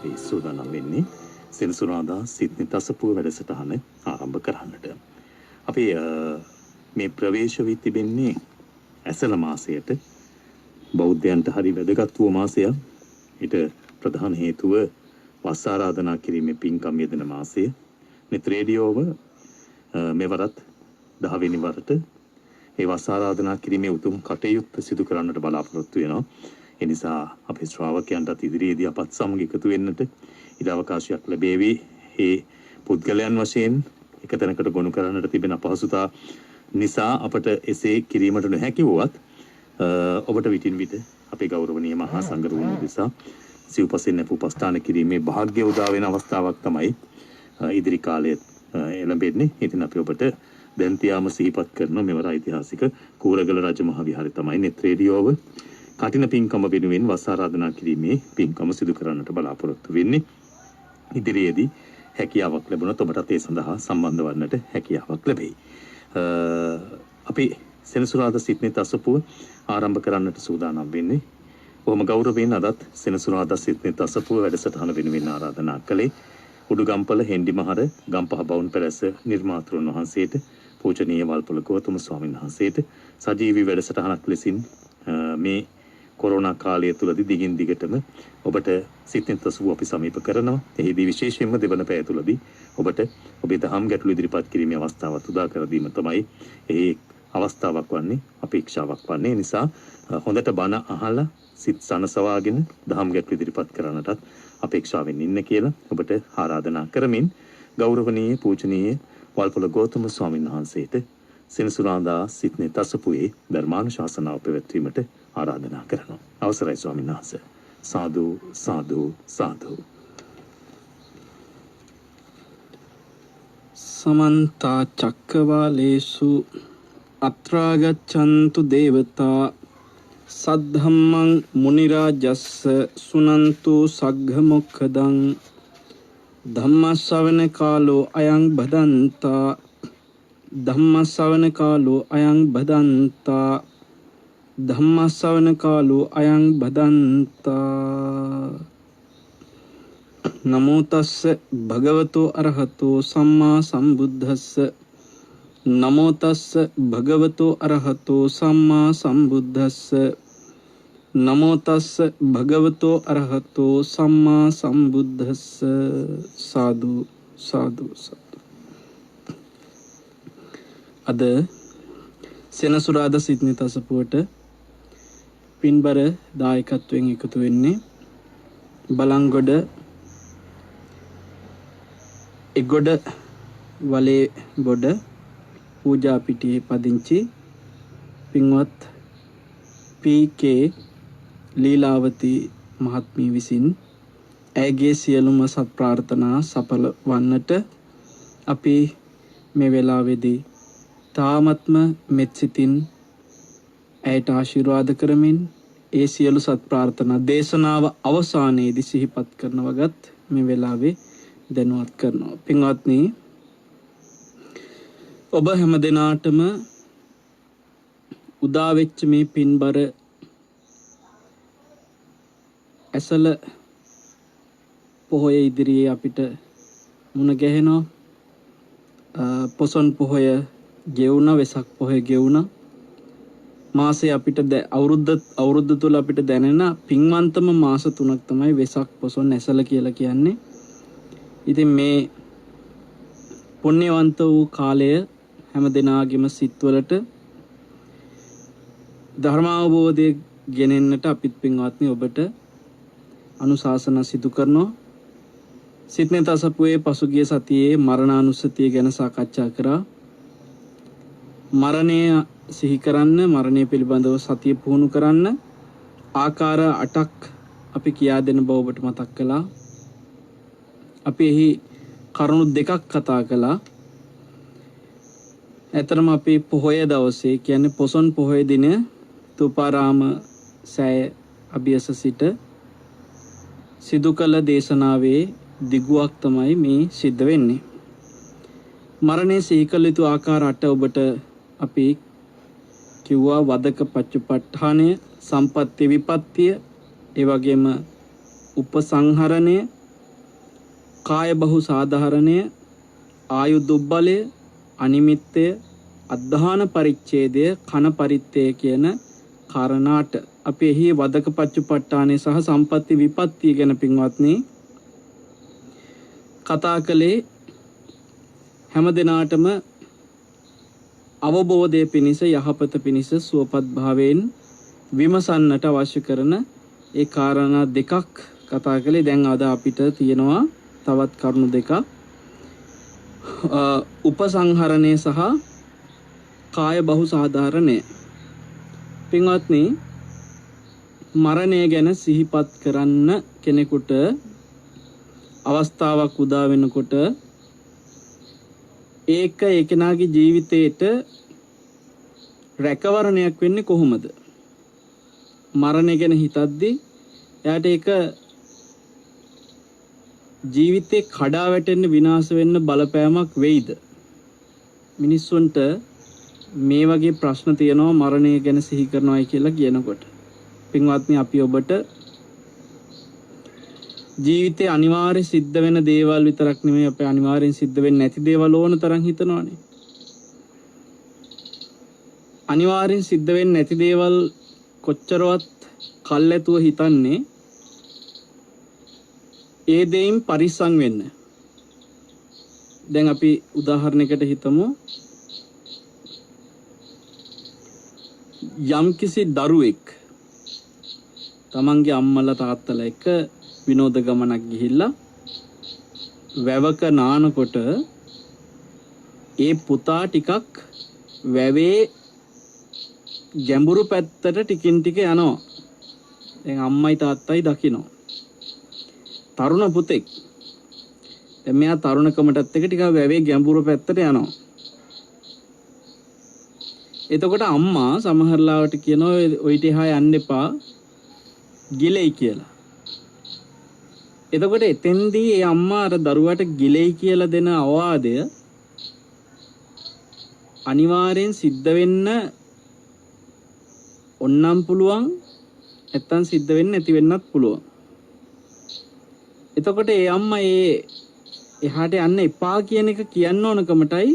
අපි සූදානම් වෙන්නේ සෙනසුරාදා සිඩ්නි තසපුව වැඩසටහන ආරම්භ කරන්නට. අපි මේ ප්‍රවේශ වී තිබෙන්නේ ඇසළ මාසයට. බෞද්ධයන්ට හරි වැදගත් වූ මාසයක්. ඊට ප්‍රධාන හේතුව වස් ආරාධනා කිරීමේ පින්කම් යෙදෙන මාසය. නිත් රේඩියෝව මෙවරත් 10 වෙනි වරට ඒ වස් ආරාධනා කිරීමේ උතුම් කටයුත්ත සිදු කරන්නට බලාපොරොත්තු වෙනවා. ඒ නිසා අපේ ශ්‍රාවකයන්ටත් ඉදිරියේදී අපත් සමග එකතු වෙන්නට ඉඩ අවකාශයක් ලැබේවි. ඒ පුද්ගලයන් වශයෙන් එක තැනකට ගොනු කරන්නට තිබෙන අපහසුතා නිසා අපට එසේ කිරීමට නොහැකි වුවත් ඔබට විටින් විට අපේ ගෞරවනීය මහා සංඝරත්නය නිසා සිව්පසෙන් උපස්ථාන කිරීමේ වාසනාව උදා වෙන අවස්ථාවක් තමයි ඉදිරි කාලයේ එළඹෙන්නේ. ඉතින් අපි ඔබට දැන් තියාම සිහිපත් කරන මෙවර ඓතිහාසික කූරගල රජමහා විහාරය තමයි නෙත් රේඩියෝව කටින පින්කම වෙනුවෙන් වස් ආරාධනා කිරීමේ පින්කම සිදු කරන්නට බලාපොරොත්තු වෙන්නේ. ඉදිරියේදී හැකියාවක් ලැබුණොත් ඔබටත් ඒ සඳහා සම්බන්ධ වන්නට හැකියාවක් ලැබෙයි. අපි සෙනසුරාදා සිඩ්නි තසපුව ආරම්භ කරන්නට සූදානම් වෙන්නේ. බොහොම ගෞරවයෙන් අදත් සෙනසුරාදා සිඩ්නි තසපුව වැඩසටහන වෙනුවෙන් ආරාධනා කළේ උඩුගම්පල හෙන්ඩිමහර ගම්පහ බවුන් පැලැස්ස නිර්මාතෘන් වහන්සේට, පූජනීය වල්පොල ගෞතම ස්වාමීන් වහන්සේට සජීවී වැඩසටහනක් ලෙසින් මේ කොරෝනා කාලය තුලදී දිගින් දිගටම ඔබට සිඩ්නි තසපුව අපි සමීප කරනවා. එහිදී විශේෂයෙන්ම දෙවන පැය තුලදී ඔබට ඔබේ දහම් ගැටළු ඉදිරිපත් කිරීමේ අවස්ථාවක් උදා කර දීම තමයි එහි අවස්ථාවක් වන්නේ, අපේක්ෂාවක් වන්නේ. නිසා හොඳට බණ අහලා සිත් සනසවාගෙන දහම් ගැටළු ඉදිරිපත් කරන්නටත් අපේක්ෂාවෙන් ඉන්න කියලා ඔබට ආරාධනා කරමින් ගෞරවනීය පූජනීය වල්පොල ගෞතම ස්වාමීන් වහන්සේට සෙනසුරාදා සිඩ්නි තසපුවේ ධර්මානුශාසනාව පැවැත්වීමට ආරාධනා කරනවා. අවසරයි ස්වාමීන් වහන්සේ. සාදු සාදු සාදු. समन्ता चक्रवालेषु अत्रागच्छन्तु देवता सद्धम्मं मुनिराजस्स सुनन्तु सग्घमुखदं धम्मश्रवण कालो अयं भदन्ता धम्मश्रवण कालो अयं भदन्ता धम्मश्रवण कालो अयं भदन्ता नमो तස්ස භගවතෝ අරහතෝ සම්මා සම්බුද්දස්ස නමෝ තස්ස භගවතෝ අරහතෝ සම්මා සම්බුද්දස්ස නමෝ තස්ස භගවතෝ අරහතෝ සම්මා සම්බුද්දස්ස. සාදු සාදු සාදු. අද සෙනසුරාදා සිඩ්නි තසපුවට පින්බර දායකත්වයෙන් එකතු වෙන්නේ බලංගොඩ එගොඩ වලේ ගොඩ පූජා පිටියේ පදිංචි පින්වත් පී.කේ. ලීලාවතී මහත්මිය විසින් ඇයගේ සියලුම සත් ප්‍රාර්ථනා සඵල වන්නට අපි මේ වෙලාවේදී තාමත්ම මෙත් සිතින් ඇයට ආශිර්වාද කරමින් ඒ සියලු සත් ප්‍රාර්ථනා දේශනාව අවසානයේදී සිහිපත් කරන වගත් මේ වෙලාවේ දැනුවත් කරනවා. පින්වත්නි, ඔබ හැම දිනාටම උදා වෙච්ච මේ පින්බර ඇසළ පොහොය ඉදිරියේ අපිට මුණ ගැහෙනවා. පොසොන් පොහොය ගෙවුණා, වෙසක් පොහොය ගෙවුණා. මාසේ අපිට අවුරුද්ද තුල අපිට දැනෙන පින්වන්තම මාස 3ක් තමයි වෙසක්, පොසොන්, ඇසළ කියලා කියන්නේ. ඉතින් මේ පුණ්‍යවන්ත වූ කාලය හැම දිනාගෙම සිත්වලට ධර්මාවබෝධය ගෙනෙන්නට අපිත් පින්වත්නි ඔබට අනුශාසනා සිදු කරනවා. සිඩ්නි තසපුවේ පසුගිය සතියේ මරණානුස්සතිය ගැන සාකච්ඡා කරා. මරණය සිහි කරන්න, මරණය පිළිබඳව සතිය පුහුණු කරන්න ආකාර 8ක් අපි කියා දෙන බව ඔබට මතක් කළා. අපි එහි කරුණු 2ක් කතා කළා. ඇතරම අපි පොහොය දවසේ කියන්නේ පොසොන් පොහොය දින තුපාරාම සෑය අභියස සිට සිදු කළ දේශනාවේ දිගුවක් තමයි මේ සිද්ධ වෙන්නේ. මරණය සිහි කළ යුතු ආකාර 8 ඔබට අපි කිව්වා. වදක පච්චුපට්ඨානය, සම්පත්ති විපත්තිය, ඒ වගේම උපසංහරණය, කාය බහු සාධාරණය, ආයු දුබ්බලය, අනිමිත්තය, අද්ධාන පරිච්ඡේදය, කන පරිත්තය කියන කාරණාට අපි එහි වදක පච්චුපට්ඨානය සහ සම්පatti විපත්තිය ගැන පින්වත්නි කතා කළේ හැම දිනාටම අවබෝධය පිණිස, යහපත පිණිස, සුවපත් භාවයෙන් විමසන්නට අවශ්‍ය කරන ඒ කාරණා දෙකක් කතා කළේ. දැන් අද අපිට තියෙනවා තවත් කරුණු දෙකක්. උපසංහරණය සහ කාය බහු සාධාරණය. පින්වත්නි, මරණය ගැන සිහිපත් කරන්න කෙනෙකුට අවස්ථාවක් උදා වෙනකොට ඒක ඒ කෙනාගේ ජීවිතේට රැකවරණයක් වෙන්නේ කොහොමද? මරණය ගැන හිතද්දී එයාට ඒක ජීවිතේ කඩා වැටෙන්න, විනාශ වෙන්න බලපෑමක් වෙයිද? මිනිස්සුන්ට මේ වගේ ප්‍රශ්න තියෙනවා මරණය ගැන සිහි කරනවායි කියලා කියනකොට. පින්වත්නි, අපි ඔබට ජීවිතේ අනිවාර්ය සිද්ධ වෙන දේවල් විතරක් නෙමෙයි, අපේ අනිවාර්යෙන් සිද්ධ වෙන්නේ නැති දේවල් ඕන තරම් හිතනවානේ. අනිවාර්යෙන් සිද්ධ වෙන්නේ නැති දේවල් කොච්චරවත් කල්ැතුව හිතන්නේ ඒ දෙයින් පරිස්සම් වෙන්න. දැන් අපි උදාහරණයකට හිතමු, යම්කිසි දරුවෙක් තමන්ගේ අම්මලා තාත්තලා එක්ක විනෝද ගමනක් ගිහිල්ලා වැවක නානකොට ඒ පුතා ටිකක් වැවේ ගැඹුරු පැත්තට ටිකින් ටික යනවා. දැන් අම්මයි තාත්තයි දකිනවා. තරුණ පුතෙක්. දැන් මෙයා තරුණකමටත් එක ටිකක් වැවේ ගැඹුරු පැත්තට යනවා. එතකොට අම්මා සමහරලාවට කියනවා ඔය ටිහා යන්න එපා, ගිලෙයි කියලා. එතකොට එතෙන්දී ඒ අම්මා අර දරුවාට ගිලෙයි කියලා දෙන අවවාදය අනිවාර්යෙන් සිද්ධ වෙන්න ඕන්නම් පුළුවන්, නැත්තම් සිද්ධ වෙන්නේ නැති වෙන්නත් පුළුවන්. එතකොට ඒ අම්මා එහාට යන්න එපා කියන එක කියන්න ඕනකමටයි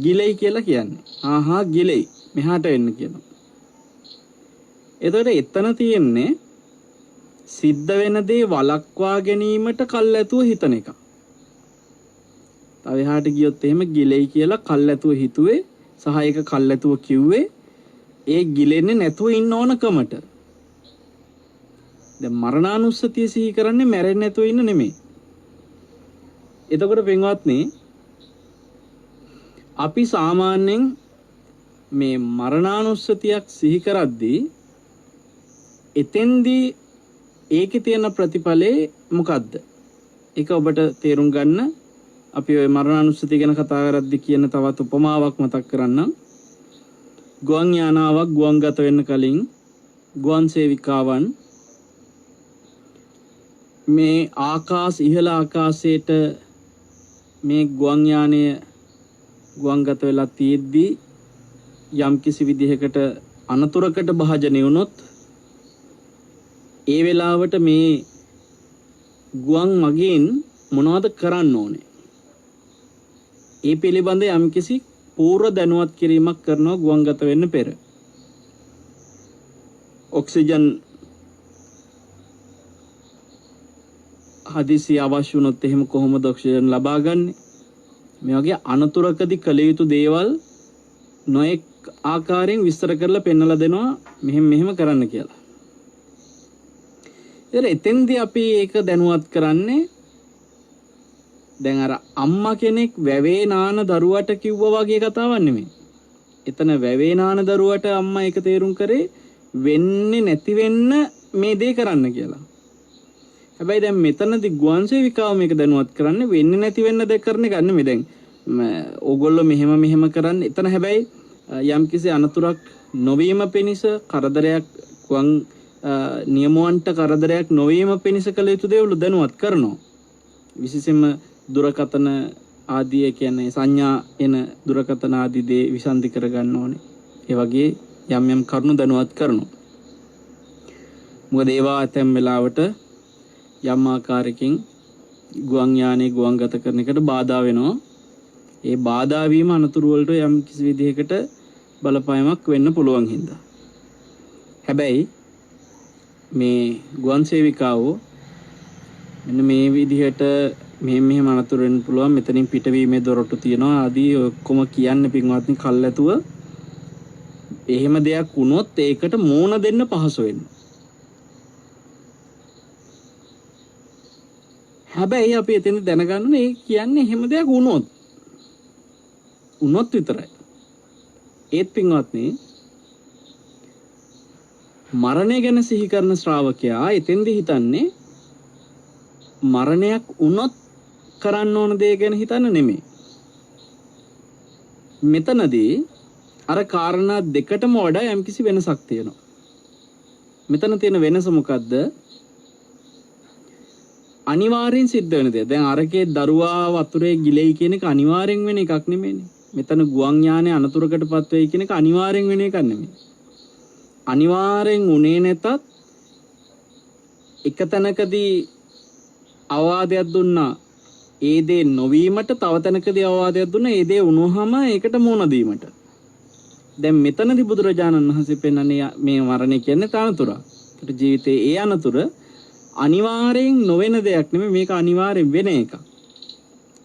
ගිලෙයි කියලා කියන්නේ. ආහා ගිලෙයි, මෙහාට එන්න කියනවා. එතකොට එතන තියෙන්නේ සිද්ධ වෙන දේ වළක්වා ගැනීමට කල්ැතුව හිතන එක. තව එහාට ගියොත් එහෙම ගිලෙයි කියලා කල්ැතුව හිතුවේ සහ ඒක කල්ැතුව කිව්වේ ඒ ගිලෙන්නේ නැතුව ඉන්න ඕනකමට. දැන් මරණානුස්සතිය සිහි කරන්නේ මැරෙන්නේ නැතුව ඉන්න නෙමෙයි. එතකොට පින්වත්නි, අපි සාමාන්‍යයෙන් මේ මරණානුස්සතියක් සිහි කරද්දී එතෙන්දී ඒකේ තියෙන ප්‍රතිඵලේ මොකද්ද? ඒක ඔබට තේරුම් ගන්න අපි ওই මරණානුස්සතිය ගැන කතා කරද්දී කියන තවත් උපමාවක් මතක් කරන්නම්. ගුවන් යානාවක් ගුවන් ගත වෙන්න කලින් ගුවන් සේවිකාවන් මේ ඉහළ ආකාශයට මේ ගුවන් යානය ගුවන් ගත වෙලා තියෙද්දී යම් කිසි විදිහකට අනතුරකට භාජනය වුණොත් ඒ වෙලාවට මේ ගුවන් මගින් මොනවද කරන්න ඕනේ? ඒ පිළිබඳ යම්කිසි පූර්ව දැනුවත් කිරීමක් කරනවා ගුවන් ගත වෙන්න පෙර. ඔක්සිජන් හදිසි අවශ්‍ය වුණොත් එහෙම කොහොමද ඔක්සිජන් ලබා ගන්නෙ? මේ වගේ අනතුරකදී කළ යුතු දේවල් නොඑක් ආකාරයෙන් විස්තර කරලා පෙන්වලා දෙනවා මෙහෙම කරන්න කියලා. එතෙන්දී අපි ඒක දැනුවත් කරන්නේ දැන් අර අම්මා කෙනෙක් වැවේ නාන දරුවට කිව්වා වගේ කතාවක් නෙමෙයි. එතන වැවේ නාන දරුවට අම්මා ඒක තේරුම් කරේ වෙන්නේ නැති වෙන්න මේ දේ කරන්න කියලා. හැබැයි දැන් මෙතනදී ගුවන් සේවිකාව මේක දැනුවත් කරන්නේ වෙන්නේ නැති වෙන්න දෙයක් කරන එක නෙමෙයි. දැන් ඕගොල්ලෝ මෙහෙම කරන්න. එතන හැබැයි යම්කිසි අනතුරක් නොවීම පිණිස කරදරයක් ගුවන් නියමවන්ට කරදරයක් නොවීම පිණිස කළ යුතු දේවල් දැනුවත් කරනවා. විශේෂයෙන්ම දුරකථන ආදී කියන්නේ සංඥා එන දුරකථන ආදී දේ විසන්ධි කර ගන්න ඕනේ. ඒ වගේ යම් කරුණු දැනුවත් කරනවා. මොකද ඒවා ඇතැම් වෙලාවට යම් ආකාරයකින් ගුවන් යානේ ගුවන් ගත කරන එකට බාධා වෙනවා. ඒ බාධා වීම අනතුරු වලට යම් කිසි විදිහකට බලපෑමක් වෙන්න පුළුවන් හින්දා. හැබැයි මේ ගුවන් සේවිකාවෝ මෙන්න මේ විදිහට මෙහෙම අනතුරු වෙන්න පුළුවන්, මෙතනින් පිටවීමේ දොරටු තියෙනවා ආදී ඔක්කොම කියන්නේ පින්වත්නි කල්ැතුව. එහෙම දෙයක් වුණොත් ඒකට මෝන දෙන්න පහසු වෙනවා. හැබැයි අපි එතන දැනගන්න ඒ කියන්නේ එහෙම දෙයක් වුණොත් විතරයි. ඒත් පින්වත්නි මරණය ගැන සිහි කරන ශ්‍රාවකයා එතෙන්දී හිතන්නේ මරණයක් වුණොත් කරන්න ඕන දේ ගැන හිතන්න නෙමෙයි. මෙතනදී අර කාරණා දෙකටම වඩා යම්කිසි වෙනසක් තියෙනවා. මෙතන තියෙන වෙනස මොකද්ද? අනිවාර්යෙන් සිද්ධ වෙන දේ. දැන් අරකේ දරුවා වතුරේ ගිලෙයි කියන එක අනිවාර්යෙන් වෙන එකක් නෙමෙයිනේ. මෙතන ගුවන් යානේ අනතුරකටපත් වෙයි කියන එක අනිවාර්යෙන් වෙන එකක් නෙමෙයි. අනිවාර්යෙන් උනේ නැතත් එක තැනකදී අවවාදයක් දුන්නා ඒ දේ නොවීමට, තව තැනකදී අවවාදයක් දුන්නා ඒ දේ වුණාම ඒකට මුහුණ දීමට. දැන් මෙතනදී බුදුරජාණන් වහන්සේ පෙන්වන්නේ මේ මරණය කියන්නේ අනතුරක්. ඒකට ජීවිතයේ ඒ අනතුර අනිවාර්යෙන් නොවන දෙයක් නෙමෙයි, මේක අනිවාර්යෙන් වෙන එකක්.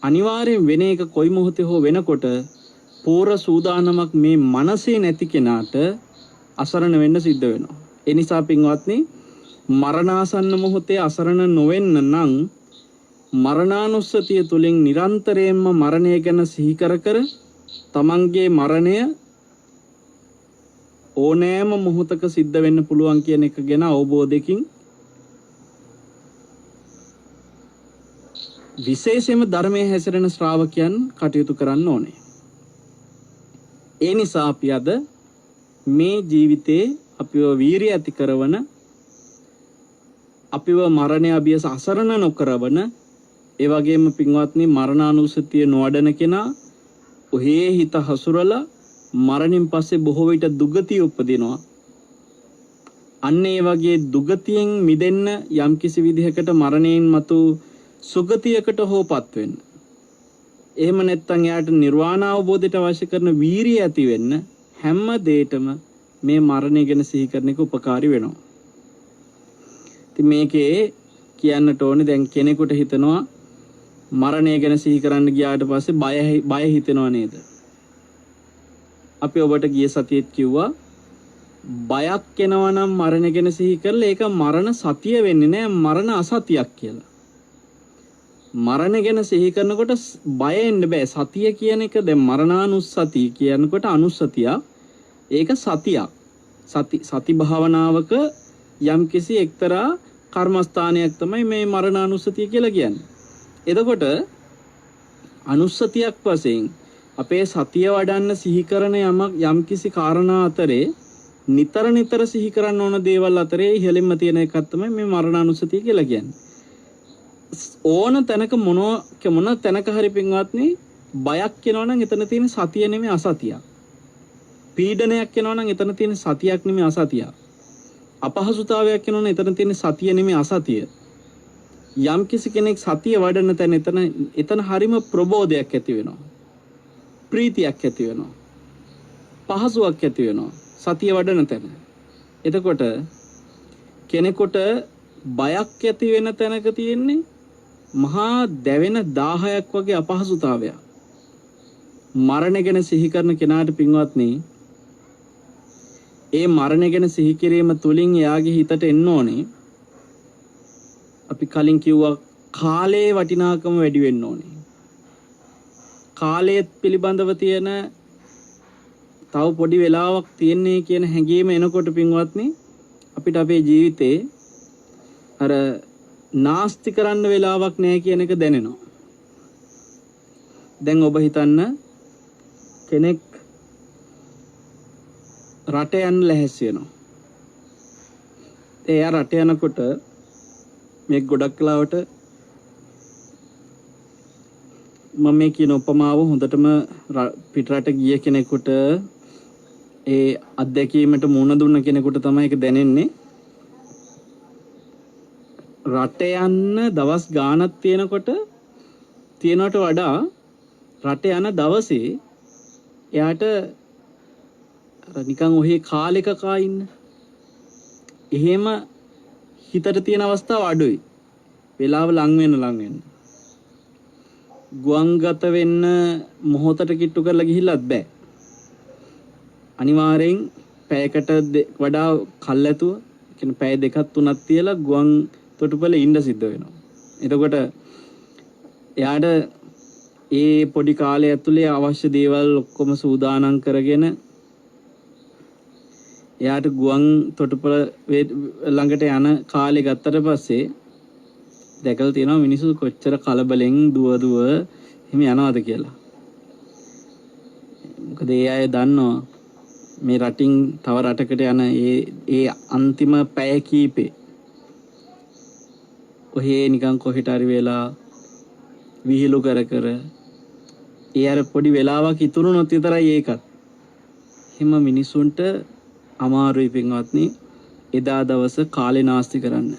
අනිවාර්යෙන් වෙන එක කොයි මොහොතේ හෝ වෙනකොට පූර්ව සූදානමක් මේ මනසේ නැති කෙනාට අසරණ වෙන්න සිද්ධ වෙනවා. ඒ නිසා පින්වත්නි මරණාසන්න මොහොතේ අසරණ නොවෙන්න නම් මරණානුස්සතිය තුලින් නිරන්තරයෙන්ම මරණය ගැන සිහි කර තමන්ගේ මරණය ඕනෑම මොහොතක සිද්ධ වෙන්න පුළුවන් කියන එක ගැන අවබෝධයකින් විශේෂයෙන්ම ධර්මයේ හැසිරෙන ශ්‍රාවකයන් කටයුතු කරන්න ඕනේ. ඒ නිසා අපි අද මේ ජීවිතේ අපිව වීරිය ඇති කරවන, අපිව මරණය අභියස අසරණ නොකරවන, ඒ වගේම පින්වත්නි මරණානුස්සතිය නොවඩන කෙනා ඔහේ හිත හසුරලා මරණින් පස්සේ බොහෝ විට දුගතිය උපදිනවා. අන්න ඒ වගේ දුගතියෙන් මිදෙන්න යම්කිසි විදිහකට මරණයෙන් මතු සුගතියකට හෝපත් වෙන්න. එහෙම නැත්නම් එයාට නිර්වාණ අවබෝධයට අවශ්‍ය කරන වීරිය ඇති වෙන්න හැම දෙයකම මේ මරණය ගැන සිහි කරන එක උපකාරී වෙනවා. ඉතින් මේකේ කියන්නට ඕනේ දැන් කෙනෙකුට හිතනවා මරණය ගැන සිහි කරන්න ගියාට පස්සේ බය හිතෙනව නේද? අපි ඔබට ගිය සතියේත් කිව්වා බයක් එනවා නම් මරණය ගැන සිහි කරලා ඒක මරණ සතිය වෙන්නේ නැහැ, මරණ අසතියක් කියලා. මරණ ගැන සිහි කරනකොට බය එන්න බෑ. සතිය කියන එක දැන් මරණානුස්සතිය කියනකොට අනුස්සතිය ඒක සතියක්. සති භාවනාවක යම්කිසි එක්තරා කර්මස්ථානයක් තමයි මේ මරණානුස්සතිය කියලා කියන්නේ. එතකොට අනුස්සතියක් වශයෙන් අපේ සතිය වඩන්න සිහි කරන යම්කිසි කාරණා අතරේ නිතර සිහි කරන්න ඕන දේවල් අතරේ ඉහළින්ම තියෙන එකක් තමයි මේ මරණානුස්සතිය කියලා කියන්නේ. ඕන තැනක මොන තැනක හරි පින්වත්නි බයක් එනවනම් එතන තියෙන සතිය නෙමෙයි අසතියක්. පීඩනයක් එනවනම් එතන තියෙන සතියක් නෙමෙයි අසතියක්. අපහසුතාවයක් එනවනම් එතන තියෙන සතිය නෙමෙයි අසතිය. යම් කිසි කෙනෙක් සතිය වඩන තැන එතන හරිම ප්‍රබෝධයක් ඇති වෙනවා. ප්‍රීතියක් ඇති වෙනවා. පහසුවක් ඇති වෙනවා. සතිය වඩන තැන. එතකොට කෙනෙකුට බයක් ඇති වෙන තැනක තියෙන්නේ මහා දැවෙන 1000ක් වගේ අපහසුතාවයක්. මරණය ගැන සිහි කරන කෙනාට පින්වත්නි ඒ මරණය ගැන සිහි කිරීම තුලින් එයාගේ හිතට එන්න ඕනේ අපි කලින් කිව්වා කාලයේ වටිනාකම වැඩි වෙන්න ඕනේ. කාලය පිළිබඳව තියෙන තව පොඩි වෙලාවක් තියෙන්නේ කියන හැඟීම එනකොට පින්වත්නි අපිට අපේ ජීවිතේ අර නාස්ති කරන්න වෙලාවක් නැහැ කියන එක දැනෙනවා. දැන් ඔබ හිතන්න කෙනෙක් රට යන්න ලැහැස්සි වෙනවා. එයා රට යනකොට මේ ගොඩක් කලාවට මම මේ කියන උපමාව හොඳටම පිටරට ගිය කෙනෙකුට ඒ අත්දැකීමට මුණ දුන්න කෙනෙකුට තමයි ඒක දැනෙන්නේ. රට යන්න දවස් ගාණක් තියෙනකොට තියෙනවට වඩා රට යන දවසේ එයාට අර නිකන් ඔහේ කාලෙක කා ඉන්න එහෙම හිතට තියෙන අවස්ථාව අඩුයි. වෙලාව ලං වෙන්න ගුවන්ගත වෙන්න මොහොතට කිට්ටු කරලා ගිහිල්ලත් බෑ. අනිවාර්යෙන් පැයකට වඩා කල්ැතුව කියන්නේ පැය දෙකක් තුනක් තියලා ගුවන් තොටුපළ ඉන්න සිද්ධ වෙනවා. එතකොට එයාට ඒ පොඩි කාලය ඇතුලේ අවශ්‍ය දේවල් ඔක්කොම සූදානම් කරගෙන එයාට ගුවන් තොටුපළ ළඟට යන කාලේ ගත්තට පස්සේ දැකලා තියෙනවා මිනිස්සු කොච්චර කලබලෙන් දුව එහෙම යනවද කියලා. මොකද ඒ අය දන්නවා මේ රටින් තව රටකට යන ඒ අන්තිම පැය කීපේ ඔහේ නිකන් කොහෙට හරි වෙලා විහිළු කර ඒ අර පොඩි වෙලාවක් ඉතුරුනොත් විතරයි ඒකත්. හිම මිනිසුන්ට අමාරුයි පින්වත්නි එදා දවස කාලේ නාස්ති කරන්න.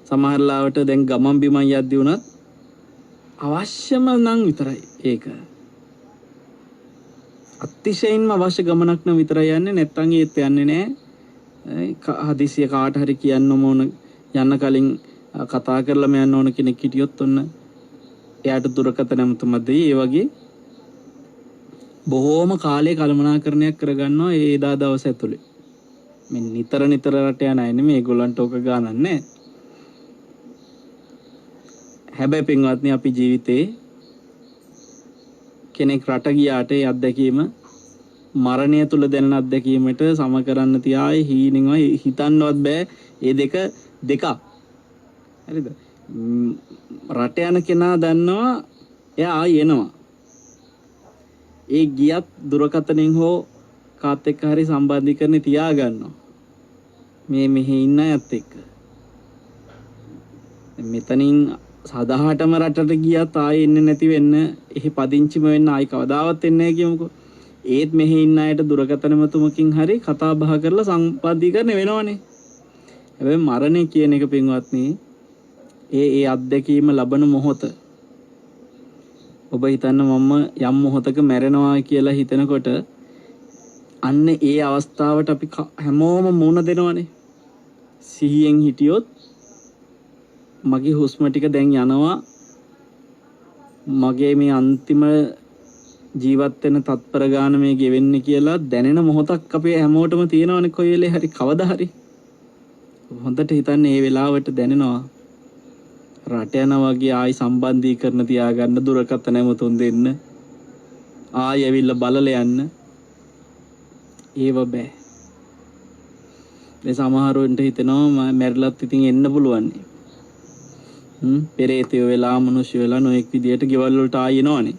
සමහර ලාවට දැන් ගමන් බිමන් යද්දී වුණත් අවශ්‍යම නම් විතරයි ඒක. අතිශයින්ම අවශ්‍ය ගමනක් නම් විතරයි යන්නේ නැත්නම් ඒත් යන්නේ නැහැ. හදිසිය කාට හරි කියන්න ඕන යන්න කලින් කතා කරලාම යන්න ඕන කෙනෙක් හිටියොත් ඔන්න එයාට දුරකථන ඇමතුමක් දෙයි. ඒ වගේ බොහෝම කාලේ කළමනාකරණයක් කරගන්නවා ඒ එදා දවස් ඇතුලේ. මේ නිතර රට යන අය නෙමෙයි ඒගොල්ලන්ට ඕක ගානක් නැහැ. හැබැයි පින්වත්නි අපි ජීවිතේ කෙනෙක් රට ගියාට ඒ අත්දැකීම මරණය තුල දැනෙන අත්දැකීමට සම කරන්න තියායි හීනෙන්ව හිතන්නවත් බෑ. ඒ දෙකක්. හරිද? රට යන කෙනා දන්නවා එයා ආයි එනවා. ඒ ගියත් දුරකථනෙන් හෝ කාත් එක්ක හරි සම්බන්ධීකරණේ තියාගන්නවා. මෙහි ඉන්න අයත් එක්ක. මෙතනින් සදාහටම රටට ගියත් ආයෙ එන්නේ නැති වෙන්න එහි පදිංචිම වෙන්න ආයි කවදාවත් එන්නේ නැහැ කියමුකෝ. ඒත් මෙහි ඉන්න අයට දුරකථන මතුමකින් හරි කතා බහ කරලා සම්බන්ධීකරණය වෙනවනේ. හැබැයි මරණය කියන එක පින්වත්නි ඒ අත්දැකීම ලබන මොහොත ඔබ හිතන්න මම යම් මොහොතක මැරෙනවා කියලා හිතනකොට අන්න ඒ අවස්ථාවට අපි හැමෝම මුණ දෙනවනේ. සිහියෙන් හිටියොත් මගේ හුස්ම ටික දැන් යනවා මගේ මේ අන්තිම ජීවත් වෙන තත්පර ගාන මේ ගෙවෙන්නේ කියලා දැනෙන මොහොතක් අපේ හැමෝටම තියෙනවනේ කොයි වෙලේ හරි කවදා හරි. හොඳට හිතන්න මේ වෙලාවට දැනෙනවා රට යනවා වගේ ආයි සම්බන්ධීකරණ තියාගන්න දුරකථන නැමතුන් දෙන්න ආයි ඇවිල්ලා බලලා යන්න ඒව බෑ. මේ සමහරවන්ට හිතෙනවා මැරිලත් ඉතින් එන්න පුළුවන්. පෙරේතයෝ වෙලා මිනිස්සු වෙලා නොඑක් විදියට ගෙවල් වලට ආයි එනවනේ.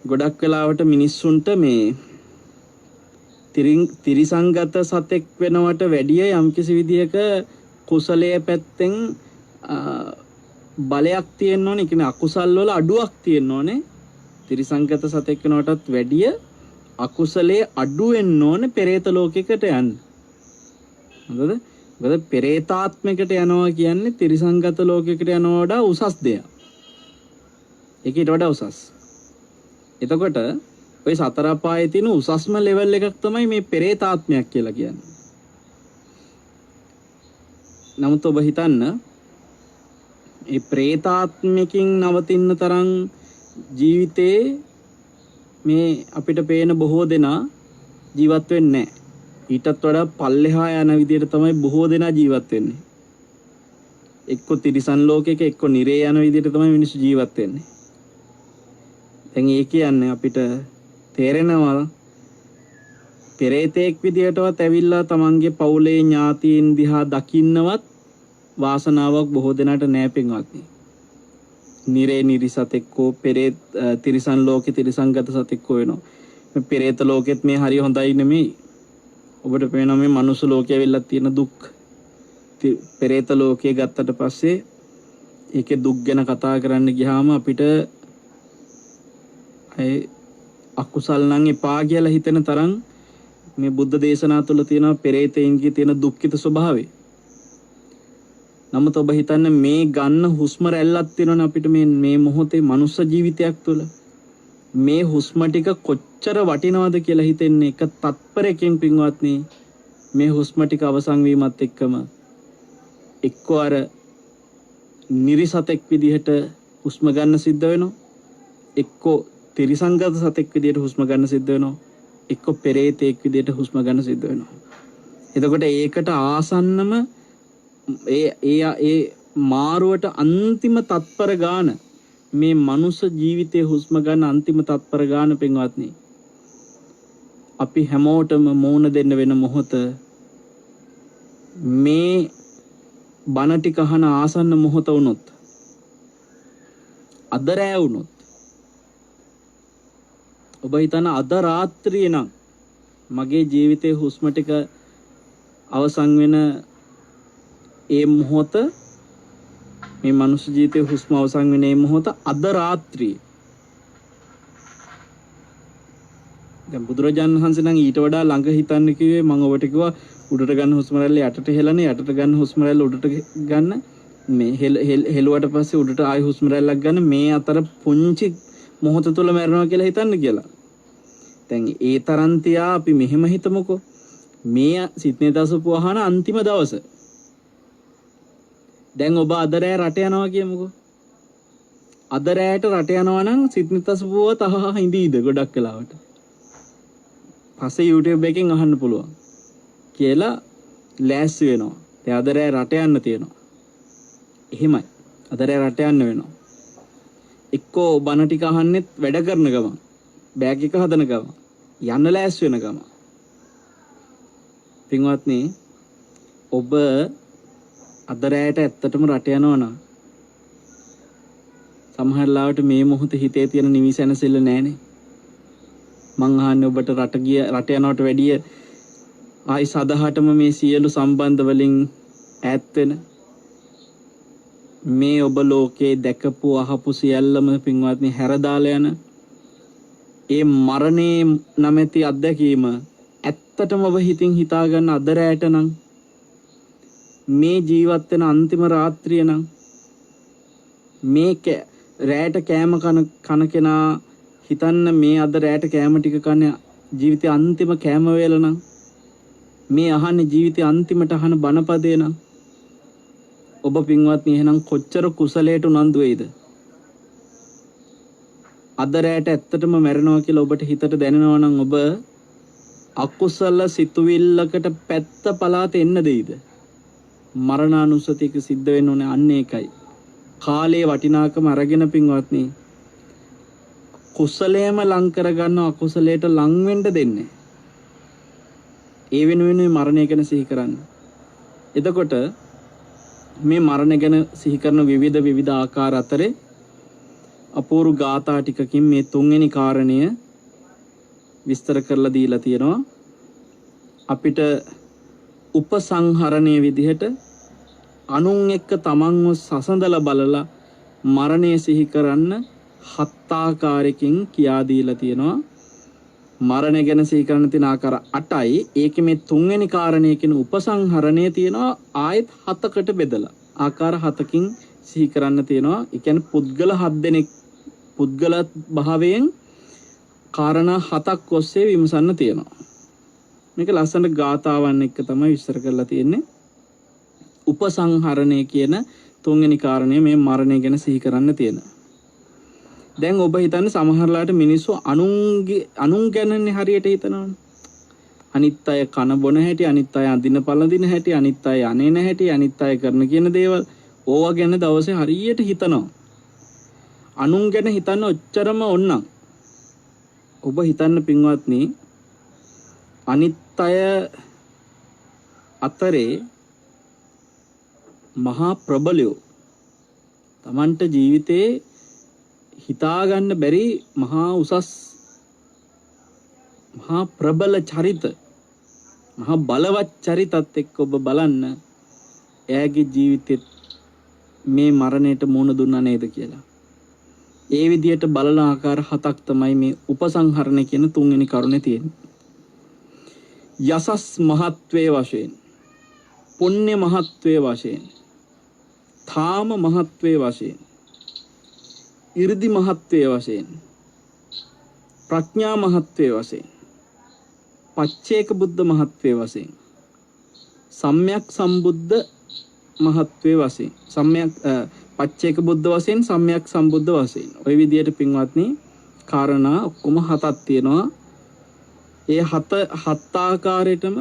ගොඩක් වෙලාවට මිනිස්සුන්ට මේ තිරිසංගත සතෙක් වෙනවට වැඩිය යම්කිසි විදියක කුසලයේ පැත්තෙන් බලයක් තියෙන්න ඕනේ. කියන්නේ අකුසල් වල අඩුවක් තියෙන්න ඕනේ. තිරිසංගත සතෙක් වෙනවටත් වැඩිය අකුසලයේ අඩු වෙන්න ඕනේ පෙරේත ලෝකයකට යන්න. හරිද? මොකද පෙරේතාත්මයකට යනවා කියන්නේ තිරිසංගත ලෝකයකට යනවා වඩා උසස් දෙයක්. ඒකට වඩා උසස්. එතකොට ඔය සතර අපායේ තියෙන උසස්ම ලෙවල් එකක් තමයි මේ පෙරේතාත්මයක් කියලා කියන්නේ. නමුත් ඔබ හිතන්න මේ ප්‍රේතාත්මකින් නවතින්න තරම් ජීවිතේ මේ අපිට පේන බොහෝ දෙනා ජීවත් වෙන්නේ නැහැ. ඊටත් වඩා පල්ලෙහා යන විදිහට තමයි බොහෝ දෙනා ජීවත් වෙන්නේ. එක්ක තිරිසන් ලෝකයක එක්ක නිරේ යන විදිහට තමයි මිනිස්සු ජීවත් වෙන්නේ. දැන් ඒ කියන්නේ අපිට තේරෙනවා පෙරේතෙක් විදිහටවත් ඇවිල්ලා තමන්ගේ පවුලේ ඥාතීන් දිහා දකින්නවත් වාසනාවක් බොහෝ දෙනාට නැහැ පින්වත්නි. නිරේ නිරිසතෙක්කෝ පෙරේත තිරිසන් ලෝකේ තිරිසන්ගත සතෙක්කෝ වෙනවා. මේ පෙරේත ලෝකෙත් මේ හරිය හොඳයි නෙමෙයි. ඔබට පේනවා මේ මනුස්ස ලෝකයේ වෙලා තියෙන දුක්. පෙරේත ලෝකයේ ගත්තට පස්සේ ඒකේ දුක් ගැන කතා කරන්න ගියාම අපිට අකුසල් නම් එපා කියලා හිතෙන තරම් මේ බුද්ධ දේශනා තුළ තියෙන පෙරේතයින්ගේ තියෙන දුක්ඛිත ස්වභාවය. නමුත් ඔබ හිතන්න මේ ගන්න හුස්ම රැල්ලක් තියෙනවනේ අපිට මේ මොහොතේ මනුස්ස ජීවිතයක් තුළ මේ හුස්ම ටික කොච්චර වටිනවද කියලා හිතෙන්නේ එක තත්පරයකින් පින්වත්නි මේ හුස්ම ටික අවසන් වීමත් එක්කම එක්කෝ අර නිරිසතෙක් විදිහට හුස්ම ගන්න සිද්ධ වෙනවා එක්කෝ තිරිසංගත සතෙක් විදිහට හුස්ම ගන්න සිද්ධ වෙනවා එක්කෝ පෙරේතෙක් විදිහට හුස්ම ගන්න සිද්ධ වෙනවා එතකොට ඒකට ආසන්නම ඒ මාරුවට අන්තිම තත්පර ගාන මේ මනුස්ස ජීවිතයේ හුස්ම ගන්න අන්තිම තත්පර ගාන පින්වත්නි අපි හැමෝටම මෝන දෙන්න වෙන මොහොත මේ බණ ටික අහන ආසන්න මොහොත වුණොත් අද රෑ වුණොත් ඔබ හිතන අද රාත්‍රියේ නම් මගේ ජීවිතයේ හුස්ම ටික අවසන් වෙන ඒ මොහොත මේ මනුස්ස ජීවිතයේ හුස්ම අවසන් වෙන මේ මොහොත අද රාත්‍රියේ දැන් බුදුරජාණන් වහන්සේ නම් ඊට වඩා ළඟ හිතන්න කිව්වේ මම ඔබට කිව්වා උඩට ගන්න හුස්ම රැල්ල යටට හෙලන යටට ගන්න හුස්ම රැල්ල උඩට ගන්න මේ හෙලුවට පස්සේ උඩට ආයි හුස්ම රැල්ලක් ගන්න මේ අතර පුංචි මොහොත තුල මැරෙනවා කියලා හිතන්න කියලා. දැන් ඒ තරම් තියා අපි මෙහෙම හිතමුකෝ මේ සිත්නේ දසපු අහන අන්තිම දවස. දැන් ඔබ අද රෑ රට යනවා කියමුකෝ. අද රෑට රට යනවා නම් සිත්නේ දසපුව තහ හිඳීද ගොඩක් වෙලාවට. පස්සේ YouTube එකෙන් අහන්න පුළුවන් කියලා ලෑස්ති වෙනවා. දැන් අද රෑ රට යන්න තියෙනවා. එහෙමයි. අද රෑ රට යන්න වෙනවා. එක්කෝ බණ ටික අහන්නෙත් වැඩ කරන ගමන් බෑග් එක හදන ගමන් යන්න ලෑස්ති වෙන ගමන් පින්වත්නි ඔබ අද රෑට ඇත්තටම රට යනවා නම් සමහර ලාවට මේ මොහොතේ හිතේ තියෙන නිවිසැනසෙල්ල නැහනේ. මං අහන්නේ ඔබට රට යනවට වැඩිය ආයි සදහටම මේ සියලු සම්බන්ධ වලින් ඈත් වෙන මේ ඔබ ලෝකේ දැකපු අහපු සියල්ලම පින්වත්නි හැරදාලා යන ඒ මරණේ නැමැති අත්දැකීම ඇත්තටම ඔබ හිතින් හිතා ගන්න අද රැට නම් මේ ජීවත් වෙන අන්තිම රාත්‍රිය නම් මේ රැට කෑම කන කෙනා හිතන්න මේ අද රැට කෑම ටික කන්නේ ජීවිතේ අන්තිම කෑම වේල නම් මේ අහන්නේ ජීවිතේ අන්තිමට අහන බණපදේ නම් ඔබ පින්වත්නි එහෙනම් කොච්චර කුසලයට උනන්දු වෙයිද? අද රැට ඇත්තටම මැරෙනවා කියලා ඔබට හිතට දැනෙනවා නම් ඔබ අකුසල සිතුවිල්ලකට පැත්ත පලාත එන්න දෙයිද? මරණානුස්සතියක සිද්ධ වෙන්න ඕනේ අන්න ඒකයි. කාලේ වටිනාකම අරගෙන පින්වත්නි කුසලයේම ලං කරගන්න අකුසලයට ලං වෙන්න දෙන්නේ. ඒ වෙනුවෙන් මරණය ගැන සිහි කරන්න. එතකොට මේ මරණය ගැන සිහි කරන විවිධ ආකාර අතරේ අපූර්ව ගාථා ටිකකින් මේ තුන්වෙනි කාරණය විස්තර කරලා දීලා තියෙනවා. අපිට උපසංහරණයේ විදිහට අනුන් එක්ක තමන්ව සසඳලා බලලා මරණය සිහි කරන්න හත් ආකාරයකින් කියා දීලා තියෙනවා. මරණය ගැන සිහි කරන්න තියෙන ආකාර 8යි. ඒකේ මේ තුන්වෙනි කාරණය කියන උපසංහරණය තියෙනවා ආයෙත් 7කට බෙදලා. ආකාර 7කින් සිහි කරන්න තියෙනවා. ඒ කියන්නේ පුද්ගල 7 දෙනෙක් පුද්ගල භාවයෙන් කාරණා 7ක් ඔස්සේ විමසන්න තියෙනවා. මේක ලස්සන ගාථාවන් එක්ක තමයි විස්තර කරලා තියෙන්නේ. උපසංහරණය කියන තුන්වෙනි කාරණය මේ මරණය ගැන සිහි කරන්න තියෙන. දැන් ඔබ හිතන්නේ සමහරලාට මිනිස්සු අනුන් ගැනනේ හරියට හිතනවනේ. අනිත් අය කන බොන හැටි, අනිත් අය අඳින පළඳින හැටි, අනිත් අය අනේන හැටි, අනිත් අය කරන කියන දේවල් ඕවා ගැන දවසේ හරියට හිතනවා. අනුන් ගැන හිතන්න ඔච්චරම ඕනනම් ඔබ හිතන්න පින්වත්නි අනිත් අය අතරේ මහා ප්‍රබලයෝ තමන්ට ජීවිතේ හිතාගන්න බැරි මහා උසස් මහා ප්‍රබල චරිත මහා බලවත් චරිතත් එක්ක ඔබ බලන්න එයාගේ ජීවිතෙත් මේ මරණයට මුහුණ දුන්නා නේද කියලා. ඒ විදිහට බලන ආකාර 7ක් තමයි මේ උපසංහරණ කියන තුන්වෙනි කරුණේ තියෙන්නේ. යසස් මහත්වයේ වශයෙන්, පුණ්‍ය මහත්වයේ වශයෙන්, කාම මහත්වයේ වශයෙන්, 이르දි මහත්වයේ වශයෙන්, ප්‍රඥා මහත්වයේ වශයෙන්, පච්චේක බුද්ධ මහත්වයේ වශයෙන්, සම්‍යක් සම්බුද්ධ මහත්වයේ වශයෙන්, සම්‍යක් පච්චේක බුද්ධ වශයෙන්, සම්‍යක් සම්බුද්ධ වශයෙන්, ওই විදියට පින්වත්නි කාරණා ඔක්කොම හතක් තියෙනවා. ඒ හත් ආකාරයටම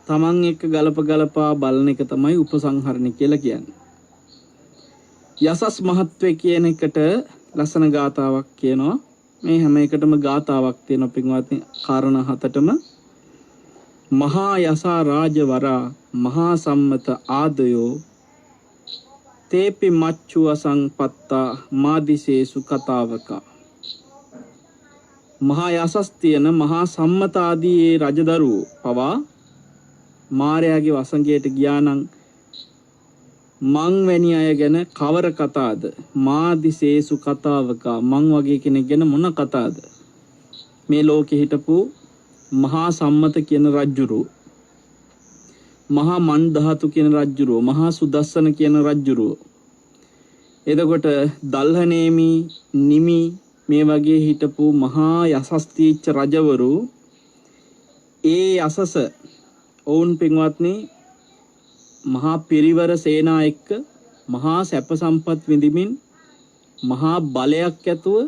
තමන් එක්ක ගලපා බලන එක තමයි උපසංහරණය කියලා කියන්නේ. යසස් මහත්වයේ කියන එකට ලස්සන ගාතාවක් කියනවා. මේ හැම එකටම ගාතාවක් තියෙනවා පින්වත්නි. කාරණා හතටම මහා යසා රාජවරා මහා සම්මත ආදයෝ තේපි මච්චු අසංපත්තා මාදිසේසු කතාවකා. මහා යසස් තියෙන මහා සම්මත ආදී ඒ රජදරුවෝ පවා මාරයාගේ වසඟයට ගියා නම් මං වැනි අය ගැන කවර කතාද? මාදිසේසු කතාවකා. මං වගේ කෙනෙක් ගැන මොන කතාද? මේ ලෝකෙ හිටපු මහා සම්මත කියන රජුරෝ, මහා මන්ධාතු කියන රජුරෝ, මහා සුදස්සන කියන රජුරෝ, එතකොට දල්හනේමි නිමි මේ වගේ හිටපු මහා යසස් තීච්ච රජවරු, ඒ යසස ඔවුන් පින්වත්නි මහා පිරිවර සේනා එක්ක මහා සැප සම්පත් විඳිමින් මහා බලයක් ඇතුව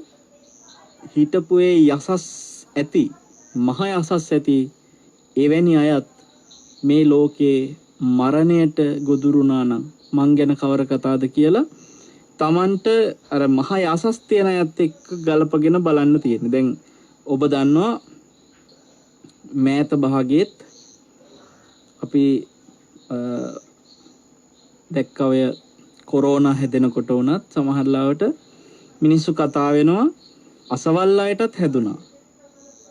හිටපු ඒ යසස් ඇති මහා යසස් ඇති එවැනි අයත් මේ ලෝකේ මරණයට ගොදුරුනා නම් මං ගැන කවර කතාද කියලා තමන්ට අර මහා යසස් තියෙන අයත් එක්ක ගලපගෙන බලන්න තියෙන්නේ. දැන් ඔබ දන්නවා මෑත භාගයේත් අපි දැක්ක ඔය කොරෝනා හැදෙනකොට උනත් සමහර ලාවට මිනිස්සු කතා වෙනවා අසවල් අයටත් හැදුනා.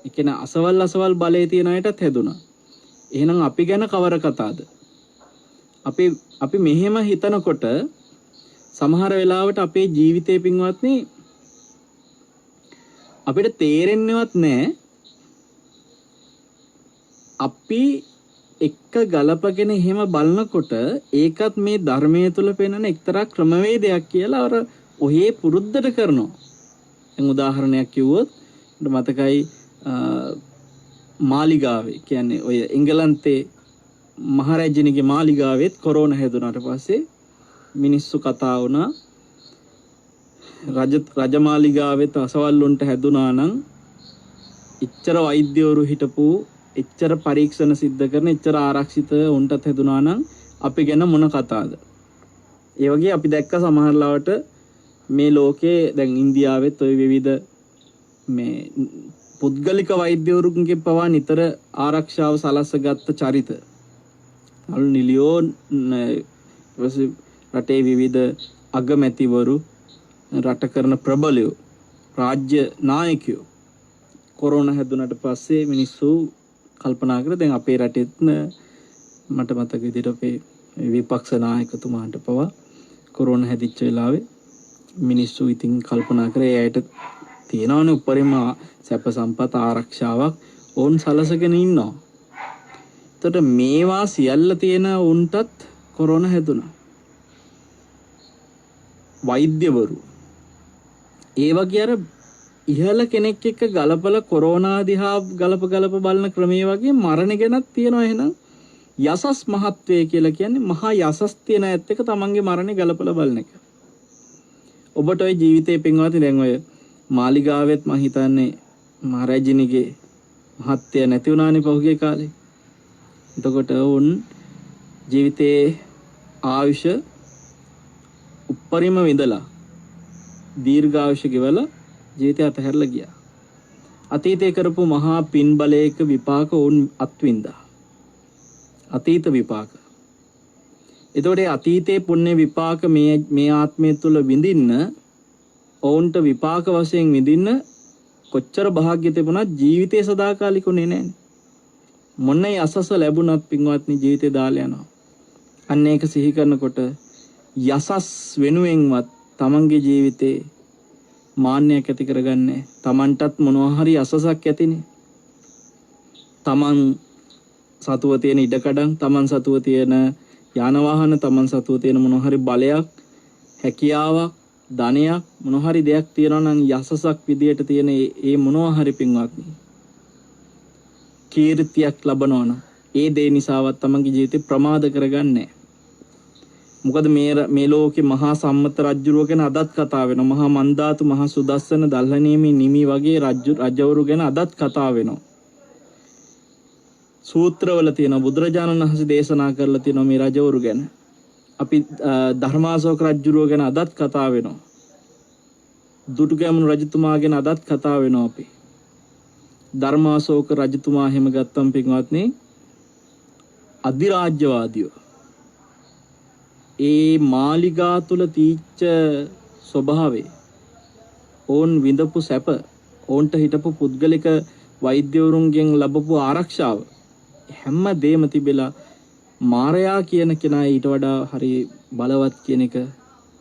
ඒ කියන්නේ අසවල් බලයේ තියෙන අයටත් හැදුනා. එහෙනම් අපි ගැන කවර කතාද? අපි මෙහෙම හිතනකොට සමහර වෙලාවට අපේ ජීවිතේ පින්වත්නි අපිට තේරෙන්නේවත් නැහැ අපි එක්ක ගලපගෙන එහෙම බලනකොට ඒකත් මේ ධර්මයේ තුල පෙනෙන එක්තරා ක්‍රමවේදයක් කියලා අර ඔහේ පුරුද්දට කරනවා. දැන් උදාහරණයක් කිව්වොත් මතකයි මාලිගාවේ කියන්නේ ඔය එංගලන්තේ මහරජුණිගේ මාලිගාවෙත් කොරෝනා හැදුනාට පස්සේ මිනිස්සු කතා වුණා රජමාලිගාවෙත් අසවල්ලුන්ට හැදුනා නම් ඉච්චර වෛද්‍යවරු හිටපු එච්චර පරීක්ෂණ සිද්ධ කරන එච්චර ආරක්ෂිත උන්ටත් හැදුනා නම් අපි ගැන මොන කතාවද? ඒ වගේ අපි දැක්ක සමහර ලාවට මේ ලෝකේ දැන් ඉන්දියාවෙත් ওই විවිධ මේ පුද්ගලික වෛද්‍යවරුන්ගේ පවා නිතර ආරක්ෂාව සලස්සගත්ත චරිත. අලු නිලියෝ රටේ විවිධ අගමැතිවරු රට කරන ප්‍රබලයෝ රාජ්‍ය නායකයෝ කොරෝනා හැදුනට පස්සේ මිනිස්සු කල්පනා කර දැන් අපේ රටෙත් මට මතක විදිහට අපේ විපක්ෂ නායකතුමාට පවා කොරෝනා හැදිච්ච වෙලාවේ මිනිස්සු ඉතින් කල්පනා කරේ ඇයට තියෙනවනේ උපරිම සැප සම්පත් ආරක්ෂාවක් ඕන් සලසගෙන ඉන්නවා. එතකොට මේවා සියල්ල තියෙන උන්ටත් කොරෝනා හැදුනා. වෛද්‍යවරු ඒ වගේ අර ඉහළ කෙනෙක් එක්ක ගලපල කොරෝනා දිහා ගලප බලන ක්‍රමයේ වගේ මරණ ගැනත් තියෙනවා. එහෙනම් යසස් මහත්වයේ කියලා කියන්නේ මහා යසස් තියෙන ඇත්ත එක තමන්ගේ මරණය ගලපලා බලන එක. ඔබට ওই ජීවිතේ පින්වත්නි දැන් ඔය මාලිගාවෙත් මම හිතන්නේ මහරජුණිගේ මහත්ය නැති වුණානේ පහුගිය කාලේ. එතකොට උන් ජීවිතේ ආයුෂ උප්පරිම විඳලා දීර්ඝායුෂ ගෙවලා ජීවිතය අතහැරලා ගියා. අතීතේ කරපු මහා පින් බලයක විපාක උන් අත්විඳා. අතීත විපාක. එතකොට අතීතේ පුණ්‍ය විපාක මේ ආත්මය තුළ විඳින්න ඔවුන්ට විපාක වශයෙන් විඳින්න කොච්චර භාග්‍ය තිබුණත් ජීවිතේ සදාකාලිකුනේ නැහැනේ. මොන්නේ අසස ලැබුණත් පින්වත්නි ජීවිතේ දාලා යනවා. අන්න ඒක සිහි කරනකොට යසස් වෙනුවෙන්වත් තමන්ගේ ජීවිතේ මාන්නයක් ඇති කරගන්නේ. තමන්ටත් මොනවා හරි අසසක් ඇතිනේ. තමන් සතුව තියෙන ඉඩකඩම්, තමන් සතුව තියෙන යාන වාහන තමන් සතුව තියෙන මොනවා හරි බලයක්, හැකියාවක්, ධනයක් මොනවා හරි දෙයක් තියෙනවා නම් යසසක් විදියට තියෙන ඒ මොනවා හරි පින්වත්නි කීර්තියක් ලබනවා නම් ඒ දේ නිසාවත් තමන්ගේ ජීවිතේ ප්‍රමාද කරගන්නේ. මොකද මේ ලෝකේ මහා සම්මත රජුරුව ගැන අදත් කතා වෙනවා. මහා මන්දාතු, මහා සුදස්සන, දල්හනේමි, නිමි වගේ රජවරු ගැන අදත් කතා වෙනවා. සූත්‍රවල තියෙනවා, බුදුරජාණන් වහන්සේ දේශනා කරලා තියෙනවා මේ රජවරු ගැන. අපි ධර්මාශෝක රජුරුව ගැන අදත් කතා වෙනවා. දුටුගැමුණු රජතුමා ගැන අදත් කතා වෙනවා අපි. ධර්මාශෝක රජතුමා හැම ගත්තම් පින්වත්නි අධිරාජ්‍යවාදියෝ. ඒ මාලිගා තුල තීච්ච ස්වභාවය, ඕන් විඳපු සැප, ඕන්ට හිටපු පුද්ගලික වෛද්‍යවරුන්ගෙන් ලැබපු ආරක්ෂාව හැම දෙම තිබෙලා මාරයා කියන කෙනා ඊට වඩා හරි බලවත් කියන එක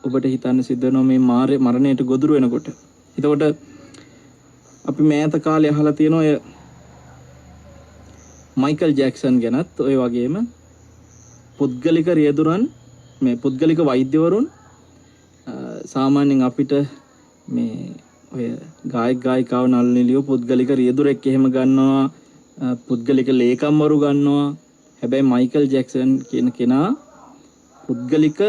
ඔබට හිතන්න සිද්ධ වෙනවා මේ මරණයට ගොදුරු වෙනකොට. එතකොට අපි මෑත කාලේ අහලා තියෙන ඔය මයිකල් ජැක්සන් ගැනත් ඔය වගේම පුද්ගලික රියදුරන්, මේ පුද්ගලික වෛද්‍යවරුන් සාමාන්‍යයෙන් අපිට මේ ඔය ගායිකාව නළුනිලියෝ පුද්ගලික රියදුරෙක් එහෙම ගන්නවා, පුද්ගලික ලේකම්වරු ගන්නවා. හැබැයි මයිකල් ජැක්සන් කියන කෙනා පුද්ගලික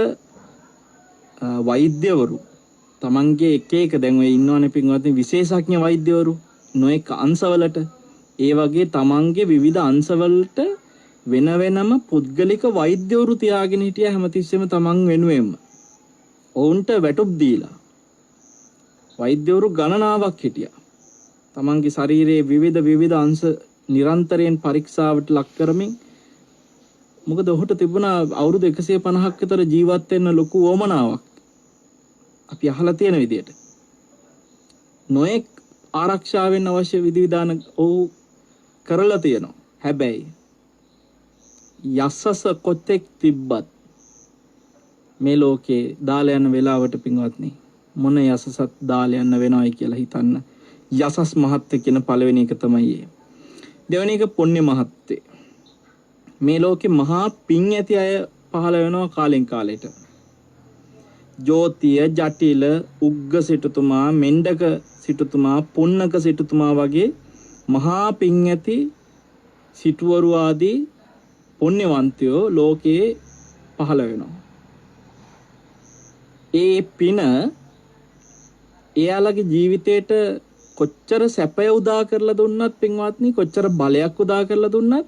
වෛද්‍යවරු තමන්ගේ එක දැන් ඔය ඉන්නවනේ පින්වත්නි විශේෂඥ වෛද්‍යවරු නොඑක අංශවලට, ඒ වගේ තමන්ගේ විවිධ අංශවලට වෙන වෙනම පුද්ගලික වෛද්‍යවරු තියාගෙන හිටියා හැමතිස්සෙම තමන් වෙනුවෙන්ම. ඔවුන්ට වැටුප් දීලා වෛද්‍යවරු ගණනාවක් හිටියා. තමන්ගේ ශරීරයේ විවිධ අංශ නිරන්තරයෙන් පරීක්ෂාවට ලක් කරමින්. මොකද ඔහුට තිබුණා අවුරුදු 150ක් විතර ජීවත් වෙන්න ලොකු ඕමනාවක්. අපි අහලා තියෙන විදියට නොඑක් ආරක්ෂාවෙන් අවශ්‍ය විධිවිධාන ඔහු කරලා තියෙනවා. හැබැයි යසස කොතෙක් තිබ්බත් මේ ලෝකේ දාලා යන වෙලාවට පින්වත්නි මොන යසසත් දාලා යන්න වෙනවයි කියලා හිතන්න. යසස් මහත්ය කියන පළවෙනි එක තමයි ඒ. දෙවෙනි එක පුණ්‍ය මහත්ය. මේ ලෝකේ මහා පිං ඇති අය පහළ වෙනවා කාලෙන් කාලයට. ජෝතිය, ජටිල, උග්ග සිටුතුමා, මෙණ්ඩක සිටුතුමා, පුන්නක සිටුතුමා වගේ මහා පිං ඇති සිටුවරු ආදී පුණ්‍යවන්තයෝ ලෝකේ පහළ වෙනවා. ඒ පින එයාලගේ ජීවිතේට කොච්චර සැපය උදා කරලා දුන්නත් පින්වත්නි, කොච්චර බලයක් උදා කරලා දුන්නත්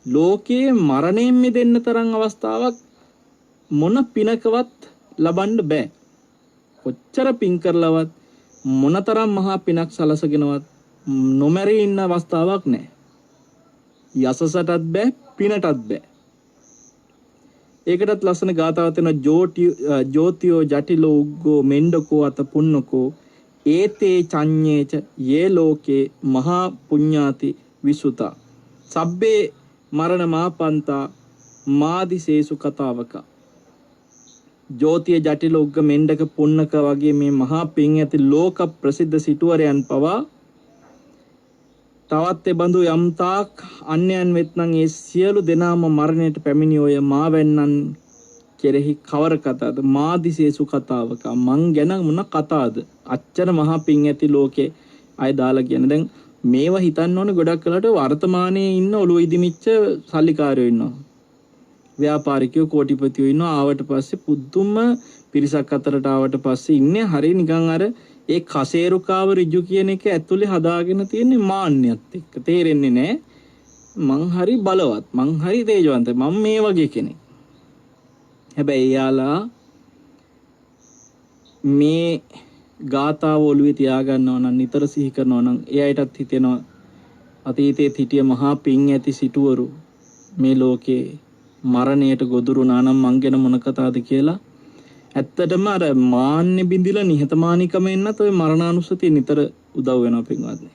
ලෝකයේ මරණයෙන් මිදෙන්න තරම් අවස්ථාවක් මොන පිනකවත් ලබන්න බෑ. කොච්චර පින් කරලවත් මොනතරම් මහා පිනක් සලසගෙනවත් නොමැරී ඉන්න අවස්ථාවක් නැහැ. යසසටත් බෑ, පිනටත් බෑ. ඒකටත් ලස්සන ගාතාවක් තියෙනවා. ජෝතියෝ ජටිලෝ උග්ගෝ මෙණ්ඩකෝ අත පුන්නකෝ ඒතේ චඤ්ඤේච යේ ලෝකේ මහා පුඤ්ඤාති විසුතා සබ්බේ මරණ මාපන්තා මාදිසේසු කතාවක. ජෝතිය, ජටිල, උග්ග, මෙණ්ඩක, පුන්නක වගේ මේ මහා පිං ඇති ලෝක ප්‍රසිද්ධ සිටුවරයන් පවා තවත් එබඳු යම්තාක් අන්‍යයන් වෙත්නම් ඒ සියලු දෙනාම මරණයට පැමිණි ඔය මාවැන්නන් කෙරෙහි කවර කතාවද? මාදිසේසු කතාවක. මං ගැන මොන කතාවද? අච්චර මහා පිං ඇති ලෝකේ අය දාලා කියන. දැන් මේවා හිතන්න ඕනේ ගොඩක් කලට වර්තමානයේ ඉන්න ඔළුව ඉදිමිච්ච සල්ලිකාරයෝ ඉන්නවා. ව්‍යාපාරිකයෝ, කෝටිපතියෝ ඉන්නවා. ආවට පස්සේ පුදුම පිරිසක් අතරට ආවට පස්සේ ඉන්නේ හරිය නිකන් අර ඒ කසේරුකාව ඍජු කියන එක ඇතුලේ හදාගෙන තියෙන මාන්නයත් එක්ක. තේරෙන්නේ නැහැ. මං හරි බලවත්, මං හරි තේජවන්ත, මං මේ වගේ කෙනෙක්. හැබැයි යාලා මේ ගාතාව ඔළුවේ තියාගන්නවා නම්, නිතර සිහි කරනවා නම් එයාටත් හිතෙනවා අතීතයේ හිටිය මහා පිං ඇති සිටුවරු මේ ලෝකේ මරණයට ගොදුරු නානම් මං ගැන මොන කතාවද කියලා. ඇත්තටම අර මාන්නේ බිඳිලා නිහතමානීකම එන්නත් ඔය මරණානුස්සතිය නිතර උදව් වෙනවා පින්වත්නි.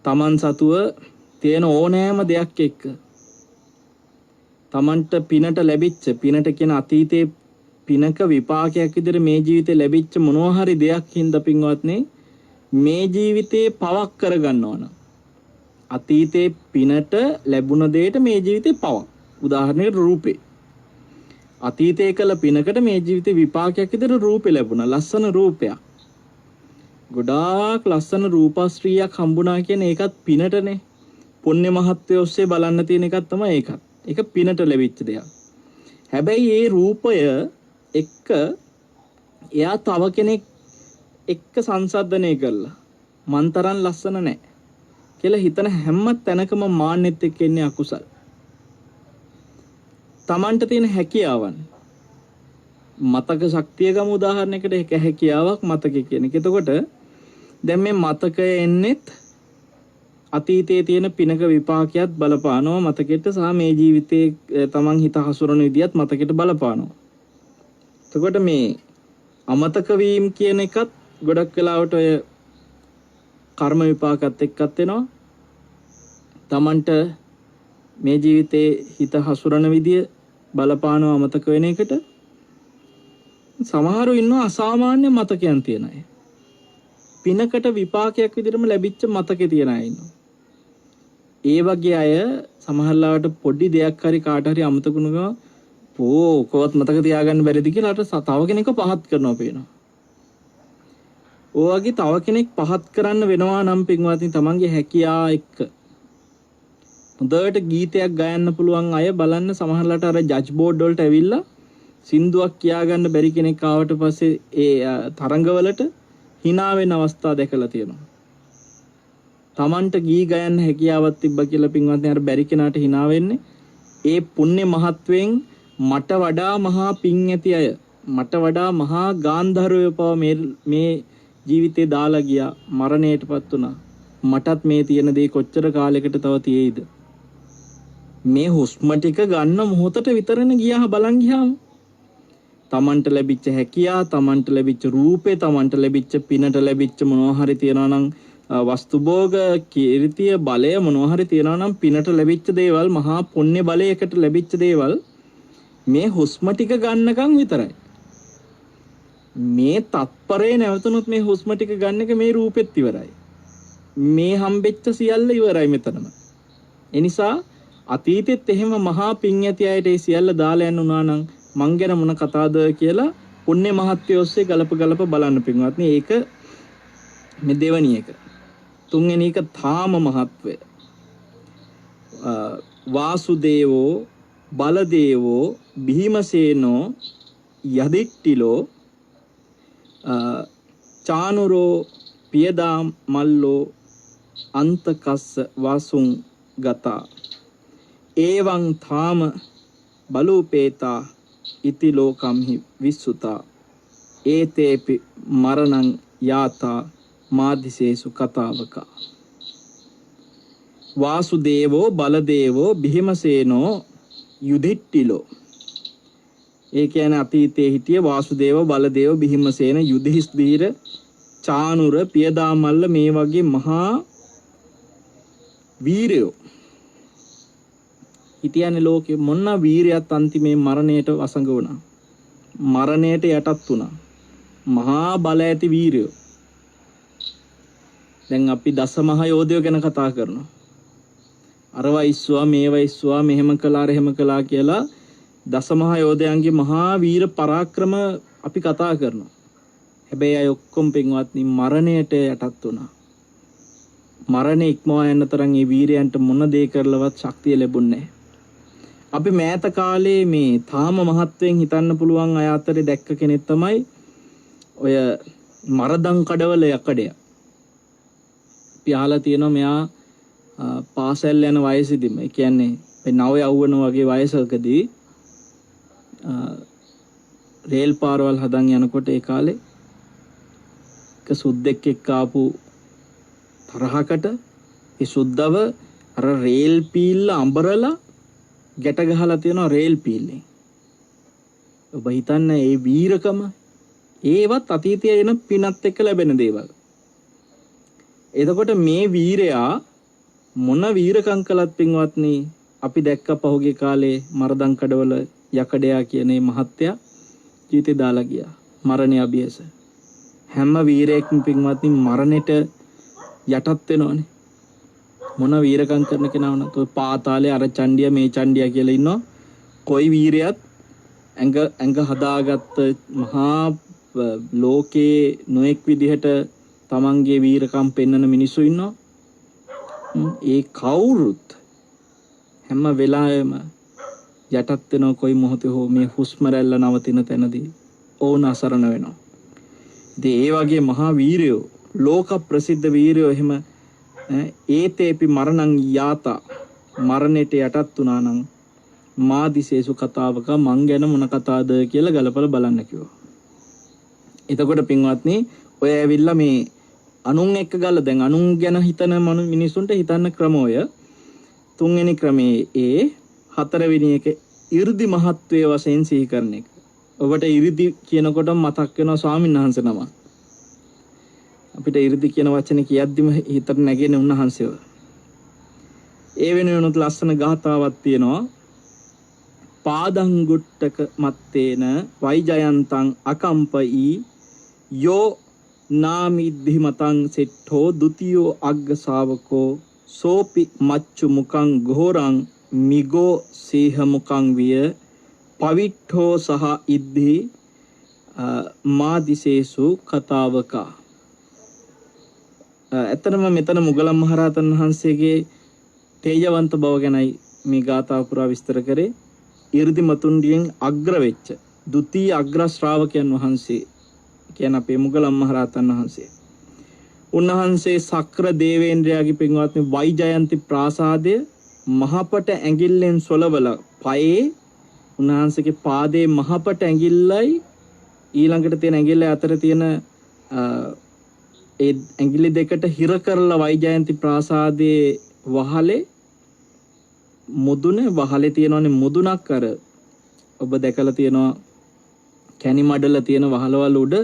Taman සතුව තියෙන ඕනෑම දෙයක් එක්ක Tamanට පිනට ලැබිච්ච, පිනට කියන අතීතයේ පිනක විපාකයක් විදිහට මේ ජීවිතේ ලැබිච්ච මොනවා හරි දෙයක් හින්දා පින්වත්නි මේ ජීවිතේ පවක් කරගන්නවා නම්, අතීතයේ පිනට ලැබුණ දෙයට මේ ජීවිතේ පවක් උදාහරණයකට රූපේ. අතීතයේ කළ පිනකට මේ ජීවිතේ විපාකයක් විදිහට රූපේ ලැබුණා. ලස්සන රූපයක්. ගොඩාක් ලස්සන රූපස්ත්‍රියක් හම්බුණා කියන ඒකත් පිනටනේ. පුණ්‍ය මහත්වය ඔස්සේ බලන්න තියෙන එකක් තමයි ඒකත්. ඒක පිනට ලැබිච්ච දෙයක්. හැබැයි ඒ රූපය එක්ක එයා තව කෙනෙක් එක්ක සංසන්දනය කළා. මන් තරම් ලස්සන නැහැ කියලා හිතන හැම තැනකම මාන්නෙත් එක්ක එන්නේ අකුසල්. තමන්ට තියෙන හැකියාවන් මතක ශක්තිය ගමු උදාහරණයකට එක හැකියාවක් මතකය කියන එක. එතකොට දැන් මේ මතකය එන්නේත් අතීතයේ තියෙන පිනක විපාකයක් බලපානවා මතකෙට සහ මේ ජීවිතයේ තමන් හිත හසුරන විදියත් මතකෙට බලපානවා. එතකොට මේ අමතක වීම කියන එකත් ගොඩක් වෙලාවට ඔය කර්ම විපාකත් එක්කත් වෙනවා. තමන්ට මේ ජීවිතේ හිත හසුරන විදිය බලපානවා අමතක වෙන එකට. සමහරව ඉන්නවා අසාමාන්‍ය මතකයන් තියන අය. පිනකට විපාකයක් විදිහටම ලැබිච්ච මතකේ තියන අය ඉන්නවා. ඒ වගේ අය සමහරලාට පොඩි දෙයක් හරි කාට හරි අමතකුණා කොහොමවත් මතක තියාගන්න බැරිද කියලා අර තව කෙනෙක්ව පහත් කරනවා පේනවා. ඔයගේ තව කෙනෙක් පහත් කරන්න වෙනවා නම් පින්වත්නි තමන්ගේ හැකියාව එක්ක හොඳට ගීතයක් ගයන්න පුළුවන් අය බලන්න සමහරලාට අර ජජ් බෝඩ් වලට ඇවිල්ලා සින්දුවක් කියාගන්න බැරි කෙනෙක් ආවට පස්සේ ඒ තරංගවලට hina වෙන අවස්ථා දැකලා තියෙනවා. තමන්ට ගී ගයන්න හැකියාවක් තිබ්බා කියලා පින්වත්නි අර බැරි කෙනාට hina වෙන්නේ ඒ පුණ්‍ය මහත්වයෙන් මට වඩා මහා පිං ඇති අය මට වඩා මහා ගාන්ධර්වය පව මේ ජීවිතේ දාලා ගියා මරණයටපත් වුණා. මටත් මේ තියෙන දේ කොච්චර කාලයකට තව තියෙයිද? මේ හුස්ම ටික ගන්න මොහොතට විතරනේ ගියා බලන් ගියාම තමන්ට ලැබිච්ච හැකියාව, තමන්ට ලැබිච්ච රූපේ, තමන්ට ලැබිච්ච පිනට ලැබිච්ච මොනවා හරි තියනවා නම් වස්තු භෝග, කීර්තිය, බලය මොනවා හරි තියනවා නම් පිනට ලැබිච්ච දේවල්, මහා පුණ්‍ය බලයකට ලැබිච්ච දේවල් මේ හුස්ම ටික ගන්නකම් විතරයි. මේ තත්පරේ නැවතුනොත් මේ හුස්ම ටික ගන්න එක මේ රූපෙත් ඉවරයි. මේ හම්බෙච්ච සියල්ල ඉවරයි මෙතනම. ඒ නිසා අතීතෙත් එහෙම මහා පිං ඇති අයට ඒ සියල්ල දාලා යන්න උනා නම් මං ගැන මොන කතාවද කියලා පුණ්‍ය මහත්වය ඔස්සේ ගලප බලන්න පින්වත්නි. ඒක මේ දෙවැනි එක. තුන්වෙනි එක තාම මහත්වය. වාසුදේවෝ බලදේවෝ බිහිමසේනෝ යදිට්ටිලෝ චානුරෝ පියදා මල්ලෝ අන්තකස්ස වාසුං ගතා ඒවං තාම බලූපේතා ඉති ලෝකම්හි විස්සුතා ඒතේපි මරණං යාතා මාදිසේසු කතාවකා. වාසුදේවෝ බලදේවෝ බිහිමසේනෝ යුධිට්ටිලෝ. ඒ කියන්නේ අතීතයේ හිටිය වාසුදේව බලදේව බිහිමසේන යුධිස්ථිර චානුර පියදාමල්ල මේ වගේ මහා වීරයෝ හිටියනේ ලෝකෙ. මොන වීරයත් අන්තිමේ මරණයට වසඟ වුණා. මරණයට යටත් වුණා. මහා බල ඇති වීරයෝ. දැන් අපි දසමහා යෝධයෝ ගැන කතා කරනවා. අරවා ඉස්සුවා මේවා ඉස්සුවා මෙහෙම කළා එහෙම කළා කියලා දසමහා යෝධයන්ගේ මහා වීර පරාක්‍රම අපි කතා කරනවා. හැබැයි අය ඔක්කොම පින්වත්නි මරණයට යටත් වුණා. මරණය ඉක්මවා යන තරම් මේ වීරයන්ට මොන දේ කරලවත් ශක්තිය ලැබුණේ නැහැ. අපි මෑත කාලේ මේ තාම මහත්වෙන් හිතන්න පුළුවන් අය අතරේ දැක්ක කෙනෙක් තමයි ඔය මරදම් කඩවල යකඩය. පියාලා තියෙනවා මෙයා පාසල් යන වයසේදීම, ඒ කියන්නේ නව යවුවන වගේ වයසකදී රේල් පාරවල් හදන් යනකොට ඒ කාලේ එක සුද්දෙක් එක්ක ආපු තරහකට ඒ සුද්දව අර රේල් පීල්ල අඹරලා ගැට ගහලා තියෙනවා රේල් පීල්ලෙන්. ඔබ හිතන්න ඒ වීරකම ඒවත් අතීතයේ එන පිනත් එක්ක ලැබෙන දේවල්. එතකොට මේ වීරයා මොන වීරකම් කළත් පින්වත්නි අපි දැක්ක පහුගිය කාලේ මරදම් කඩවල යකඩයා කියන මේ මහත්තයා ජීවිතේ දාලා ගියා. මරණය අභියස. හැම වීරයෙක්ම පින්වත්නි මරණයට යටත් වෙනවනේ. මොන වීරකම් කරන කෙනා වුණත් ඔය පාතාලේ අර චණ්ඩිය මේ චණ්ඩිය කියලා ඉන්නවා. කොයි වීරයත් ඇඟ හදාගත්ත මහා ලෝකේ නොඑක් විදිහට තමන්ගේ වීරකම් පෙන්වන මිනිස්සු ඉන්නවා. ඒ කවුරුත් හැම වෙලාවෙම යටත් වෙන කොයි මොහොතේ හෝ මේ හුස්ම රැල්ල නවතින තැනදී ඕන අසරණ වෙනවා. ඉතින් ඒ වගේ මහා වීරයෝ ලෝක ප්‍රසිද්ධ වීරයෝ එහෙම ඒතේපි මරණං යාතා මරණයට යටත් වුණා නම් මාදිසේසු කතාවක මං ගැන මොන කතාවද කියලා ගලපලා බලන්න කිව්වා. එතකොට පින්වත්නි ඔය ඇවිල්ලා මේ අනුන් එක්ක ගාලා දැන් අනුන් ගැන හිතන මිනිසුන්ට හිතන්න ක්‍රමෝය තුන්වෙනි ක්‍රමයේ ඒ හතරවෙනි එක 이르දි මහත්වයේ වශයෙන් සිහි කරන එක. ඔබට 이르දි කියනකොට මතක් වෙනවා ස්වාමීන් වහන්සේ නම. අපිට 이르දි කියන වචනේ කියද්දිම හිතට නැගෙන උන්වහන්සේව. ඒ වෙනුවෙනුත් ලස්සන ගාථාවක් තියෙනවා. පාදංගුට්ටක මත්තේන වෛජයන්තං අකම්පයි යෝ නාමිද්ධි මතං සෙට්ඨෝ ဒ ුතියෝ අග්ග ශාවකෝ සෝපි මච්චු මුකං ගෝරං මිගෝ සීහ මුකං විය පවිට්ඨෝ සහ ඉද්ධි මාදිසේසු කතාවක. ඇත්තටම මෙතන මුගලන් මහරහතන් වහන්සේගේ තේජවන්ත බව ගැනයි මේ ගාථාව පුරා විස්තර කරේ. 이르දි මතුන්ගෙන් අග්‍ර වෙච්ච ဒ ුතිය අග්‍ර ශ්‍රාවකයන් වහන්සේ කියන අපේ මුගලන් මහරහතන් වහන්සේ. උන්වහන්සේ සක්‍ර දේවේන්ද්‍රයාගේ පින්වත්නි වෛජයන්ති ප්‍රාසාදය මහපට ඇඟිල්ලෙන් සොලවල පයේ උන්වහන්සේගේ පාදයේ මහපට ඇඟිල්ලයි ඊළඟට තියෙන ඇඟිල්ල අතර තියෙන ඒ ඇඟිලි දෙකට හිර කරලා වෛජයන්ති ප්‍රාසාදයේ වහලේ මුදුනේ වහලේ තියෙනවනේ මුදුනක් අර ඔබ දැකලා තියෙනවා කැණි මඩල තියෙන වහලවල උඩ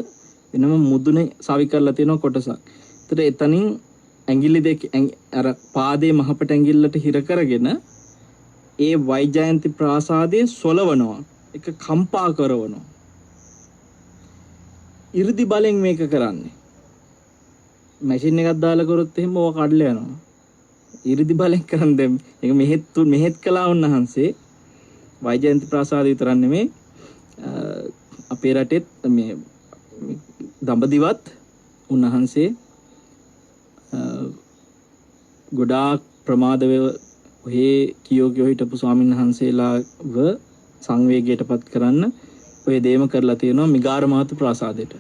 වෙනම මුදුනේ සවි කරලා තියෙන කොටසක්. ඒතර එතනින් ඇඟිලි දෙක අර පාදයේ මහපට ඇඟිල්ලට හිර කරගෙන ඒ වෛජයන්ති ප්‍රාසාදයේ සොලවනවා. ඒක කම්පා කරනවා. 이르දි බලෙන් මේක කරන්නේ. මැෂින් එකක් දාලා කරොත් එහෙම ඕක කඩලා යනවා. 이르දි බලෙන් කරන්නේ ඒක මෙහෙත් කළා උන්වහන්සේ වෛජයන්ති ප්‍රාසාදය විතරක් නෙමෙයි අපේ රටෙත් මේ දඹදිවත් උන්වහන්සේ ගොඩාක් ප්‍රමාද ඔහේ කියෝ හිටපු ස්වාමීන් වහන්සේලාව සංවේගයටපත් කරන්න ඔය දේම කරලා තියෙනවා මිගාර මහතු ප්‍රාසාදයට.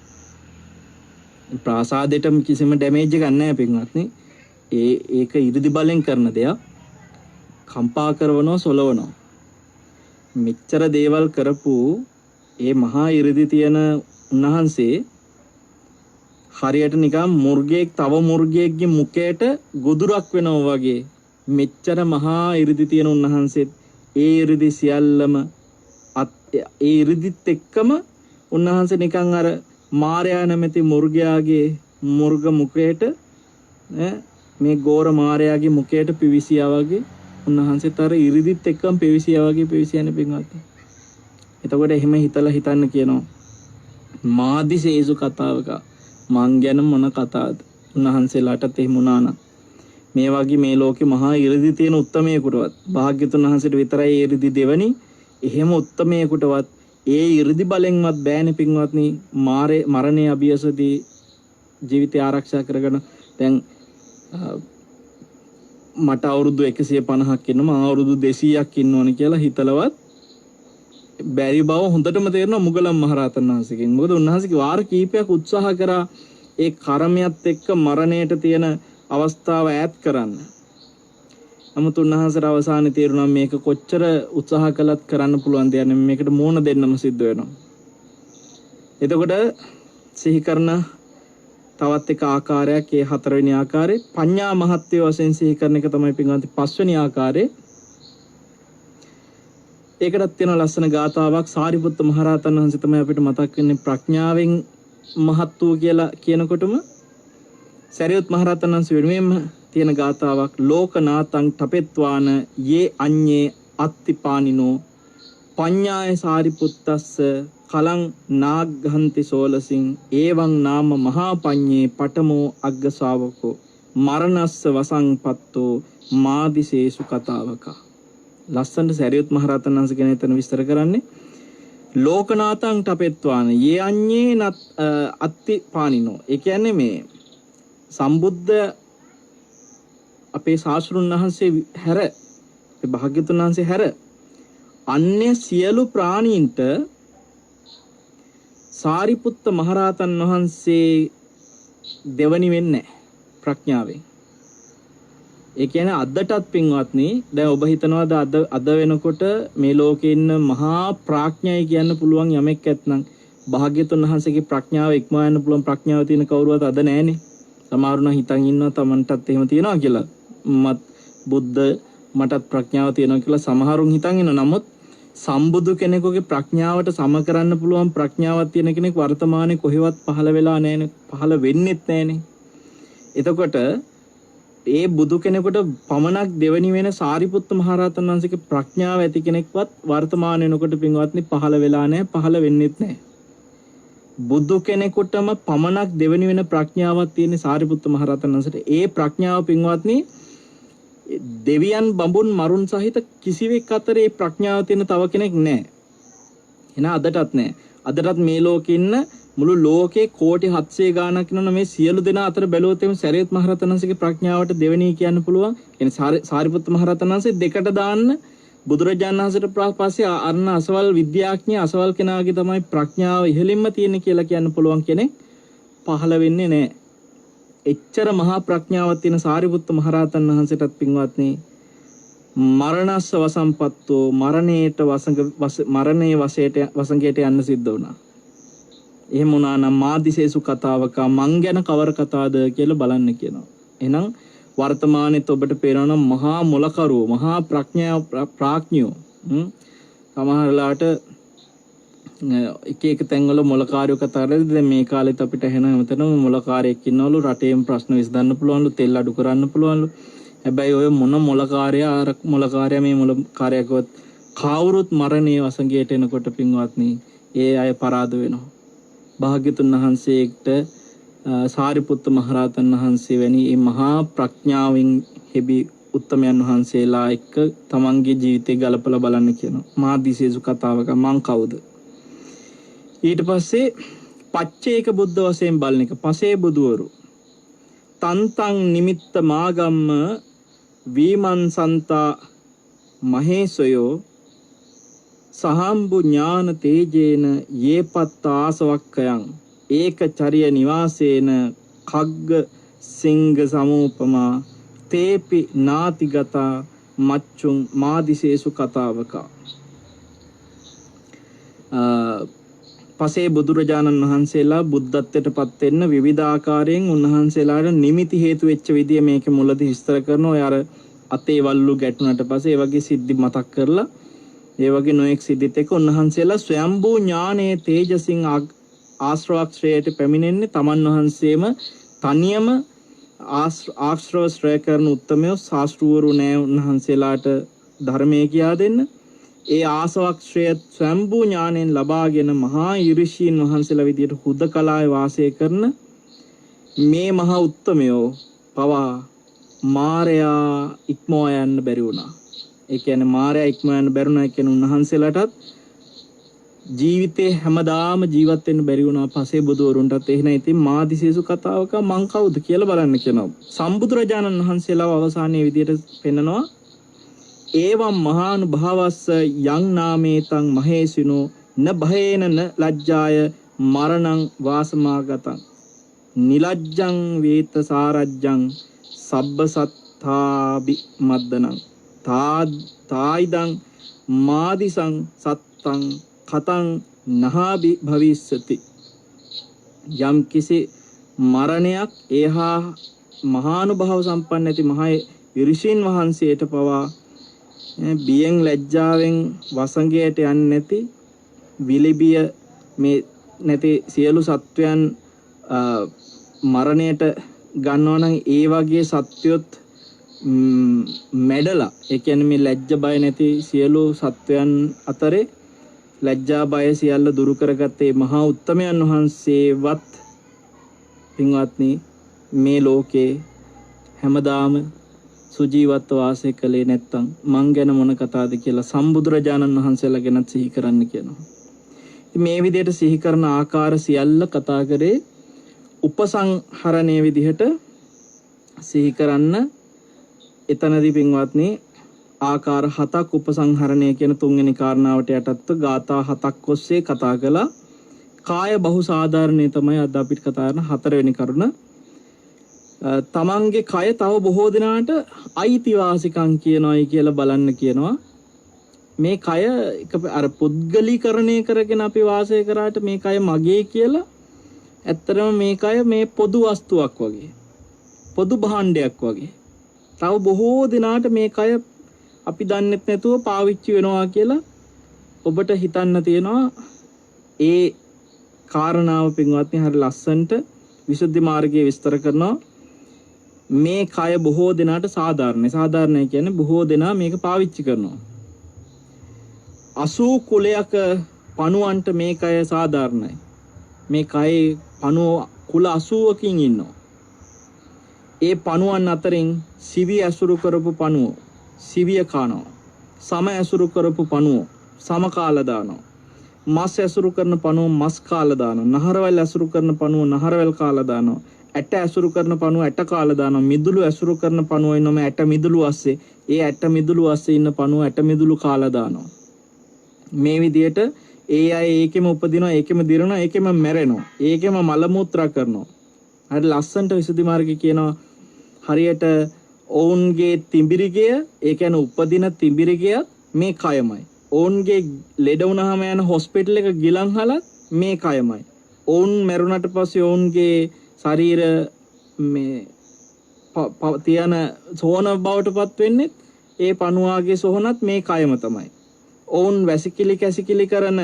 ප්‍රාසාදයට කිසිම ඩැමේජ් එකක් නැහැ පින්වත්නි. ඒක 이르දි බලෙන් කරන දෙයක්. කම්පා කරනවා සොලවනවා. මෙච්චර දේවල් කරපු ඒ මහා 이르දි තියෙන උන්වහන්සේ හරියට නිකන් මුර්ගෙක් තව මුර්ගෙක්ගේ මුඛයට ගොදුරක් වෙනවා වගේ මෙච්චර මහා 이르දි තියෙන උන්වහන්සේත් ඒ 이르දි සියල්ලම ඒ 이르දිත් එක්කම උන්වහන්සේ නිකන් අර මාර්යා නැමැති මුර්ගයාගේ මුර්ග මුඛයට මේ ගෝර මාර්යාගේ මුඛයට පිවිසියා වගේ උන්වහන්සේත් අර 이르දිත් එක්කම පිවිසියා වගේ පිවිසියන්නේ පින්වත්. එතකොට එහෙම හිතලා හිතන්න කියනවා මාදිසේසු කතාවක මං ගැන මොන කතාවද උන්වහන්සේලාටත් එහෙම වුණා නම් මේ වගේ මේ ලෝකේ මහා 이르දි තියෙන උත්තමයෙකුටවත් භාග්‍යතුන් වහන්සේට විතරයි 이르දි දෙවනි එහෙම උත්තමයෙකුටවත් ඒ 이르දි බලෙන්වත් බෑනේ පින්වත්නි මරණයේ අභියසදී ජීවිතය ආරක්ෂා කරගෙන දැන් මට අවුරුදු 150ක් ඉන්නවා අවුරුදු 200ක් ඉන්නවනේ කියලා හිතලවත් බැරි බව හොඳටම තේරෙනවා මුගලන් මහරහතන් වහන්සේගෙන්. මොකද උන්වහන්සේගේ වාර කීපයක් උත්සාහ කරා ඒ කර්මයක් එක්ක මරණයට තියෙන අවස්ථාව ඈත් කරන්න. නමුත් උන්වහන්සේට අවසානයේ තේරුණා මේක කොච්චර උත්සාහ කළත් කරන්න පුළුවන් දෙයක් නෙමෙයි. මේකට මෝන දෙන්නම සිද්ධ වෙනවා. එතකොට සිහි කරන තවත් එක ආකාරයක් ඒ හතරවෙනි ආකාරයේ පඤ්ඤා මහත්වය වශයෙන් සිහි කරන එක තමයි පින්වන්ති පස්වෙනි ආකාරයේ. ඒකටත් තියෙන ලස්සන ගාතාවක් සාරිපුත්ත මහරහතන් වහන්සේ තමයි අපිට මතක් වෙන්නේ ප්‍රඥාවෙන් මහත් වූ කියලා කියනකොටම සරියුත් මහරහතන් වහන්සේ වෙනුවෙන්ම තියෙන ගාතාවක් ලෝකනාතං තපෙත්වාන යේ අඤ්ඤේ අත්තිපානිනෝ පඤ්ඤාය සාරිපුත්තස්ස කලං නාග්ගන්ති සෝලසින් ඒවං නාම මහා පඤ්ඤේ පඨමෝ අග්ග ශාවකෝ මරණස්ස වසංපත්තෝ මාදිසේසු කතාවක. ලස්සනට සරියුත් මහරහතන් වහන්සේ ගැන එතන විස්තර කරන්නේ ලෝකනාතං ටපෙත්වාන යේ අඤ්ඤේ නත් අත්ති පානිනෝ. ඒ කියන්නේ මේ සම්බුද්ධ අපේ ශාස්ත්‍රුන් වහන්සේ හැර ඒ භාග්‍යතුන් වහන්සේ හැර අන්‍ය සියලු ප්‍රාණීන්ට සාරිපුත්ත මහරහතන් වහන්සේ දෙවනි වෙන්නේ ප්‍රඥාවෙන්. ඒ කියන්නේ අදටත් පින්වත්නි දැන් ඔබ හිතනවාද අද වෙනකොට මේ ලෝකේ ඉන්න මහා ප්‍රඥයි කියන්න පුළුවන් යමෙක් ඇත්නම් භාග්‍යතුන් වහන්සේගේ ප්‍රඥාව ඉක්මවා යන්න පුළුවන් ප්‍රඥාව තියෙන කවුරුවත් අද නැහැනේ. සමහරුණ හිතන් ඉන්නවා Tamanටත් එහෙම තියෙනවා කියලා. මත් බුද්ධ මටත් ප්‍රඥාව තියෙනවා කියලා සමහරුන් හිතන් ඉන්නවා. නමුත් සම්බුදු කෙනෙකුගේ ප්‍රඥාවට සම කරන්න පුළුවන් ප්‍රඥාවක් තියෙන කෙනෙක් වර්තමානයේ කොහෙවත් පහළ වෙලා නැහැනේ. පහළ වෙන්නෙත් නැහැනේ. එතකොට ඒ බුදු කෙනෙකුට පමණක් දෙවනි වෙන සාරිපුත්ත මහරහතන් වහන්සේගේ ප්‍රඥාව ඇති කෙනෙක්වත් වර්තමාන වෙනකොට පින්වත්නි පහළ වෙලා නැහැ, පහළ වෙන්නෙත් නැහැ. බුදු කෙනෙකුටම පමණක් දෙවනි වෙන ප්‍රඥාවක් තියෙන සාරිපුත්ත මහරහතන් වහන්සේට ඒ ප්‍රඥාව පින්වත්නි දෙවියන් බඹුන් මරුන් සහිත කිසිවෙක් අතර ඒ ප්‍රඥාව තියෙන තව කෙනෙක් නැහැ. එහෙනම් අදටත් නැහැ. අදටත් මේ ලෝකේ ඉන්න මුළු ලෝකේ කෝටි 700 ගාණක් ඉන්නන මේ සියලු දෙනා අතර බැලුවොත් එimhe සරියුත් මහරහතන් වහන්සේගේ ප්‍රඥාවට දෙවෙනි කියන්න පුළුවන්. කියන්නේ සාරිපුත්ත මහරහතන් වහන්සේ දෙකට දාන්න බුදුරජාණන් වහන්සේට පස්සේ අන්න අසවල් විද්‍යාඥ අසවල් කෙනාගේ තමයි ප්‍රඥාව ඉහළින්ම තියෙන්නේ කියලා කියන්න පුළුවන් කෙනෙක් පහළ වෙන්නේ නැහැ. එච්චර මහා ප්‍රඥාවක් තියෙන සාරිපුත්ත මහරහතන් වහන්සේටත් පින්වත්නි මරණස්ස වසම්පත්තෝ මරණයේ වසඟයට යන්න සිද්ධ වුණා. එහෙම වුණා නම් මාදිසේසු කතාවක මං ගැන කවර කතාවද කියලා බලන්න කියනවා. එහෙනම් වර්තමානයේත් ඔබට පේනවා මහා මොලකරුවෝ මහා ප්‍රඥාඥයෝ සමහරලාට එක එක තැන්වල මොලකාරයෝ කතා කරලා දැන් මේ කාලෙත් අපිට එහෙනම් හැමතැනම මොලකාරයෙක් ඉන්නවලු රටේම ප්‍රශ්න විසඳන්න පුළුවන්ලු තෙල් අඩු කරන්න පුළුවන්ලු. හැබැයි ඔය මොන මොලකාරයා මේ මොලකාරයාකවත් කවුරුත් මරණයේ වසඟයට එනකොට පින්වත්නි ඒ අය පරාද වෙනවා. භාග්‍යතුන් වහන්සේට සාරිපුත්ත මහරහතන් වහන්සේ වැනි මේ මහා ප්‍රඥාවෙන් හෙබි උත්තමයන් වහන්සේලා එක්ක තමන්ගේ ජීවිතය ගලපලා බලන්න කියනවා. මාදිසේසු කතාවක මං කවුද? ඊට පස්සේ පච්චේක බුද්ධ වශයෙන් බලන එක පසේ බුදුවරු තන්තං නිමිත්ත මාගම්ම වීමන්සන්තා මහේසයෝ සහම්බු ඥාන තේජේන යේපත් ආසවක්කයන් ඒක චරිය නිවාසේන කග්ග සිංග සමූපමා තේපි නාතිගතා මච්චුං මාදිසේසු කතාවක. පසේ බුදුරජාණන් වහන්සේලා බුද්ධත්වයට පත් වෙන්න විවිධ ආකාරයෙන් උන්වහන්සේලාට නිමිති හේතු වෙච්ච විදිය මේකේ මුලදී විස්තර කරනවා. ඔය අර අතේ වල්ලු ගැටුණට පස්සේ ඒ වගේ සිද්ධි මතක් කරලා ඒ වගේ නොඑක් සිද්ධිත් එක්ක උන්වහන්සේලා ස්වයම්බූ ඥානයේ තේජසින් ආශ්‍රවක්ෂයට පැමිණෙන්නේ තමන් වහන්සේම තනියම ආශ්‍රව ශ්‍රේය කරන උත්තමයෝ ශාස්ත්‍රවරු නෑ උන්වහන්සේලාට ධර්මයේ කියා දෙන්න. ඒ ආසවක්ෂය ස්වයම්බූ ඥාණයෙන් ලබාගෙන මහා ඍෂීන් වහන්සේලා විදියට හුදකලාවේ වාසය කරන මේ මහා උත්තමයෝ පවා මාරයා ඉක්මවා යන්න බැරි වුණා. ඒ කියන්නේ මාරයා ඉක්මවා යන්න බැරි වුණා කියන උන්වහන්සේලාටත් ජීවිතේ හැමදාම ජීවත් වෙන්න බැරි වුණා. පසේ බුදුවරුන්ටත් එහෙනම් ඉතින් මාදිසේසු කතාවක මං කවුද කියලා බලන්න කියනවා. සම්බුදුරජාණන් වහන්සේලාව අවසානයේ විදියට පෙන්නනවා ඒවම් මහානුභාවස්ස යං නාමේතං මහේසිනෝ න භයේන න ලජ්ජාය මරණං වාසමාගතං නිලජ්ජං වේත සාරජ්ජං සබ්බ සත්තාබි මද්දනං තායිදං මාදිසං සත්තං කතං නහාබි භවිස්සති. යම් කිසි මරණයක් ඒහා මහානුභාව සම්පන්න ඇති මහා ඍෂීන් වහන්සේට පවා බියෙන් ලැජ්ජාවෙන් වසඟයට යන්නේ නැති විලිබිය මේ නැති සියලු සත්වයන් මරණයට ගන්නවා නම් ඒ වගේ සත්‍යොත් මැඩලා ඒ කියන්නේ මේ ලැජ්ජ බය නැති සියලු සත්වයන් අතරේ ලැජ්ජා බය සියල්ල දුරු කරගත්තේ මහා උත්තමයන් වහන්සේවත් පින්වත්නි මේ ලෝකේ හැමදාම සුජීවත්ව වාසය කළේ නැත්තම් මං ගැන මොන කතාවද කියලා සම්බුදුරජාණන් වහන්සේලා ගැන සිහි කරන්න කියනවා. මේ විදිහට සිහි කරන ආකාර සියල්ල කතා කරේ උපසංහරණයේ විදිහට සිහි කරන්න. එතනදී පින්වත්නි ආකාර 7ක් උපසංහරණය කියන තුන්වෙනි කාරණාවට යටත්ව ගාථා 7ක් ඔස්සේ කතා කළා. කාය බහු සාධාරණේ තමයි අද අපිට කතා කරන 4 වෙනි කරුණ. තමන්ගේ කය තව බොහෝ දිනාට අයිතිවාසිකම් කියනවායි කියලා බලන්න කියනවා. මේ කය එක අර පුද්ගලීකරණය කරගෙන අපි වාසය කරාට මේ කය මගේ කියලා ඇත්තටම මේ කය මේ පොදු වස්තුවක් වගේ පොදු භාණ්ඩයක් වගේ. තව බොහෝ දිනාට මේ කය අපි දන්නෙත් නැතුව පාවිච්චි වෙනවා කියලා ඔබට හිතන්න තියෙනවා. ඒ කාරණාව පින්වත්නි හරිය ලස්සනට විසුද්ධි මාර්ගයේ විස්තර කරනවා. මේ කය බොහෝ දෙනාට සාධාරණයි. සාධාරණයි කියන්නේ බොහෝ දෙනා මේක පාවිච්චි කරනවා. 80 කුලයක පණුවන්ට මේ කය සාධාරණයි. මේ කයේ පණුව කුල 80කින් ඉන්නවා. ඒ පණුවන් අතරින් සිවිය ඇසුරු කරපු පණුව සිවිය කනවා. සම ඇසුරු කරපු පණුව සම කාලා දානවා. මස් ඇසුරු කරන පණුව මස් කාලා දානවා. නහරවල් ඇසුරු කරන පණුව නහරවල් කාලා දානවා. ඇට ඇසුරු කරන පණුව ඇට කාලා දානවා. මිදුළු ඇසුරු කරන පණුව ඉන්නම ඇට මිදුළු අස්සේ ඒ ඇට මිදුළු අස්සේ ඉන්න පණුව ඇට මිදුළු කාලා දානවා. මේ විදියට ඒ අය ඒකෙම උපදිනවා, ඒකෙම දිරනවා, ඒකෙම මැරෙනවා, ඒකෙම මල මුත්‍රා කරනවා. හරි ලස්සනට විසුද්ධි මාර්ගය කියනවා හරියට ඔවුන්ගේ තිඹිරිගය, ඒ කියන්නේ උපදින තිඹිරිගය මේ කයමයි. ඔවුන්ගේ ලෙඩ වුණාම යන හොස්පිටල් එක ගිලන් හලත් මේ කයමයි. ඔවුන් මැරුණට පස්සේ ඔවුන්ගේ ශරීර මේ තියන සෝන බවටපත් වෙන්නේ ඒ පණුවාගේ සෝනත් මේ කයම තමයි. ඔවුන් වැසිකිලි කැසිකිලි කරන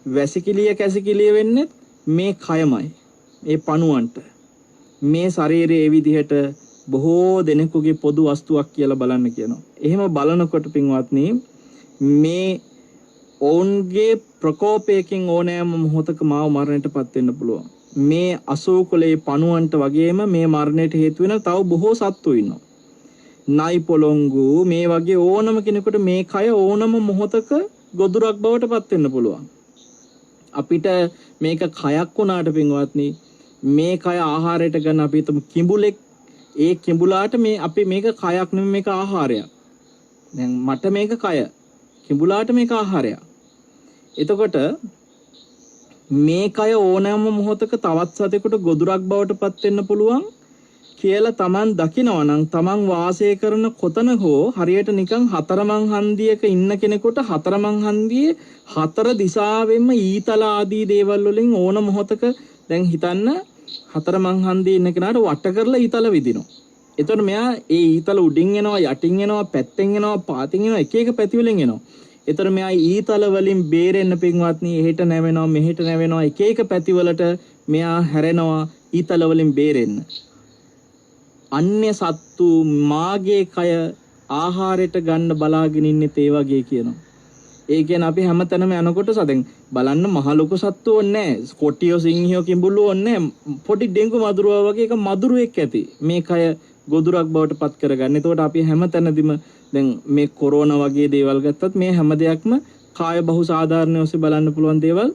වැසිකිලිය කැසිකිලිය වෙන්නේ මේ කයමයි. ඒ පණුවන්ට මේ ශරීරයේ ඒ විදිහට බොහෝ දෙනෙකුගේ පොදු වස්තුවක් කියලා බලන්න කියනවා. එහෙම බලනකොට පින්වත්නි මේ ඔවුන්ගේ ප්‍රකෝපයකින් ඕනෑම මොහොතක මාව මරණයටපත් වෙන්න පුළුවන්. මේ 80 කුලේ පණුවන්ට වගේම මේ මරණයට හේතු වෙන තව බොහෝ සත්තු ඉන්නවා. නයි පොළොංගු මේ වගේ ඕනම කෙනෙකුට මේ කය ඕනම මොහොතක ගොදුරක් බවට පත් වෙන්න පුළුවන්. අපිට මේක කයක් වුණාට පින්වත්නි මේ කය ආහාරයට ගන්න අපි හිතමු කිඹුලෙක්. ඒ කිඹුලාට මේ අපි මේක කයක් නෙමෙයි මේක ආහාරයක්. දැන් මට මේක කය, කිඹුලාට මේක ආහාරයක්. එතකොට මේ කය ඕනෑම මොහොතක තවත් සතෙකුට ගොදුරක් බවට පත් වෙන්න පුළුවන් කියලා Taman දකිනවා නම් Taman වාසය කරන කොතන හෝ හරියට නිකන් හතරමං හන්දියක ඉන්න කෙනෙකුට හතරමං හන්දියේ හතර දිශාවෙන්ම ඊතල ආදී දේවල් වලින් ඕන මොහොතක දැන් හිතන්න හතරමං හන්දියේ ඉන්න කෙනාට වට කරලා ඊතල විදිනවා. එතකොට මෙයා ඒ ඊතල උඩින් එනවා, යටින් එනවා, පැත්තෙන් එනවා, පාතින් එනවා, එක එක පැති වලින් එනවා. එතකොට මෙයා ඊතල වලින් බේරෙන්න පින්වත්නි එහෙට නැවෙනවා, මෙහෙට නැවෙනවා, එක එක පැති වලට මෙයා හැරෙනවා ඊතල වලින් බේරෙන්න. අන්‍ය සත්තු මාගේ කය ආහාරයට ගන්න බලාගෙන ඉන්නේ ඒ වගේ කියනවා. ඒ කියන්නේ අපි හැමතැනම යනකොට සදෙන් බලන්න මහ ලොකු සත්තු ඕනේ නැහැ. කොටියෝ සිංහියෝ කිඹුල්ලෝ ඕනේ නැහැ. පොඩි ඩෙංගු මදුරුවා වගේ එක මදුරුවෙක් ඇති. මේ කය ගොදුරක් බවට පත් කරගන්න. එතකොට අපි හැමතැනදීම දැන් මේ කොරෝනා වගේ දේවල් ගත්තත් මේ හැම දෙයක්ම කාය බහු සාධාරණ ඔස්සේ බලන්න පුළුවන් දේවල්.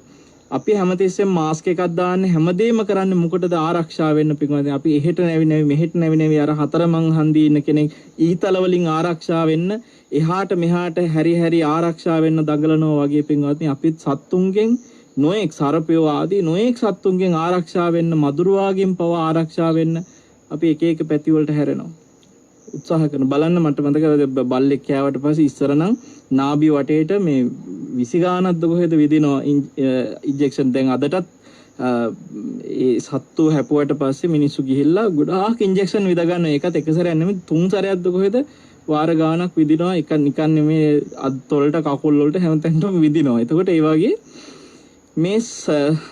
අපි හැමතිස්සෙම මාස්ක් එකක් දාන්නේ හැමදේම කරන්නේ මොකටද ආරක්ෂා වෙන්න පිටුමද අපි එහෙට නැවි මෙහෙට නැවි අර හතරමං හන්දියේ ඉන්න කෙනෙක් ඊතල වලින් ආරක්ෂා වෙන්න එහාට මෙහාට හැරි ආරක්ෂා වෙන්න දඟලනවා වගේ පිටුමත් අපිත් සත්තුන්ගෙන් නොඑක් සර්පයෝ ආදී නොඑක් සත්තුන්ගෙන් ආරක්ෂා වෙන්න මදුරුවාගෙන් පව ආරක්ෂා වෙන්න අපි එක එක පැති වලට හැරෙනවා උත්සාහ කරන බලන්න මට මතකයි බල්ලෙක් කෑවට පස්සේ ඉස්සර නම් නාභි වටේට මේ 20 ගානක්ද කොහෙද විදිනවා ඉන්ජෙක්ෂන් දැන් අදටත් ඒ සත්තු හැපුවට පස්සේ මිනිස්සු ගිහිල්ලා ගොඩාක් ඉන්ජෙක්ෂන් විද ගන්නවා ඒකත් එක සැරයක් නෙමෙයි 3 සැරයක්ද කොහෙද වාර ගානක් විදිනවා එක නිකන් නෙමෙයි අත් වලට කකුල් වලට හැමතැනටම විදිනවා එතකොට ඒ වගේ මේ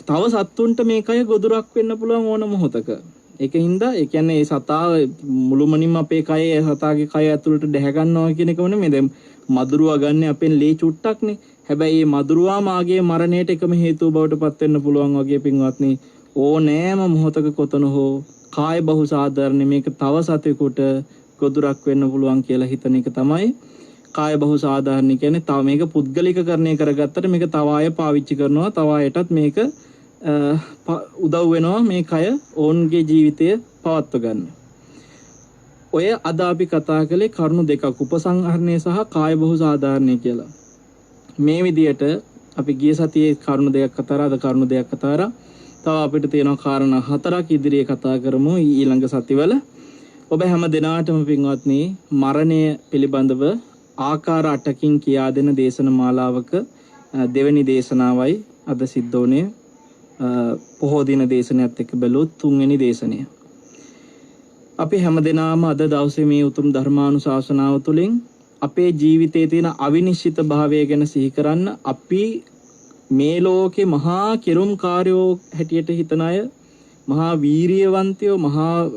තව සත්තුන්ට මේකය ගොදුරක් වෙන්න පුළුවන් ඕන මොහොතක ඒකින්ද ඒ කියන්නේ ඒ සතා මුළුමනින්ම අපේ කයේ සතාගේ කය ඇතුළට දැහ ගන්නවා කියන එකම නෙමෙයි දැන් මදුරුවා ගන්න අපෙන් ලේ චුට්ටක්නේ හැබැයි මේ මදුරුවා මාගේ මරණයට එකම හේතුව බවට පත් වෙන්න පුළුවන් වගේ පින්වත්නි ඕනෑම මොහොතක කොතන හෝ කාය බහු සාධාරණ මේක තව සතෙකුට ගොදුරක් වෙන්න පුළුවන් කියලා හිතන එක තමයි කාය බහු සාධාරණ කියන්නේ. තව මේක පුද්ගලිකකරණය කරගත්තට මේක තව අය පාවිච්චි කරනවා, තව අයටත් මේක උදව් වෙනවා මේ කය ඔවුන්ගේ ජීවිතය පවත්ව ගන්න. ඔය අද අපි කතා කළේ කරුණු දෙකක්, උපසංහරණය සහ කාය බහු සාධාරණය කියලා. මේ විදියට අපි ගිය සතියේ කරුණු දෙකක් කතා කරා, අද කරුණු දෙකක් කතා කරා. තව අපිට තියෙනවා කාරණා 4ක් ඉදිරියේ කතා කරමු ඊළඟ සතිවල. ඔබ හැම දිනාටම පින්වත්නි මරණය පිළිබඳව ආකාර 8කින් කියා දෙන දේශන මාලාවක දෙවෙනි දේශනාවයි අද සිද්ධ වුණේ. පොහෝ දින දේශනයත් එක්ක බැලුවොත් 3 වෙනි දේශනය. අපි හැමදෙනාම අද දවසේ මේ උතුම් ධර්මානුශාසනාව තුළින් අපේ ජීවිතයේ තියෙන අවිනිශ්චිත භාවය ගැන සිහි කරන්න, අපි මේ ලෝකේ මහා කිරුම්කාරයෝ හැටියට හිතන අය, මහා වීරියවන්තයෝ, මහා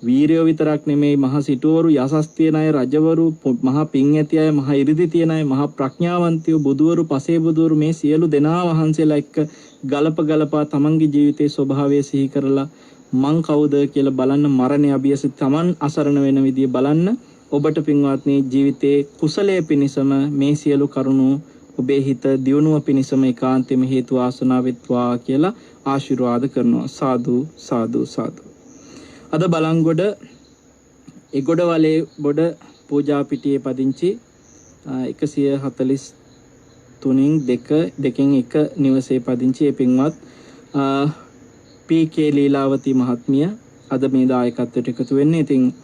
වීරයෝ විතරක් නෙමෙයි, මහා සිටුවරු, යසස් තියන අය, රජවරු, මහා පින් ඇති අය, මහා ඉරිදි තියන අය, මහා ප්‍රඥාවන්තයෝ, බුදුවරු, පසේ බුදුවරු, මේ සියලු දෙනා වහන්සේලා එක්ක ගලපා තමන්ගේ ජීවිතයේ ස්වභාවය සිහි කරලා මං කවුද කියලා බලන්න, මරණය අභියස තමන් අසරණ වෙන විදිය බලන්න. ඔබට පින්වත්නි ජීවිතයේ කුසලයේ පිණසම මේ සියලු කරුණු ඔබේ හිත දියුණුව පිණසම ඒකාන්තයෙන්ම හේතු ආසනාව වෙත්වා කියලා ආශිර්වාද කරනවා. සාදු සාදු සාදු. අද බලංගොඩ එගොඩවලේ බොඩ පූජා පිටියේ පදිංචි 143න් දෙකෙන් එක නිවසේ පදිංචි ඒ පින්වත් පී.කේ. ලීලාවතී මහත්මිය අද මේ දායකත්වයට එකතු වෙන්නේ. ඉතින්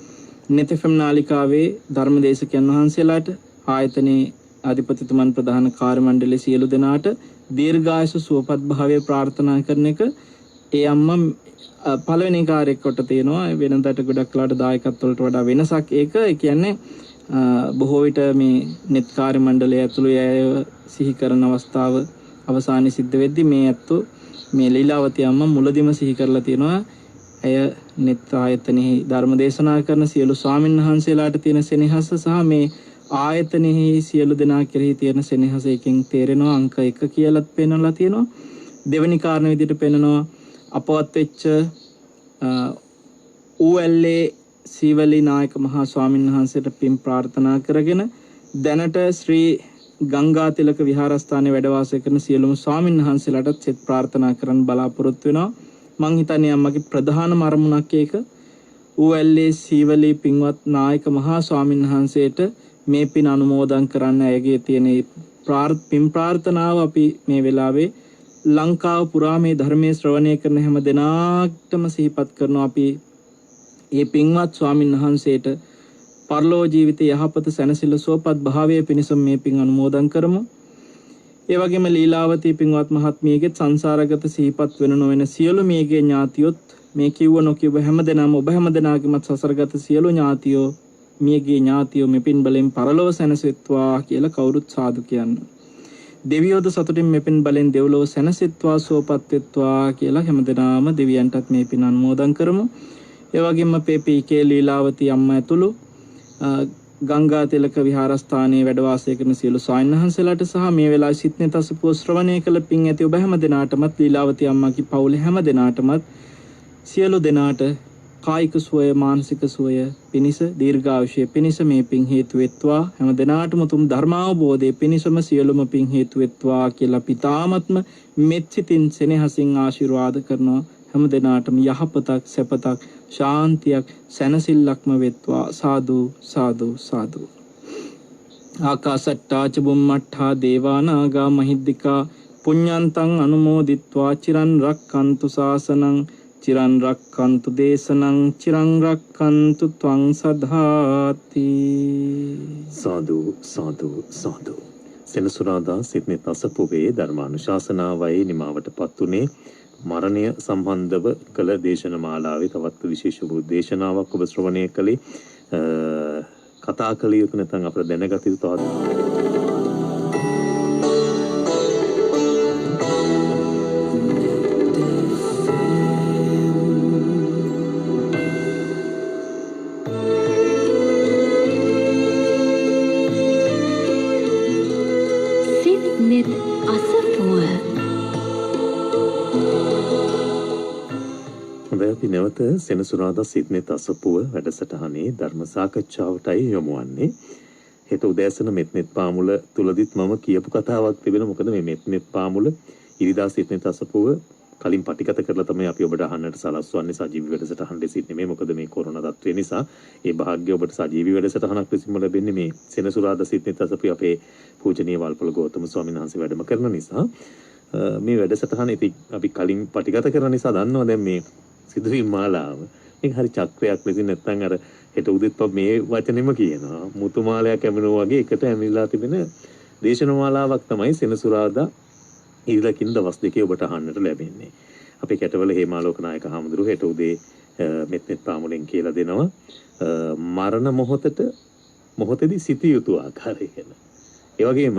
net FM නාලිකාවේ ධර්මදේශකයන් වහන්සේලාට, ආයතනයේ අධිපතිතුමන්, ප්‍රධාන කාර්ය මණ්ඩලයේ සියලු දෙනාට දීර්ඝායුෂ සුවපත් භාවය ප්‍රාර්ථනා කරන එක ඒ අම්මා පළවෙනි කාර්යයක් කොට තියෙනවා. වෙනදට ගොඩක් වෙලාට දායකත්වවලට වඩා වෙනසක් ඒක. ඒ කියන්නේ බොහෝ විට මේ net කාර්ය මණ්ඩලය ඇතුළු අය සිහි කරන අවස්ථාව අවසානයේ සිද්ධ වෙද්දී මේ ඇත්තෝ මේ ලීලාවතී අම්මා මුලදිම සිහි කරලා තියෙනවා. ඇය net ආයතනයේ ධර්ම දේශනා කරන සියලු ස්වාමීන් වහන්සේලාට තියෙන සෙනෙහස සහ මේ ආයතනයේ සියලු දෙනා කෙරෙහි තියෙන සෙනෙහස එකෙන් තේරෙනවා. අංක 1 කියලාත් පෙන්වලා තියෙනවා. දෙවෙනි කාරණා විදිහට පෙන්වනවා අපවත් වෙච්ච ඌඇල්ලේ සීවලී නායක මහා ස්වාමීන් වහන්සේට පින් ප්‍රාර්ථනා කරගෙන දැනට ශ්‍රී ගංගා තිලක විහාරස්ථානයේ වැඩ වාසය කරන සියලුම ස්වාමීන් වහන්සේලාට සෙත් ප්‍රාර්ථනා කරන්න බලාපොරොත්තු වෙනවා. මං හිතන්නේ අම්මගේ ප්‍රධානම අරමුණක් ඒක. ඌඇල්ලේ සීවලී පින්වත් නායක මහා ස්වාමීන් වහන්සේට මේ පින් අනුමෝදන් කරන්න ඇයගේ තියෙන පින් ප්‍රාර්ථනාව අපි මේ වෙලාවේ ලංකාව පුරා මේ ධර්මයේ ශ්‍රවණය කරන හැම දෙනාටම සිහිපත් කරනවා. අපි මේ පින්වත් ස්වාමීන් වහන්සේට පරලෝ ජීවිතයේ යහපත සැනසෙල්ල සුවපත් භාවයේ පිණිස මේ පින් අනුමෝදන් කරමු. ඒ වගේම ලීලාවතී පින්වත් මහත්මියගේ සංසාරගත සිහිපත් වෙන නොවන සියලු මියගේ ඥාතියොත් මේ කිව්ව නොකියව හැමදෙනාම ඔබ හැමදෙනාගේමත් සසරගත සියලු ඥාතියෝ මියගේ ඥාතියෝ මෙපින් බලෙන් පරලොව සැනසෙත්වා කියලා කවුරුත් සාදු කියන්නේ. දෙවියෝද සතුටින් මෙපින් බලෙන් දෙව්ලොව සැනසෙත්වා සුවපත් වෙත්වා කියලා හැමදෙනාම දෙවියන්ටත් මේ පින් අනුමෝදන් කරමු. ඒ වගේම පී.කේ. ලීලාවතී අම්මා ඇතුළු ගංගා තිලක විහාරස්ථානයේ වැඩ වාසය කරන සියලු ස්වාමීන් වහන්සේලාට සහ මේ වෙලාවේ සිත්නේ තසපුව ශ්‍රවණය කළ පින් ඇති ඔබ හැම දෙනාටමත් ලීලාවතී අම්මාගේ පවුලේ හැම දෙනාටමත් සියලු දෙනාට කායික සුවය, මානසික සුවය පිණිස, දීර්ඝායුෂය පිණිස මේ පින් හේතු වෙත්වා. හැම දෙනාටම තුම් ධර්මාවබෝධයේ පිණිසම සියලුම පින් හේතු වෙත්වා කියලා පිතාමත්ම මෙත් සිතින් සෙනෙහසින් ආශිර්වාද කරනවා. හැම දෙනාටම යහපතක්, සැපතක්, ශාන්තියක්, සැනසෙල්ලක්ම වෙත්වා. සාදු සාදු සාදු. ආකාසට්ටා ච බුම්මට්ඨා දේවා නාග මහිද්దికා පුඤ්ඤන්තං අනුමෝදිත්වා චිරන් රක්칸තු ශාසනං චිරන් රක්칸තු දේශනං චිරන් රක්칸තු ත්වං සදාති. සාදු සාදු සාදු. සෙනසුරාදා සිත්නේ තසපුවේ ධර්මානුශාසනාවයි නිමාවටපත් උනේ. මරණය සම්බන්ධව කළ දේශනමාලාවේ තවත් විශේෂ වූ දේශනාවක් ඔබ ශ්‍රවණය කළේ. කතා කළ යුතු නැත්නම් අපිට දැනගත යුතු තවත් අපි නැවත සෙනසුරාදා සිඩ්නි තසපුව වැඩසටහනේ ධර්ම සාකච්ඡාවටයි යොමු වන්නේ. හෙට උදෑසන මෙත්නෙත් පාමුල තුලදිත් මම කියපු කතාවක් තිබෙනවා. මොකද මේ මෙත්නෙත් පාමුල ඉරිදා සිඩ්නි තසපුව කලින් පටිගත කරලා තමයි අපි ඔබට අහන්නට සලස්වන්නේ සජීවී වැඩසටහන් දෙසින් නෙමෙයි. මොකද මේ කොරෝනා තත්ත්වය නිසා ඒ භාග්‍ය ඔබට සජීවී වැඩසටහනක් ලෙසින්ම ලැබෙන්නේ මේ සෙනසුරාදා සිඩ්නි තසපුව අපේ පූජනීය වල්පොළ ගෞතම ස්වාමීන් වහන්සේ වැඩම කරන නිසා මේ වැඩසටහන ඉතින් අපි කලින් පටිගත කරන නිසා දන්නවා දැන් මේ සිදුවීම් මාලාව මේක හරි චක්‍රයක් ලෙසින් නැත්නම් අර හෙට උදෙත් මේ වචනෙම කියනවා මුතු මාලයක් ඇමිනුවා වගේ එකට ඇමිලා තිබෙන දේශන මාලාවක් තමයි සෙනසුරාදා ඊළකින් දවස් දෙකේ ඔබට අහන්නට ලැබෙන්නේ. අපේ කැටවල හේමාලෝක නායක හාමුදුරුවෝ හෙට උදේ මෙත්නෙත් පාමුලෙන් කියලා දෙනවා මරණ මොහොතේදී සිටිය යුතු ආකාරය ගැන. ඒ වගේම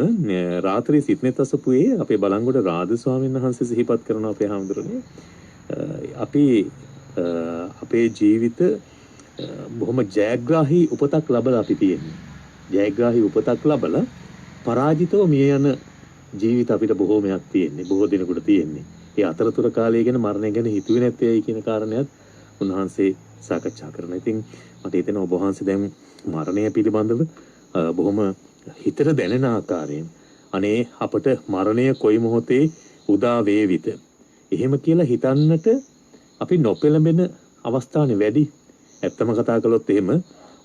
රාත්‍රී සිඩ්නි තසපුවේ අපේ බලංගොඩ රාද ස්වාමීන් වහන්සේ සිහිපත් කරන අපේ හාමුදුරනේ අපි අපේ ජීවිත බොහොම ජයග්‍රාහී උපතක් ලැබලා අපි තියෙන්නේ. ජයග්‍රාහී උපතක් ලැබලා පරාජිතව මිය යන ජීවිත අපිට බොහෝමයක් තියෙන්නේ. බොහෝ දිනකට තියෙන්නේ. ඒ අතරතුර කාලය ගැන මරණය ගැන හිතුවේ නැත්තේයි කියන කාරණයත් උන්වහන්සේ සාකච්ඡා කරනවා. ඉතින් මට හිතෙනවා ඔබ වහන්සේ දැන් මරණය පිළිබඳව බොහොම හිතට දැනෙන ආකාරයෙන් අනේ අපට මරණය කොයි මොහොතේ උදා වේවිද එහෙම කියලා හිතන්නට අපි නොපෙළඹෙන අවස්ථානේ වැඩි. ඇත්තම කතා කළොත් එහෙම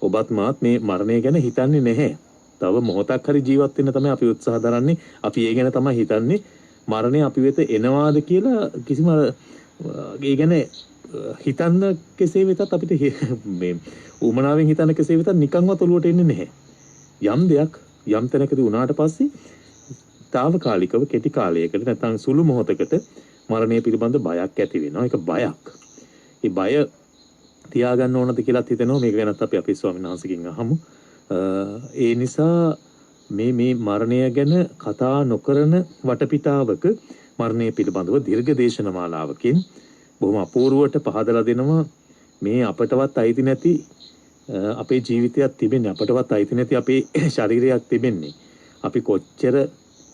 ඔබත් මාත් මේ මරණය ගැන හිතන්නේ නැහැ. තව මොහොතක් හරි ජීවත් වෙන්න තමයි අපි උත්සාහ දරන්නේ. අපි ඒ ගැන තමයි හිතන්නේ. මරණය අපි වෙත එනවාද කියලා කිසිම ඒ ගැන හිතන්න කෙසේ වෙතත් අපිට මේ උමනාවෙන් හිතන්න කෙසේ වෙතත් නිකන්වත් ඔලුවට එන්නේ නැහැ. යම් දෙයක් යම් තැනකදී වුණාට පස්සේ తాවකාලිකව කෙටි කාලයකට නැත්නම් සුළු මොහොතකට මරණය පිළිබඳ බයක් ඇති වෙනවා. ඒක බයක්. ඒ බය තියාගන්න ඕනද කියලාත් හිතෙනවා. මේක ගැනත් අපි අපේ ස්වාමීන් වහන්සේගෙන් අහමු. ඒ නිසා මේ මරණය ගැන කතා නොකරන වටපිටාවක මරණය පිළිබඳව දීර්ඝ දේශන මාලාවකින් බොහොම අපූර්වට පහදලා දෙනවා මේ අපටවත් අයිති නැති අපේ ජීවිතයක් තිබෙන්නේ අපටවත් අයිති නැති අපේ ශරීරයක් තිබෙන්නේ අපි කොච්චර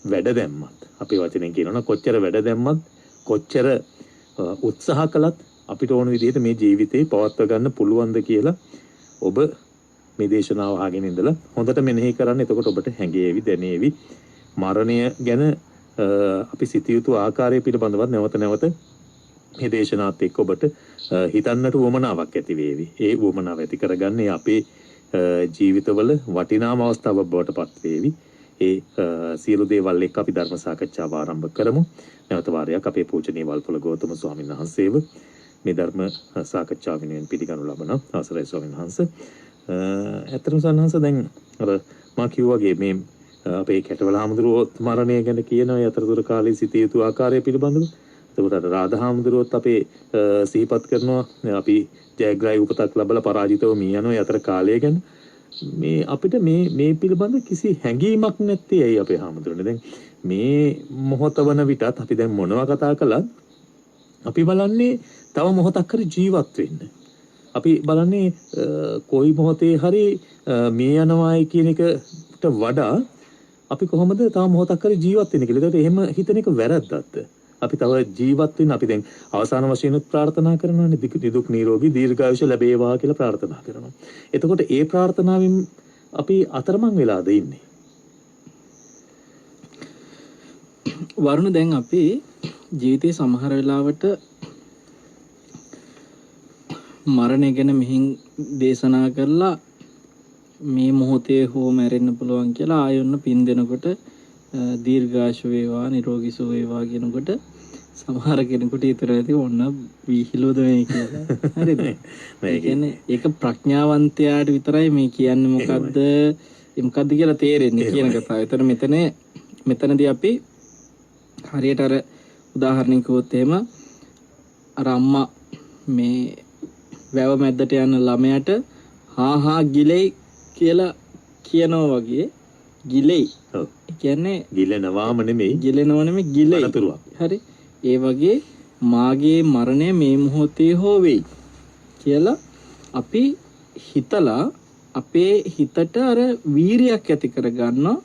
වැඩ දැම්මත් අපේ වචනෙන් කියනවා කොච්චර වැඩ දැම්මත් කොච්චර උත්සාහ කළත් අපිට ඕන විදිහට මේ ජීවිතේ පවත්වා ගන්න පුළුවන්ද කියලා ඔබ මේ දේශනාව අහගෙන ඉඳලා හොඳට මෙනෙහි කරන්න. එතකොට ඔබට හැඟේවි දැනේවි මරණය ගැන අපි සිටිය යුතු ආකාරය පිළිබඳව නැවත නැවත මේ දේශනාවත් එක්ක ඔබට හිතන්නට උවමනාවක් ඇති වේවි. ඒ උවමනාව ඇති කරගන්නේ අපේ ජීවිතවල වටිනාම අවස්ථාවක් බවට පත් වේවි. ඒ සියලු දේවල් එක්ක අපි ධර්ම සාකච්ඡාව ආරම්භ කරමු. නැවත වාරයක් අපේ පූජනීය වල්පොළ ගෞතම ස්වාමීන් වහන්සේව මේ ධර්ම සාකච්ඡාව වෙනුවෙන් පිළිගනු ලබන අවසරයි ස්වාමීන් වහන්සේ. ඇත්තටම සන්නහස දැන් අර මා කිව්වාගේ මේ අපේ කැටවල හාමුදුරුවෝ මරණය ගැන කියන ඒ අතරතුර කාලේ සිටිය යුතු ආකාරය පිළිබඳව එතකොට රාධහාමුදුරුවොත් අපේ සිහිපත් කරනවා අපි ජයග්‍රාහී උපතක් ලැබලා පරාජිතව මිය යනවා. ඒ අතර කාලය ගැන මේ අපිට මේ පිළිබඳ කිසි හැඟීමක් නැත්තේ ඇයි අපේ හාමුදුරනේ. දැන් මේ මොහොත වන විටත් අපි දැන් මොනවා කතා කළත් අපි බලන්නේ තව මොහොතක් හරි ජීවත් වෙන්න. අපි බලන්නේ කොයි මොහොතේ හරි මිය යනවායි කියන එකට වඩා අපි කොහොමද තව මොහොතක් හරි ජීවත් වෙන්නේ කියලා. ඒකට එහෙම හිතන එක වැරද්දක්ද? අපි තව ජීවත් වෙන්න අපි දැන් අවසාන වශයෙන් ප්‍රාර්ථනා කරනවානේ නිදුක් නිරෝගී දීර්ඝායුෂ ලැබේවා කියලා ප්‍රාර්ථනා කරනවා. එතකොට ඒ ප්‍රාර්ථනාවෙන් අපි අතරමං වෙලාද ඉන්නේ? වරුණ දැන් අපි ජීවිතේ සමහර වෙලාවට මරණය ගැන මෙහින් දේශනා කරලා මේ මොහොතේ හෝ මැරෙන්න පුළුවන් කියලා ආයොන්න පින් දෙනකොට දීර්ඝාෂ වේවා නිරෝගී සුව වේවා කියනකොට සමහර කෙනෙකුට හිතර ඇති ඔන්න විහිළුවද මේ කියලා. හරිද? ඒ කියන්නේ ඒක ප්‍රඥාවන්තයාට විතරයි මේ කියන්නේ මොකද්ද කියලා තේරෙන්නේ කියන කතාව. ඒතර මෙතනදී අපි හරියට අර උදාහරණයක් කිව්වොත් එහෙම අර අම්මා මේ වැව මැද්දට යන ළමයාට හා ගිලෙයි කියලා කියනවා වගේ ගිලෙයි. ඔව්. ඒ කියන්නේ ගිලෙනවාම නෙමෙයි ගිලෙයි. හරි. ඒ වගේ මාගේ මරණය මේ මොහොතේ හෝ වෙයි කියලා අපි හිතලා අපේ හිතට අර වීරියක් ඇති කරගන්නවා.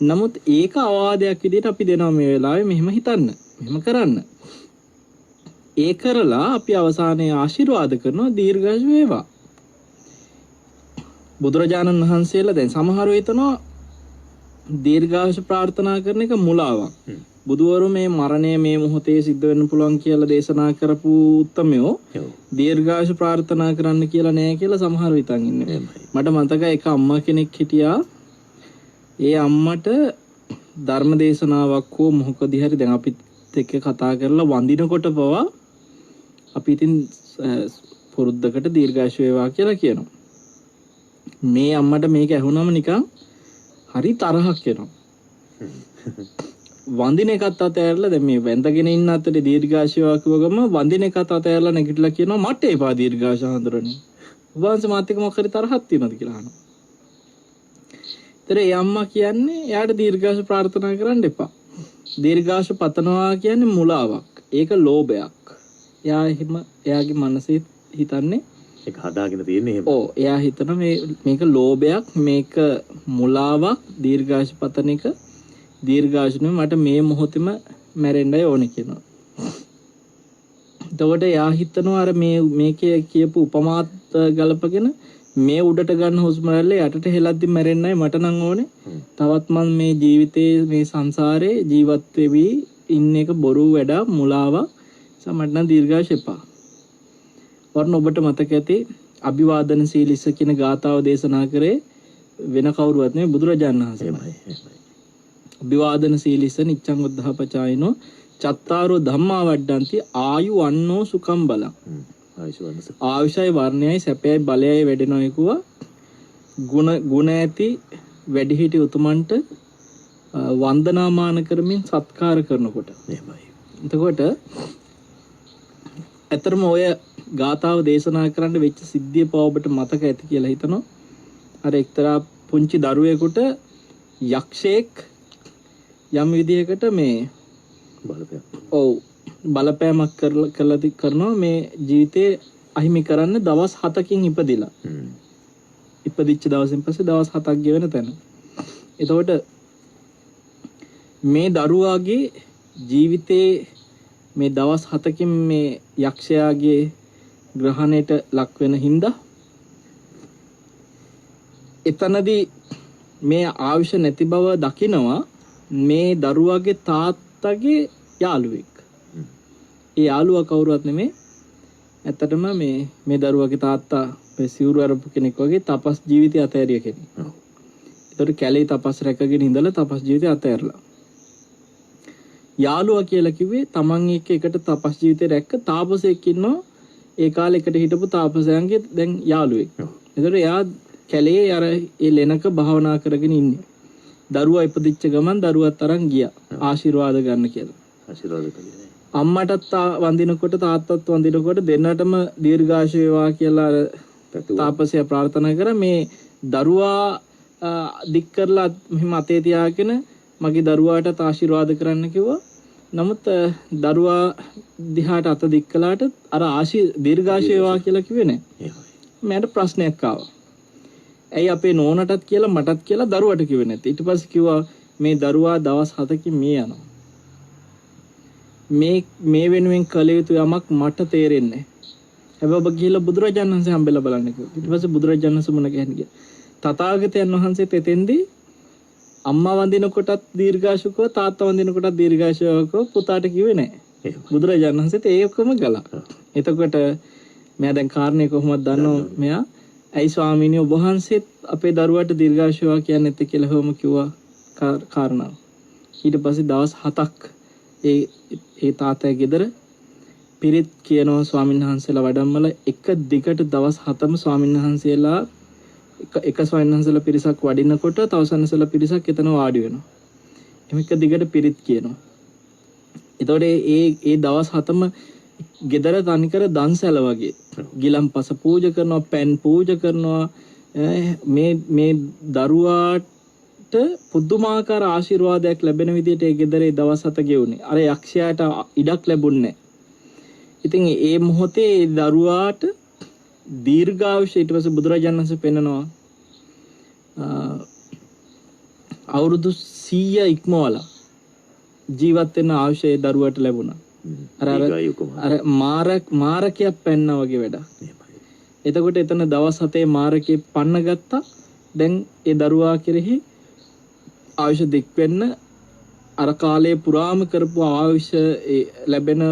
නමුත් ඒක අවවාදයක් විදිහට අපි දෙනවා මේ වෙලාවේ මෙහෙම හිතන්න. මෙහෙම කරන්න. ඒ කරලා අපි අවසානයේ ආශිර්වාද කරනවා දීර්ඝායුෂ වේවා. බුදුරජාණන් වහන්සේලා දැන් සමහරව හිතනවා දීර්ඝායුෂ ප්‍රාර්ථනා කරන එක මුලාවක්. බුදුවරු මේ මරණය මේ මොහොතේ සිද්ධ වෙන්න පුළුවන් කියලා දේශනා කරපු උත්තමයෝ දීර්ඝායුෂ ප්‍රාර්ථනා කරන්න කියලා නෑ කියලා සමහරව හිතන් ඉන්නේ. මට මතකයි එක අම්මා කෙනෙක් හිටියා. ඒ අම්මට ධර්ම දේශනාවක් හෝ මොකද හරි දැන් අපිත් එක්ක කතා කරලා වඳිනකොට පවා අපි ඉතින් පුරුද්දකට දීර්ඝායුෂ වේවා කියලා කියනවා. මේ අම්මට මේක ඇහුනම නිකන් හරි තරහක් එනවා. වඳින එකත් අතෑරලා දැන් මේ වැඳගෙන ඉන්න අතරේ දීර්ඝායුෂ වේවා කිව්ව ගම වඳින එකත් අතෑරලා නැගිටලා කියනවා මට එපා දීර්ඝායුෂ හඳුරන්නේ. වංශ මාත් එක්ක මොකක් හරි තරහක් තියෙනවද කියලා අහනවා. ඒ අම්මා කියන්නේ එයාට දීර්ඝායුෂ ප්‍රාර්ථනා කරන්න එපා. දීර්ඝායුෂ පතනවා කියන්නේ මුලාවක්. ඒක ලෝභයක්. එයාගේ මනසේ හිතන්නේ ඒක හදාගෙන තියෙන්නේ එහෙම. ඔව් එයා හිතන මේක ලෝභයක්, මේක මුලාවක්, දීර්ඝායුෂ පතන එක දීර්ඝායුෂ නෙමෙයි මට මේ මොහොතේම මැරෙන්නයි ඕනේ කියනවා. එතකොට එයා හිතනවා අර මේකේ කියපු උපමාත් ගලපගෙන මේ උඩට ගන්න හුස්ම රැල්ල යටට හෙලද්දි මැරෙන්නයි මට නම් ඕනේ. තවත් මම මේ ජීවිතේ මේ සංසාරේ ජීවත් වෙවි ඉන්න එක බොරු වැඩ මුලාවක්. සමහර නම් දීර්ඝායුෂ එපා. වර්ණ ඔබට මතක ඇති අභිවාදන සීලිස්ස කියන ගාථාව දේශනා කරේ වෙන කවුරුවත් නෙවෙයි බුදුරජාණන් වහන්සේමයි. අභිවාදන සීලිස්ස නිච්ඡං උද්ධාපචායිනෝ චත්තාරෝ ධම්මා වඩ්ඩಂತಿ ආයු වන්නෝ සුඛම් බලං. ආයුෂයි වර්ණයයි සැපයයි බලයයි වැඩෙනවා කිව්වා. ගුණ ඇති වැඩිහිටි උතුමන්ට වන්දනාමාන කරමින් සත්කාර කරනකොට. එහෙමයි. එතකොට ඇතරම ඔය ගාථාව දේශනා කරන්න වෙච්ච සිද්ධිය පව ඔබට මතක ඇති කියලා හිතනවා. අර එක්තරා පුංචි දරුවෙකුට යක්ෂයෙක් යම් විදිහකට මේ බලපෑමක් කරනවා මේ ජීවිතේ අහිමි කරන්න දවස් 7කින් ඉපදිලා. ඉපදිච්ච දවසෙන් පස්සේ දවස් 7ක් ගෙවෙන තැන. එතකොට මේ දරුවාගේ ජීවිතේ මේ දවස් 7කින් මේ යක්ෂයාගේ ග්‍රහණයට ලක් වෙන හින්දා එතනදී මේ ආයුෂ නැති බව දකිනවා මේ දරුවාගේ තාත්තගේ යාළුවෙක්. ඒ යාළුවා කවුරුවත් නෙමෙයි. ඇත්තටම මේ දරුවාගේ තාත්තා මේ සිවුරු අරපු කෙනෙක් වගේ තපස් ජීවිතය අතෑරිය කෙනෙක්. ඒතකොට කැලේ තපස් රැකගෙන ඉඳලා තපස් ජීවිතය අතෑරලා. යාළුවා කියලා කිව්වේ තමන් එක්ක එකට තපස් ජීවිතේ රැක්ක තාපසයෙක් ඉන්නවා. ඒ කාලේ එකට හිටපු තාපසයන්ගේ දැන් යාළුවෙක්. ඒතකොට එයා කැලේ අර ඒ ලෙනක භාවනා කරගෙන ඉන්නේ. දරුවා ඉපදිච්ච ගමන් දරුවත් අරන් ගියා ආශිර්වාද ගන්න කියලා. ආශිර්වාද කළේ. අම්මටත් වඳිනකොට තාත්තත් වඳිනකොට දෙන්නටම දීර්ඝාෂ වේවා කියලා තාපසයා ප්‍රාර්ථනා කරා. මේ දරුවා දික් කරලා මෙහෙම අතේ තියාගෙන මගේ දරුවාට ආශිර්වාද කරන්න කිව්වා. නමුත් දරුවා දිහාට අත දික් කළාට අර දීර්ඝාෂ වේවා කියලා කිව්වේ නැහැ. මට ප්‍රශ්නයක් ආවා. ඇයි අපේ නෝනටත් කියලා මටත් කියලා දරුවට කිව්වේ නැත්තේ? ඊට පස්සේ කිව්වා මේ දරුවා දවස් 7කින් මිය යනවා. මේ වෙනුවෙන් කළ යුතු යමක් මට තේරෙන්නේ නැහැ. හැබැයි ඔබ ගිහලා බුදුරජාණන් වහන්සේ හම්බෙලා බලන්න කිව්වා. ඊට පස්සේ බුදුරජාණන් වහන්සේ මුණ ගැහෙන්න ගියා. තථාගතයන් වහන්සේත් එතෙන්දී අම්මා වඳිනකොටත් දීර්ඝාෂුකව තාත්තා වඳිනකොටත් දීර්ඝාෂුකව පුතාට කිව්වේ නැහැ. බුදුරජාණන් වහන්සේත් ඒකම ගලා. එතකොට මෙයා දැන් කාරණේ කොහොමද දන්නව මෙයා? ඇයි ස්වාමීනි ඔබ වහන්සේත් අපේ දරුවාට දීර්ඝාෂුවා කියන්නේ නැත්තේ කියලා හොම කිව්වා කාරණාව. ඊට පස්සේ දවස් 7ක් ඒ තාත්තගේ ගෙදර පිරිත් කියනවා ස්වාමීන් වහන්සේලා වඩම්මල එක දිගට දවස් 7ම ස්වාමීන් වහන්සේලා එක ස්වාමීන් වහන්සේලා පිරිසක් වඩිනකොට තව සන්නසලා පිරිසක් එතන වාඩි වෙනවා. එමෙක දිගට පිරිත් කියනවා. එතකොට ඒ දවස් 7ම ගෙදර තනිකර දන්සැල වගේ ගිලම්පස පූජා කරනවා, පෑන් පූජා කරනවා. මේ දරුවාට පුදුමාකාර ආශිර්වාදයක් ලැබෙන විදිහට ඒ ගෙදරේ දවස් 7 ගෙවුනේ. අර යක්ෂයාට ඉඩක් ලැබුණේ නැහැ. ඉතින් ඒ මොහොතේ දරුවාට දීර්ඝායුෂ ඊට පස්සේ බුදුරජාණන් වහන්සේ පෙන්නනවා අවුරුදු 100 ඉක්මවලා ජීවත් වෙන ආයුෂය දරුවාට ලැබුණා. අර මාරකයක් පැන්නා වගේ වැඩක්. එතකොට එතන දවස් 7 මාරකේ පන්න ගත්තා. දැන් ඒ දරුවා කෙරෙහි ආයුෂ දික් වෙන්න අර කාලේ පුරාම කරපු ආයුෂ ලැබෙන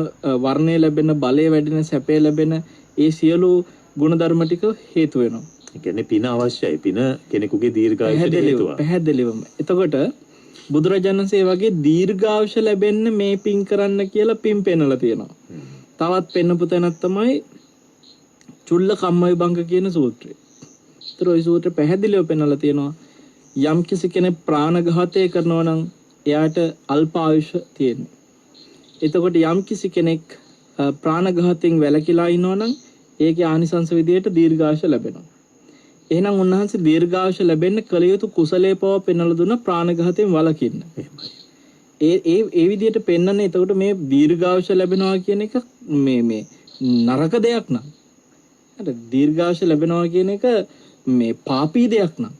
වර්ණය ලැබෙන බලය වැඩෙන සැපේ ලැබෙන ඒ සියලු ගුණධර්ම ටික හේතු වෙනවා. ඒ කියන්නේ පින අවශ්‍යයි. පින කෙනෙකුගේ දීර්ඝායුෂයට හේතුවක්. පැහැදිලිවම. එතකොට බුදුරජාණන් වහන්සේ වගේ දීර්ඝායුෂ ලැබෙන්න මේ පින් කරන්න කියලා පින් පෙන්නලා තියෙනවා. තවත් පෙන්නපු තැනක් තමයි චුල්ල කම්මවිභංග කියන සූත්‍රය. ඒතර ওই සූත්‍රය පැහැදිලිව පෙන්නලා තියෙනවා යම් කිසි කෙනෙක් ප්‍රාණඝාතය කරනවා නම් එයාට අල්ප ආයුෂ තියෙනවා. එතකොට යම් කිසි කෙනෙක් ප්‍රාණඝාතයෙන් වැළකීලා ඉන්නවා නම් ඒකේ ආනිසංස විදියට දීර්ඝායුෂ ලැබෙනවා. එහෙනම් උන්වහන්සේ දීර්ඝායුෂ ලැබෙන්න කල යුතු කුසලයේ පව පෙන්වලා දුන්න ප්‍රාණඝාතයෙන් වළකින්න. ඒ විදියට පෙන්වන්නේ එතකොට මේ දීර්ඝායුෂ ලැබෙනවා කියන එක මේ නරක දෙයක් නෑ. හරි දීර්ඝායුෂ ලැබෙනවා කියන එක මේ පාපී දෙයක් නෑ.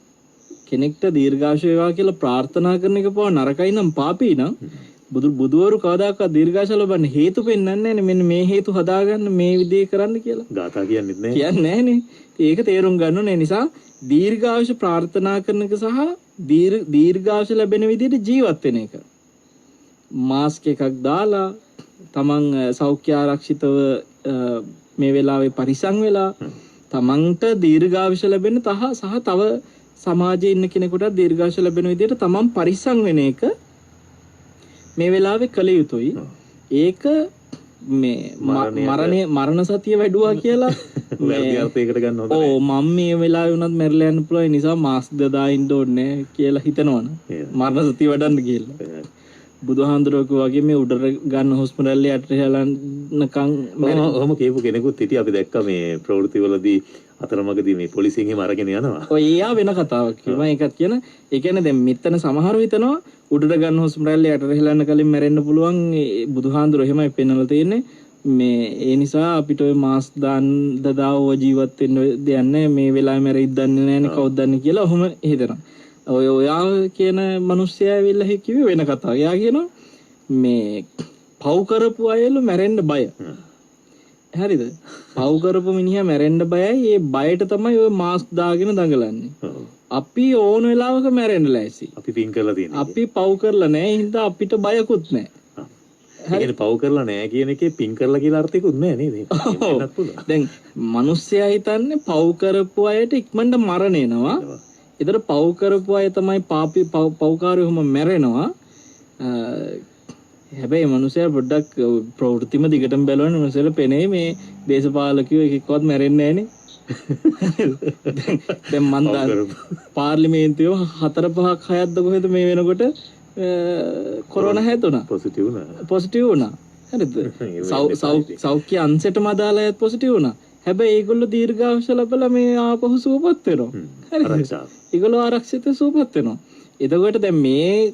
කෙනෙක්ට දීර්ඝායුෂ වේවා කියලා ප්‍රාර්ථනා කරන එක පව නරකයි නම් පාපී නම් බුදුවරු කවදාකවත් දීර්ඝායුෂ ලබන්න හේතු පෙන්වන්නේ නැන්නේ මෙන්න මේ හේතු හදාගන්න මේ විදිහේ කරන්න කියලා. ගාථා කියන්නේත් නැහැ. කියන්නේ නැහනේ. ඒක තේරුම් ගන්න ඕනේ. නිසා දීර්ඝායුෂ ප්‍රාර්ථනා කරන එක සහ දීර්ඝායුෂ ලැබෙන විදිහට ජීවත් වෙන එක. මාස්ක් එකක් දාලා තමන් සෞඛ්‍ය ආරක්ෂිතව මේ වෙලාවේ පරිසං වෙලා තමන්ට දීර්ඝායුෂ ලැබෙන සහ තව සමාජයේ ඉන්න කෙනෙකුට දීර්ඝායුෂ ලැබෙන විදිහට තමන් පරිසං වෙන එක මේ වෙලාවේ කළ යුතුයි. ඒක මේ මරණ සතිය වැඩුවා කියලා වැරදි අර්ථයකට ගන්න හොඳ නැහැ. මම මේ වෙලාවේ වුණත් මැරලා යන්න පුළුවන් නිසා මාස්ක් දදා ඉන්න ඕනේ කියලා හිතනවනේ. මරණ සතිය වඩන්න කියලා. බුදුහාඳුරක වගේ මේ උඩර ගන්න හොස්පිටල් එකට යලන්නකම් ඔහොම කියපු කෙනෙකුත් හිටිය අපි දැක්ක මේ ප්‍රවෘත්තිවලදී අතරමඟදී මේ පොලිසියෙන් එහෙම අරගෙන යනවා. ඔය යා වෙන කතාවක් කිව්වා. ඒකත් කියන ඒ කියන්නේ දැන් මෙතන සමහරව හිතනවා උඩට ගන්න හොස්පිටල් එකට හෙලන්න කලින් මැරෙන්න පුළුවන්. බුදුහාඳුර එහෙමයි පෙන්වලා තියෙන්නේ. මේ ඒ නිසා අපිට ඔය මාස් දාන් දදාව ජීවත් වෙන්න දෙයක් නැහැ. මේ වෙලාවේ මැරෙයිද දන්නේ නැහැනේ කවුද දන්නේ කියලා ඔහොම හිතනවා. ඔයා කියන මිනිස්සයා ඇවිල්ලා කිව්වේ වෙන කතාවක්. එයා කියනවා මේ පව් කරපු අයලු මැරෙන්න බය. හරිද? පව් කරපු මිනිහා මැරෙන්න බයයි. ඒ බයට තමයි ඔය මාස්ක් දාගෙන දඟලන්නේ. අපි ඕන වෙලාවක මැරෙන්න ලෑසි. අපි පින් කරලා තියෙනවා. අපි පව් කරලා නැහැ. ඒ හින්දා අපිට බයකුත් නැහැ. හරියට පව් කරලා නැහැ කියන එකේ පින් කරලා කියලා අර්ථයකුත් නැහැ නේද? දැන් මිනිස්සයා හිතන්නේ පව් කරපු අයට ඉක්මනට මරණ එනවා. ඒතර පව් කරපු අය තමයි පව්කාරයෝම මැරෙනවා. හැබැයි මනුස්සයා පොඩ්ඩක් ප්‍රවෘත්තිම දිගටම බැලුවම මනුස්සයල පෙනේ මේ දේශපාලකයෝ එකෙක්වත් මැරෙන්නේ නැහනේ. දැන් මන් පාර්ලිමේන්තුවේ 4-5ක් 6ක්ද කොහෙද මේ වෙනකොට කොරෝනා හැදුණා. පොසිටිව් වුණා. හරිද? සෞඛ්‍ය අංශයටම අදාළ අයත් පොසිටිව් වුණා. හැබැයි ඒගොල්ලෝ දීර්ඝායුෂ ලැබලා මේ ආපහු සුවපත් වෙනවා. හරිද? ඒගොල්ලෝ ආරක්ෂිත සුවපත් වෙනවා. එතකොට දැන් මේ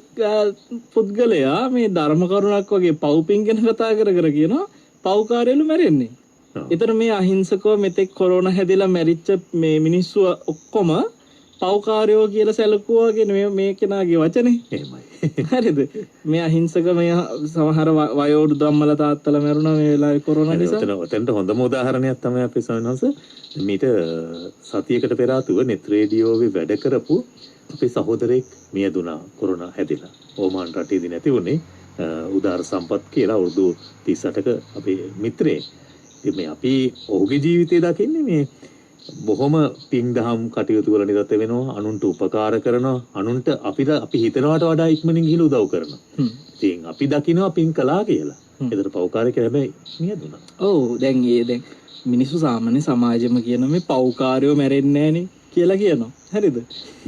පුද්ගලයා මේ ධර්ම කරුණක් වගේ පව්පින් ගැන කතා කර කියනවා පව්කාරයලු මැරෙන්නේ. ඒතර මේ අහිංසකව මෙතෙක් කොරෝනා හැදිලා මැරිච්ච මේ මිනිස්සු ඔක්කොම පව්කාරයෝ කියලා සැලකුවාගෙන මේ කෙනාගේ වචනේ. එහෙමයි. හරිද? මේ අහිංසක මේ සමහර වයෝවෘද්ධ අම්මලා තාත්තලා මැරුණා මේ වෙලාවේ කොරෝනා නිසා. ඔතෙන්ට හොඳම උදාහරණයක් තමයි අපේ සවිනංශ මීට සතියකට පෙර ආතුව නෙත් රේඩියෝවේ වැඩ කරපු අපේ සහෝදරෙක් මියදුනා කොරෝනා හැදිලා. ඕමාන් රටේදී නැති වුණේ උදාර සම්පත් කියලා අවුරුදු 38ක අපේ මිත්‍රේ. ඉතින් මේ අපි ඔහුගේ ජීවිතය දකින්නේ මේ බොහොම පින් දහම් කටයුතු වල නිරත වෙනවා, අනුන්ට උපකාර කරනවා, අනුන්ට අපි හිතනවට වඩා ඉක්මනින් ගිහින් උදව් කරනවා. ඉතින් අපි දකිනවා පින් කළා කියලා. ඒතර පව්කාරය කියලා හැබැයි මියදුනා. ඔව් දැන් මිනිස්සු සාමාන්‍ය සමාජෙම කියන මේ පව්කාරයෝ මැරෙන්නේ නැහනේ කියලා කියනවා. හරිද?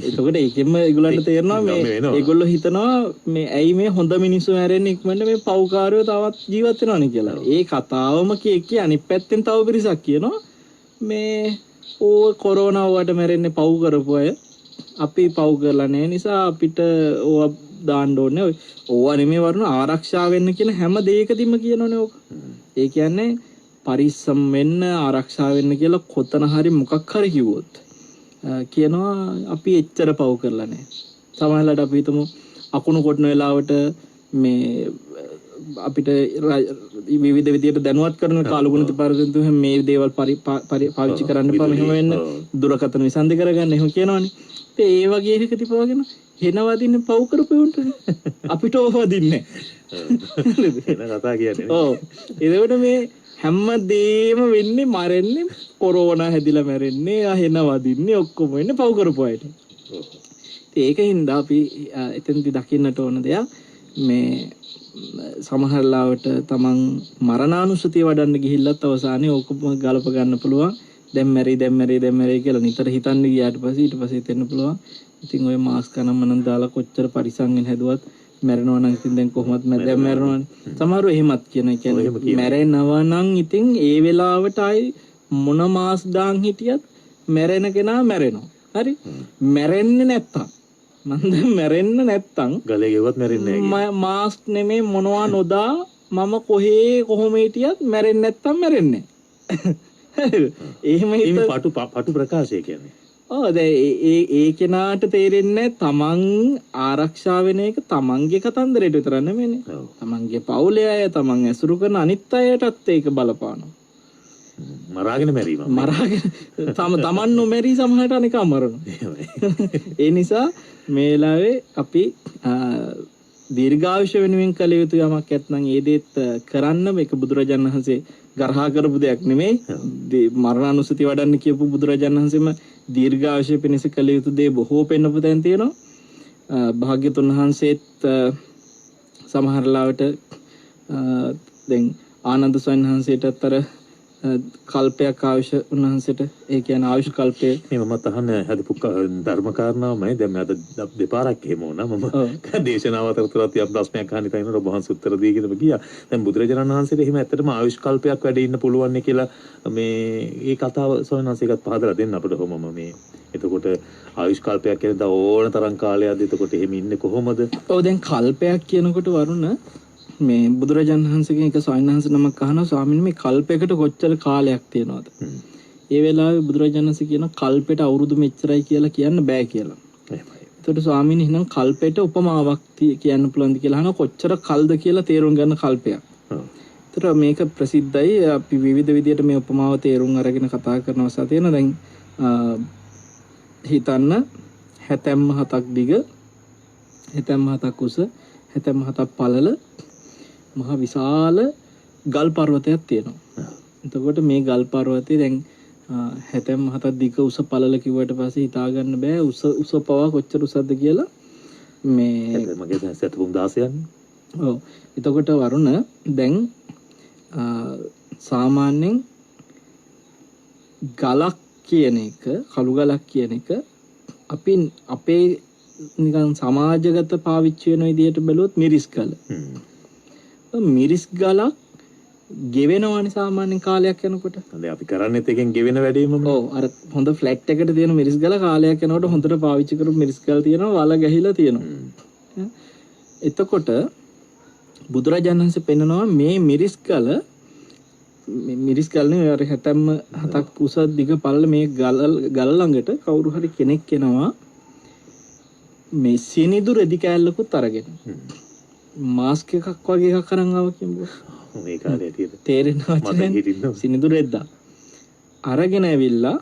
එතකොට ඒකෙන්ම ඒගොල්ලන්ට තේරෙනවා මේ ඒගොල්ලෝ හිතනවා මේ ඇයි මේ හොඳ මිනිස්සු මැරෙන්නේ ඉක්මනට මේ පව්කාරයෝ තවත් ජීවත් වෙනවනේ කියලා. ඒ කතාවම කිය අනිත් පැත්තෙන් තව පිරිසක් කියනවා මේ ඕ කොරෝනා වලට මැරෙන්නේ පව් කරපු අය. අපි පව් කරලා නැහැ නිසා අපිට ඕවා දාන්න ඕනේ. ඕවා නෙමෙයි වරුණ ආරක්ෂා වෙන්න කියන හැම දෙයකදීම කියනෝනේ ඕක. ඒ කියන්නේ පරිස්සම් වෙන්න ආරක්ෂා වෙන්න කියලා කොතන හරි මොකක් හරි කිව්වොත් කියනවා අපි එච්චර පව් කරලා නැහැ. සමහරවිට අපි හිතමු අකුණු කොටන වෙලාවට මේ අපිට විවිධ විදියට දැනුවත් කරන කාලගුණිත පරිදි මේ දේවල් පාවිච්චි කරන්න එපා මෙහෙම වෙන්න දුරකථන විසන්ධි කරගන්න එහෙම කියනවනේ. ඉතින් ඒ වගේ එක තිබවගෙන හෙන වදින්න පව් කරපෙවුන්ටනේ අපිට ඕව වදින්නේ එන කතා කියන්නේ. ඔව්. ඒකට මේ හැමදේම වෙන්නේ මරන්නේ කොරෝනා හැදිලා මැරෙන්නේ හෙන වදින්නේ ඔක්කොම වෙන්නේ පව් කරපු අයට. ඒකින්ද අපි එතෙන්දි දකින්නට ඕන දෙයක් මේ සමහරලාවට තමන් මරණානුස්සතිය වඩන්න ගිහිල්ලත් අවසානයේ ඕකම ගලප ගන්න පුළුවන්. දැන් මැරි කියලා නිතර හිතන්න ගියාට පස්සේ ඊට පස්සේ තෙන්න පුළුවන්. ඉතින් ඔය මාස්ක් කනමනම් දාලා කොච්චර පරිසංගෙන් හැදුවත් මැරෙනවා නම් ඉතින් දැන් කොහොමත් දැන් මැරෙනවනේ. සමහරව එහෙමත් කියන්නේ මැරෙනවා නම් ඉතින් ඒ වෙලාවට ආයි මොන මාස් දාන් හිටියත් මැරෙන කෙනා මැරෙනවා. හරි? මැරෙන්නේ නැත්තම් මම දැන් මැරෙන්න නැත්තම් ගලේ ගෙවුවත් මැරෙන්නේ නැහැ. මාස්ක් නෙමේ මොනවා නොදා මම කොහොම හිටියත් මැරෙන්නේ නැත්තම් මැරෙන්නේ නැහැ. එහෙම හිත පටු ප්‍රකාශය කියන්නේ. ඔව් දැන් ඒ කෙනාට තේරෙන්නේ තමන් ආරක්ෂා වෙන එක තමන්ගේ කතන්දරයට විතර නෙමෙයිනේ. තමන්ගේ පවුලේ අය තමන් ඇසුරු කරන අනිත් අයටත් ඒක බලපානවා. මරාගෙන මැරීම. මරාගෙන තමන් නොමැරි සමහරට අනික අමරනවා. ඒ නිසා මේ වෙලාවේ අපි දීර්ඝායුෂ වෙනුවෙන් කළ යුතු යමක් ඇත්නම් ඒ දේත් කරන්න මේක බුදුරජාණන් වහන්සේ ගරහා කරපු දෙයක් නෙමෙයි. මරණානුස්සති වඩන්න කියපු බුදුරජාණන් වහන්සේම දීර්ඝායුෂ පිණිස කළ යුතු දේ බොහෝ පෙන්නපු තැන් තියෙනවා. භාග්‍යතුන් වහන්සේත් සමහර ලාවට දැන් ආනන්ද ස්වාමීන් වහන්සේටත් අර කල්පයක් ආයුෂ උන්වහන්සේට ඒ කියන්නේ ආයුෂ කල්පය මේ මමත් අහන්න හදපු ධර්ම කාරණාවමයි. දැන් මම අද දෙපාරක් එහෙම වුණා. මම දේශනාව අතරතුරත් යම් ප්‍රශ්නයක් අහන්න ඉතින් ඔබ වහන්සේ උත්තර දී කියලා ගියා. දැන් බුදුරජාණන් වහන්සේට එහෙම ඇත්තටම ආයුෂ කල්පයක් වැඩ ඉන්න පුළුවන් නේ කියලා මේ ඒ කතාව ස්වාමීන් වහන්සේකත් පහදලා දෙන්න අපිට මම මේ එතකොට ආයුෂ් කල්පයක් කියන්නේ ඕන තරම් කාලයක්ද එතකොට එහෙම ඉන්නේ කොහොමද? ඔව් දැන් කල්පයක් කියනකොට වරුණ මේ බුදුරජාණන් වහන්සේගෙන් එක ස්වාමීන් වහන්සේ නමක් අහනවා ස්වාමීන් මේ කල්පයකට කොච්චර කාලයක් තියෙනවද? ඒ වෙලාවේ බුදුරජාණන් වහන්සේ කියන කල්පෙට අවුරුදු මෙච්චරයි කියලා කියන්න බෑ කියලා. එහෙමයි. එතකොට ස්වාමීන් එහෙනම් කල්පෙට උපමාවක් කියන්න පුළුවන්ද කියලා අහනවා කොච්චර කල්ද කියලා තේරුම් ගන්න කල්පයක්. එතකොට මේක ප්‍රසිද්ධයි. අපි විවිධ විදියට මේ උපමාව තේරුම් අරගෙන කතා කරන අවස්ථා තියෙනවා. දැන් හිතන්න 77ක් දිග 77ක් උස 77ක් පළල මහ විශාල ගල් පර්වතයක් තියෙනවා. එතකොට මේ ගල් පර්වතේ දැන් 77ක් දිග උස පළල කිව්වට පස්සේ හිතා ගන්න බෑ උස පවා කොච්චර උසද කියලා. මේ මගේ 16 යන්නේ. ඔව්. එතකොට වරුණ දැන් සාමාන්‍යයෙන් ගලක් කියන එක කළු ගලක් කියන එක අපි අපේ නිකන් සමාජගත පාවිච්චි වෙන විදිහට බැලුවොත් මිරිස් ගල. මිරිස් ගලක් ගෙවෙනවනේ සාමාන්‍ය කාලයක් යනකොට. දැන් අපි කරන්නේ එකෙන් ගෙවෙන වැඩේමම. ඔව් අර හොඳ ෆ්ලැට් එකට තියෙන මිරිස් ගල කාලයක් යනකොට හොඳට පාවිච්චි කරපු මිරිස් ගල තියෙනවා වල ගැහිලා තියෙනවා. එතකොට බුදුරජාණන් වහන්සේ පෙන්නනවා මේ මිරිස් ගල නේ අර 77ක් උස දිග පළල මේ ගල ළඟට කවුරු හරි කෙනෙක් එනවා මේ සිනිඳු රෙදි කෑල්ලකුත් අරගෙන මාස්ක් එකක් වගේ එකක් අරන් ආව කියමුකෝ. මේ කාලේ ඇටියෙද තේරෙනවා සිනිඳු රෙද්දා අරගෙන ඇවිල්ලා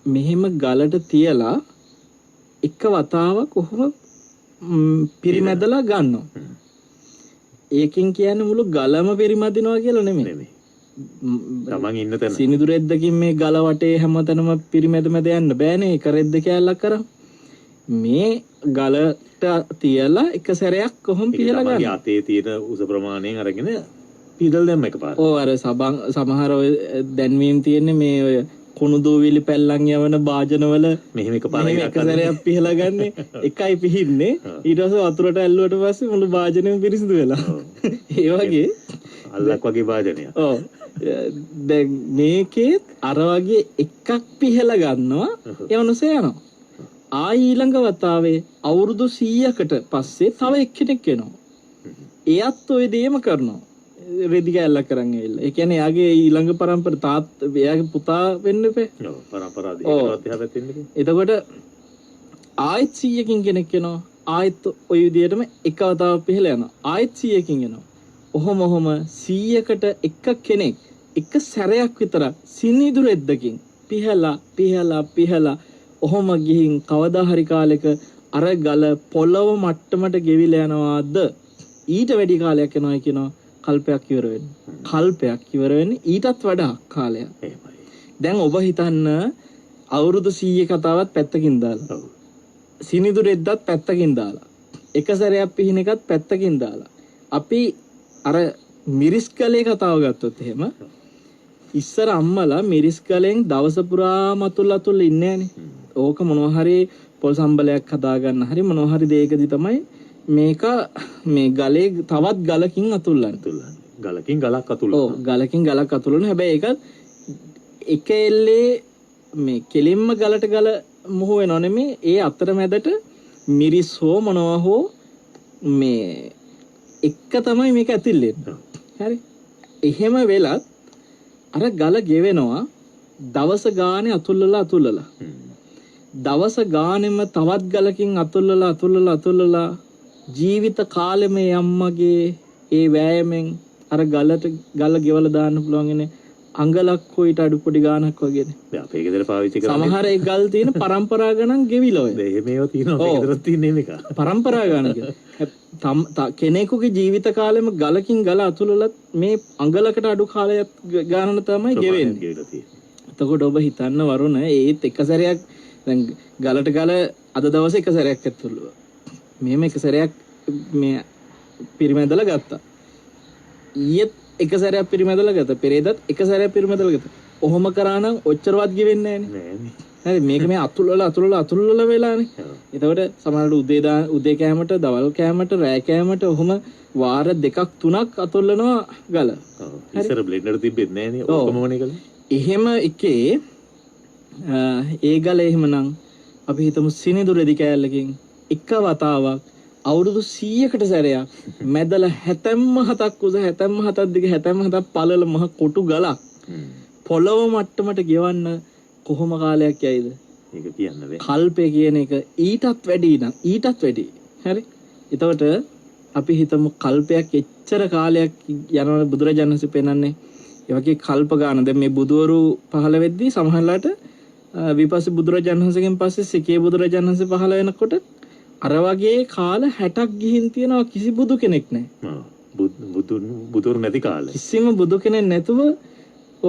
මෙහෙම ගලට තියලා එක වතාවක් කොහොම පිරිමැදලා ගන්නවා. ඒකෙන් කියන්නේ මුළු ගලම පිරිමැදිනවා කියලා නෙමෙයි. තමන් ඉන්න තැන සිනිඳු රෙද්දකින් මේ ගල වටේ හැමතැනම පිරිමැද මැද යන්න බෑනේ. එක රෙද්ද කෑල්ලක් කරා මේ ගලට තියලා එක සැරයක් කොහොම පිහලා ගන්න. මගේ අතේ තියෙන උස ප්‍රමාණයෙන් අරගෙන පීඩල් දැම්ම එකපාරට. ඔව් අර සමහර ඔය දැන්වීම් තියෙන්නේ මේ ඔය කුණු දූවිලි පැල්ලම් යවන වාජනවල මෙහෙම එකපාරක් එක සැරයක් පිහලා ගන්න එකයි පිහින්නේ. ඊට පස්සේ වතුරට ඇල්ලුවට පස්සේ මුළු වාජනෙම පිරිසිදු වෙලා. ඒ වගේ අල්ලක් වගේ වාජනයක්. ඔව් දැන් මේකේ අර වගේ එකක් පිහලා ගන්නවා එවනසේ යනවා. ආයි ඊළඟ වතාවේ අවුරුදු 100කට පස්සේ තව එක්කෙනෙක් එනවා. එයාත් ওই දේම කරනවා. රෙදි කැල්ලක් කරන් ඇවිල්ලා. ඒ කියන්නේ එයාගේ ඊළඟ පරම්පර එයාගේ පුතා වෙන්න එපේ. ඔව් පරම්පරාව ඒකවත් එහා පැත්තෙන් ඉන්නේ. එතකොට ආයෙත් 100කින් කෙනෙක් එනවා. ආයෙත් ওই විදිහටම එක වතාවක් පිහලා යනවා. ආයෙත් 100කින් එනවා. ඔහොම 100කට එක කෙනෙක් එක සැරයක් විතර සිනිඳු රෙද්දකින් පිහලා ඔහොම ගිහින් කවදා හරි කාලෙක අර ගල පොළව මට්ටමට ගෙවිලා යනවාද ඊට වැඩි කාලයක් යනවා කියනවා කල්පයක් ඉවර වෙන්නේ. කල්පයක් ඉවර වෙන්නේ ඊටත් වඩා කාලයක්. එහෙමයි. දැන් ඔබ හිතන්න අවුරුදු 100 කතාවත් පැත්තකින් දාලා. ඔව්. සිනිඳු රෙද්දත් පැත්තකින් දාලා. එක සැරයක් පිහින එකත් පැත්තකින් දාලා. අපි අර මිරිස් කලේ කතාව ගත්තොත් එහෙම ඉස්සර අම්මලා මිරිස් කලෙන් දවස පුරාම අතුල් ඉන්නේ නැහනේ. ඕක මොනවා හරි පොල් සම්බලයක් හදා ගන්න හරි මොනවා හරි දෙයකදී තමයි මේක මේ ගලේ තවත් ගලකින් අතුල්ලන්නේ. ගලකින් ගලක් අතුල්ලන. ඔව් ගලකින් ගලක් අතුල්ලන. හැබැයි ඒක එක එල්ලේ මේ කෙලින්ම ගලට ගල මොහ වෙනව නෙමෙයි. ඒ අතරමැදට මිරිස් හෝ මොනවා හෝ මේ එක තමයි මේක ඇතිල්ලෙන්නේ. හරි. එහෙම වෙලත් අර ගල ගෙවෙනවා දවස ගානේ අතුල්ලලා දවස ගානෙම තවත් ගලකින් අතුල්ලලා ජීවිත කාලෙම අම්මගේ ඒ වෑයමෙන් අර ගල ගෙවලා දාන්න පුළුවන්න්නේ අඟලක් කොයිට අඩු පොඩි ගානක් වගේනේ. දැන් අපේ ගෙදර පාවිච්චි කරන්නේ සමහර ඒ ගල් තියෙන પરම්පරා ගණන් ගෙවිලා ඔය. එහෙම ඒවා තියෙනවා අපේ ගෙදරත් තියෙන මේක. પરම්පරා ගණන් කෙනෙකුගේ ජීවිත කාලෙම ගලකින් ගල අතුල්ලලා මේ අඟලකට අඩු කාලයක් ගානන තමයි ගෙවෙන්නේ. එතකොට ඔබ හිතන්න වරුණ ඒත් එක සැරයක් දැන් ගලට ගල අද දවසේ එක සැරයක් ඇතුළුවා. මෙහෙම එක සැරයක් මේ පිරිමැදලා ගත්තා. ඊයේත් එක සැරයක් පිරිමැදලා ගත්තා. පෙරේදත් එක සැරයක් පිරිමැදලා ගත්තා. ඔහොම කරා නම් ඔච්චරවත් ගෙවෙන්නේ නැහනේ. හරි මේක මේ අතුල්ලලා වෙලානේ. එතකොට සමහරවිට උදේ කෑමට, දවල් කෑමට, රෑ කෑමට ඔහොම වාර 2-3ක් අතුල්ලනවා ගල. ඔව්. ඉස්සර බ්ලෙන්ඩර් තිබෙන්නේ නැහනේ. ඔක්කොම වනේ කළා. එහෙම එකේ ඒ ගල එහෙමනම් අපි හිතමු සිනිඳු රෙදි කෑල්ලකින් එක වතාවක් අවුරුදු 100කට සැරයක් මැදලා 77ක් උස 77ක් දිග 77ක් පළල මහ කොටු ගලක් පොළොව මට්ටමට ගෙවන්න කොහොම කාලයක් යයිද? ඒක කියන්න බෑ. කල්පය කියන එක ඊටත් වැඩි. හරි. එතකොට අපි හිතමු කල්පයක් එච්චර කාලයක් යනවනේ බුදුරජාණන් වහන්සේ පෙන්නන්නේ. ඒ වගේ කල්ප ගාන දැන් මේ බුදවරු පහළ වෙද්දී සමහරලාට විපස්සී බුදුරජාණන් වහන්සේගෙන් පස්සේ සිකේ බුදුරජාණන් වහන්සේ පහළ වෙනකොට අර වගේ කාල 60ක් ගිහින් තියෙනවා කිසි බුදු කෙනෙක් නැහැ. බුදුරු නැති කාලේ. කිසිම බුදු කෙනෙක් නැතුව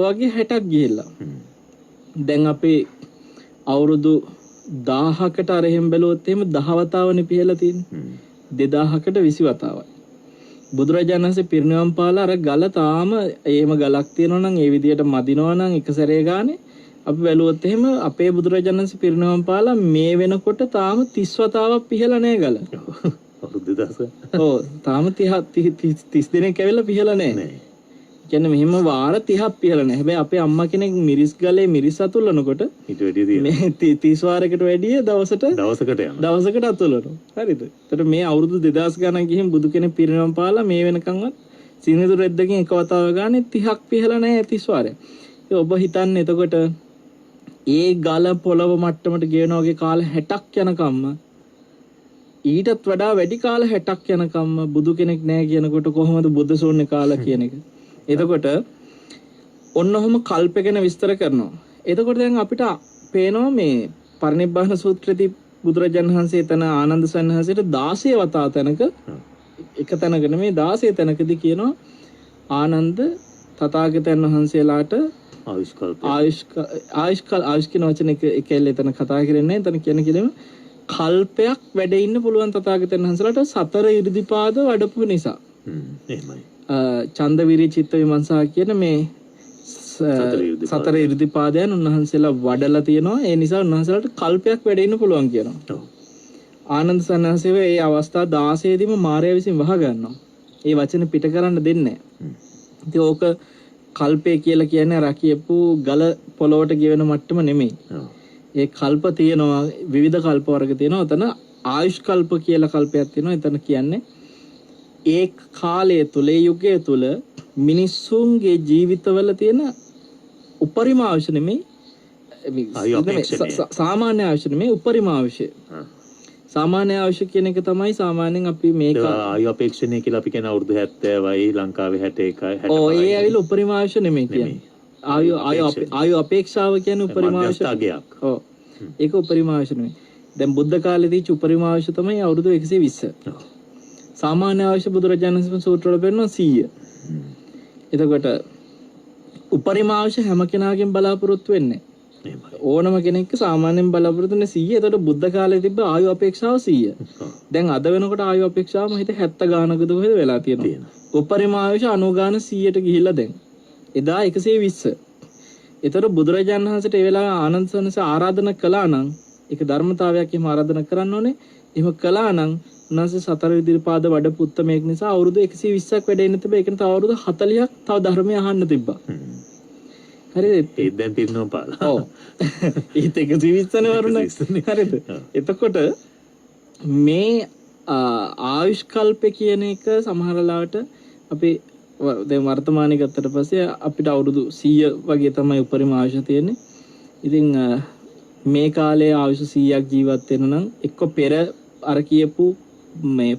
ඔයගේ 60ක් ගිහිල්ලා. දැන් අපි අවුරුදු 1000කට අර එහෙම බැලුවොත් එහෙම 10 වතාවනේ පිහලා තියෙන්නේ. 2000කට 20 වතාවයි. බුදුරජාණන් වහන්සේ පිරිනිවන් පාලා අර ගල තාම එහෙම ගලක් තියෙනවා නම් ඒ විදියට මදිනවා නම් එක සැරේ ගානේ අපි බැලුවොත් එහෙම අපේ බුදුරජාණන් වහන්සේ පිරිනිවන් පාලා මේ වෙනකොට තාම 30 වතාවක් පිහලා නැහැ ගල. අවුරුදු 2000. ඔව් තාම 30 දිනක් ඇවිල්ලා පිහලා නැහැ. කියන්නේ මෙහෙම වාර 30ක් පිහලා නැහැ. හැබැයි අපේ අම්මා කෙනෙක් මිරිස් ගලේ මිරිස් අතුල්ලනකොට ඊට වැඩිය තියෙනවා. මේ 30 වාරයකට වැඩිය දවසකට යනවා. දවසකට අතුල්ලනවා. හරිද? ඒතර මේ අවුරුදු 2000 ගණන් ගිහින් බුදු කෙනෙක් පිරිනවම් පාලා මේ වෙනකන්වත් සිනිඳු රෙද්දකින් එක වතාව ගානේ 30ක් පිහලා නැහැ 30 වාරයක්. ඔබ හිතන්නේ එතකොට ඒ ගල පොළව මට්ටමට ගෙවන වගේ කාල 60ක් යනකම්ම ඊටත් වඩා වැඩි කාල 60ක් යනකම්ම බුදු කෙනෙක් නැහැ කියනකොට කොහොමද බුද්ධ ශූන්‍ය කාල කියන එක? එතකොට ඔන්නෝම කල්ප ගැන විස්තර කරනවා. එතකොට දැන් අපිට පේනවා මේ පරිනිබ්බාන සූත්‍රයේදී බුදුරජාණන් වහන්සේ එතන ආනන්ද සන්නහසේට 16 වතාව තැනක එක තැනක නෙමෙයි 16 තැනකදී කියනවා ආනන්ද තථාගතයන් වහන්සේලාට ආයුෂ් කියන වචන එක එතන කතා කරන්නේ එතන කියන කෙලෙම කල්පයක් වැඩ ඉන්න පුළුවන් තථාගතයන් වහන්සේලාට සතර ඉරිදිපාද වඩපු නිසා. එහෙමයි. ඡන්ද විරිය චිත්ත විමර්ශා කියන මේ සතර ඉරිදිපාදයන් උන්වහන්සේලා වඩලා තියෙනවා. ඒ නිසා උන්වහන්සේලාට කල්පයක් වැඩ ඉන්න පුළුවන් කියනවා. ආනන්ද සන්නහසේව ඒ අවස්ථා 16 දීම මාර්යා විසින් වහ ගන්නවා. ඒ වචන පිට කරන්න දෙන්නේ නැහැ. ඉතින් ඕක කල්පය කියලා කියන්නේ අර කියපු ගල පොළොවට ගෙවෙන මට්ටම නෙමෙයි. ඒ කල්ප තියෙනවා විවිධ කල්ප වර්ග තියෙනවා. එතන ආයුෂ් කල්ප කියලා කල්පයක් තියෙනවා. එතන කියන්නේ ඒ කාලය තුල ඒ යුගය තුල මිනිස්සුන්ගේ ජීවිතවල තියෙන උපරිම අවශ්‍ය නෙමෙයි සාමාන්‍ය අවශ්‍ය නෙමෙයි උපරිම අවශ්‍ය සාමාන්‍ය ආයුෂ කියන එක තමයි සාමාන්‍යයෙන් අපි මේක ආයු අපේක්ෂණය කියලා අපි කියන අවුරුදු 70යි ලංකාවේ 61යි 65යි. ඔව් ඒ ඇවිල්ලා උපරිම ආයුෂ නෙමෙයි කියන්නේ. ආයු අපේක්ෂාව කියන්නේ උපරිම ආයුෂ. ඔව්. ඒක උපරිම ආයුෂ නෙමෙයි. දැන් බුද්ධ කාලේදී උපරිම ආයුෂ තමයි අවුරුදු 120. සාමාන්‍ය ආයුෂ බුදුරජාණන් වහන්සේ සූත්‍රවල පෙන්නනවා 100. එතකොට උපරිම ආයුෂ හැම කෙනාගෙන් බලාපොරොත්තු වෙන්නේ ඕනම කෙනෙක් සාමාන්‍යයෙන් බලාපොරොත්තු වෙන්නේ 100. එතකොට බුද්ධ කාලේ තිබ්බ ආයු අපේක්ෂාව 100. දැන් අද වෙනකොට ආයු අපේක්ෂාව මම හිත 70 ගානකද කොහෙද වෙලා තියෙනවා. උපරිම ආයුෂ 90 ගාන 100ට ගිහිල්ලා දැන්. එදා 120. එතකොට බුදුරජාණන් වහන්සේට ඒ වෙලාවේ ආනන්ද සනස ආරාධනා කළා නම් ඒක ධර්මතාවයක් එහෙම ආරාධනා කරන්න ඕනේ. එහෙම කළා නම් උන්වහන්සේ සතර ඉදිරිපාද වඩපු උත්තමයෙක් නිසා අවුරුදු 120ක් වැඩ ඉන්න තිබ්බ. ඒක නිසා අවුරුදු 40ක් තව ධර්මය අහන්න තිබ්බා. හරිද? ඒ දැන් පින්නෝ පාලා. ඔව්. ඒත් 120 නේ වරුණ. හරිද? එතකොට මේ ආයුෂ් කල්පේ කියන එක සමහර ලාවට අපි දැන් වර්තමානයේ ගත්තට පස්සේ අපිට අවුරුදු 100 වගේ තමයි උපරිම ආයුෂ තියෙන්නේ. ඉතින් මේ කාලේ ආයුෂ 100ක් ජීවත් වෙන නම් එක්ක පෙර අර කියපු මේ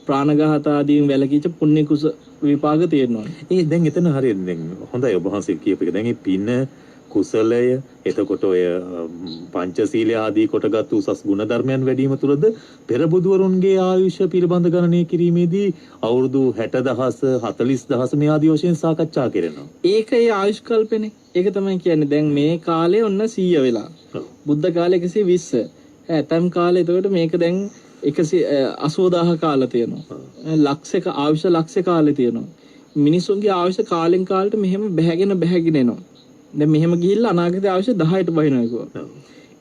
ප්‍රාණඝාත ආදීන් වැළකීච්ච පුණ්‍ය කුස විපාක තියෙනවා. ඒ දැන් එතන හරියට දැන් හොඳයි ඔබ වහන්සේ කියපු එක. දැන් මේ පින කුසලය එතකොට ඔය පංචශීලය ආදී කොටගත් උසස් ගුණ ධර්මයන් වැඩිම තුලද පෙර බුදුවරුන්ගේ ආයුෂ පිළිබඳ ගණනය කිරීමේදී අවුරුදු 60000 40000 මේ ආදී වශයෙන් සාකච්ඡා කරනවා. ඒක ඒ ආයුෂ් කල්පනේ. ඒක තමයි කියන්නේ. දැන් මේ කාලේ ඔන්න 100 වෙලා. බුද්ධ කාලේ 120. ඇතම් කාලේ එතකොට මේක දැන් 180,000 කාලා තියෙනවා. ලක්ෂයක ආයුෂ ලක්ෂ කාලේ තියෙනවා. මිනිසුන්ගේ ආයුෂ කාලෙන් කාලට මෙහෙම බැහැගෙන එනවා. දැන් මෙහෙම ගිහිල්ලා අනාගතයේ ආයුෂ 10ට බහිනවා කිව්වා.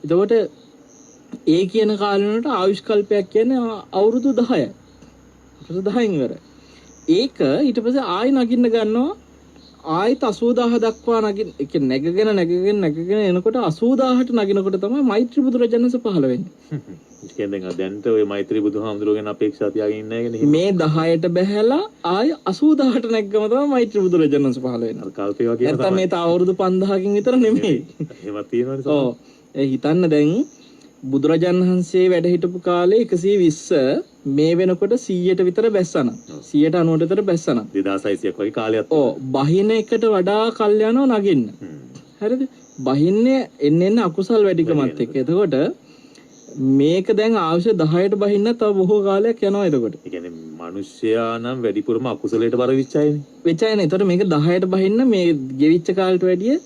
එතකොට ඒ කියන කාලේ වලට ආයුෂ් කල්පයක් කියන්නේ අවුරුදු 10යි. අවුරුදු 10න් ඉවරයි. ඒක ඊට පස්සේ ආයෙ නගින්න ගන්නවා. ආයෙත් 80000 දක්වා නගින්න. ඒ කියන්නේ නැගගෙන එනකොට 80000ට නගිනකොට තමයි මෛත්‍රී බුදුරජාණන් වහන්සේ පහළ වෙන්නේ. කියන්නේ දැන්ට ඔය මෛත්‍රී බුදුහාමුදුරුවෝ ගැන අපේක්ෂා තියාගෙන ඉන්නේ නැහැ මේ 10ට බැහැලා ආයෙ 80000ට නැග්ගම තමයි මෛත්‍රී බුදුරජාණන් වහන්සේ පහළ වෙන්නේ. අර කල්පේ වගේ නැත්නම් මේ තා අවුරුදු 5000කින් විතර නෙමෙයි. එහෙමත් තියෙනවනේ. ඔව්. ඒ හිතන්න දැන් බුදුරජාණන් වහන්සේ වැඩ හිටපු කාලේ 120 මේ වෙනකොට 100ට විතර බැස්සන. 190ට විතර බැස්සන. 2600ක් වගේ කාලයක්. ඔව්. බහින එකට වඩා කල් යනවා නගින්න. හරිද? බහින්නේ එන්න අකුසල් වැඩිකමත් එක්ක. එතකොට මේක දැන් ආයුෂ 10ට බහින්න තව බොහෝ කාලයක් යනවා එතකොට. ඒ කියන්නේ මිනිස්සයා නම් වැඩිපුරම අකුසලයට බර වෙච්චයිනේ. වෙච්චයිනේ. එතකොට මේක 10ට බහින්න මේ ගෙවිච්ච කාලයට වැඩිය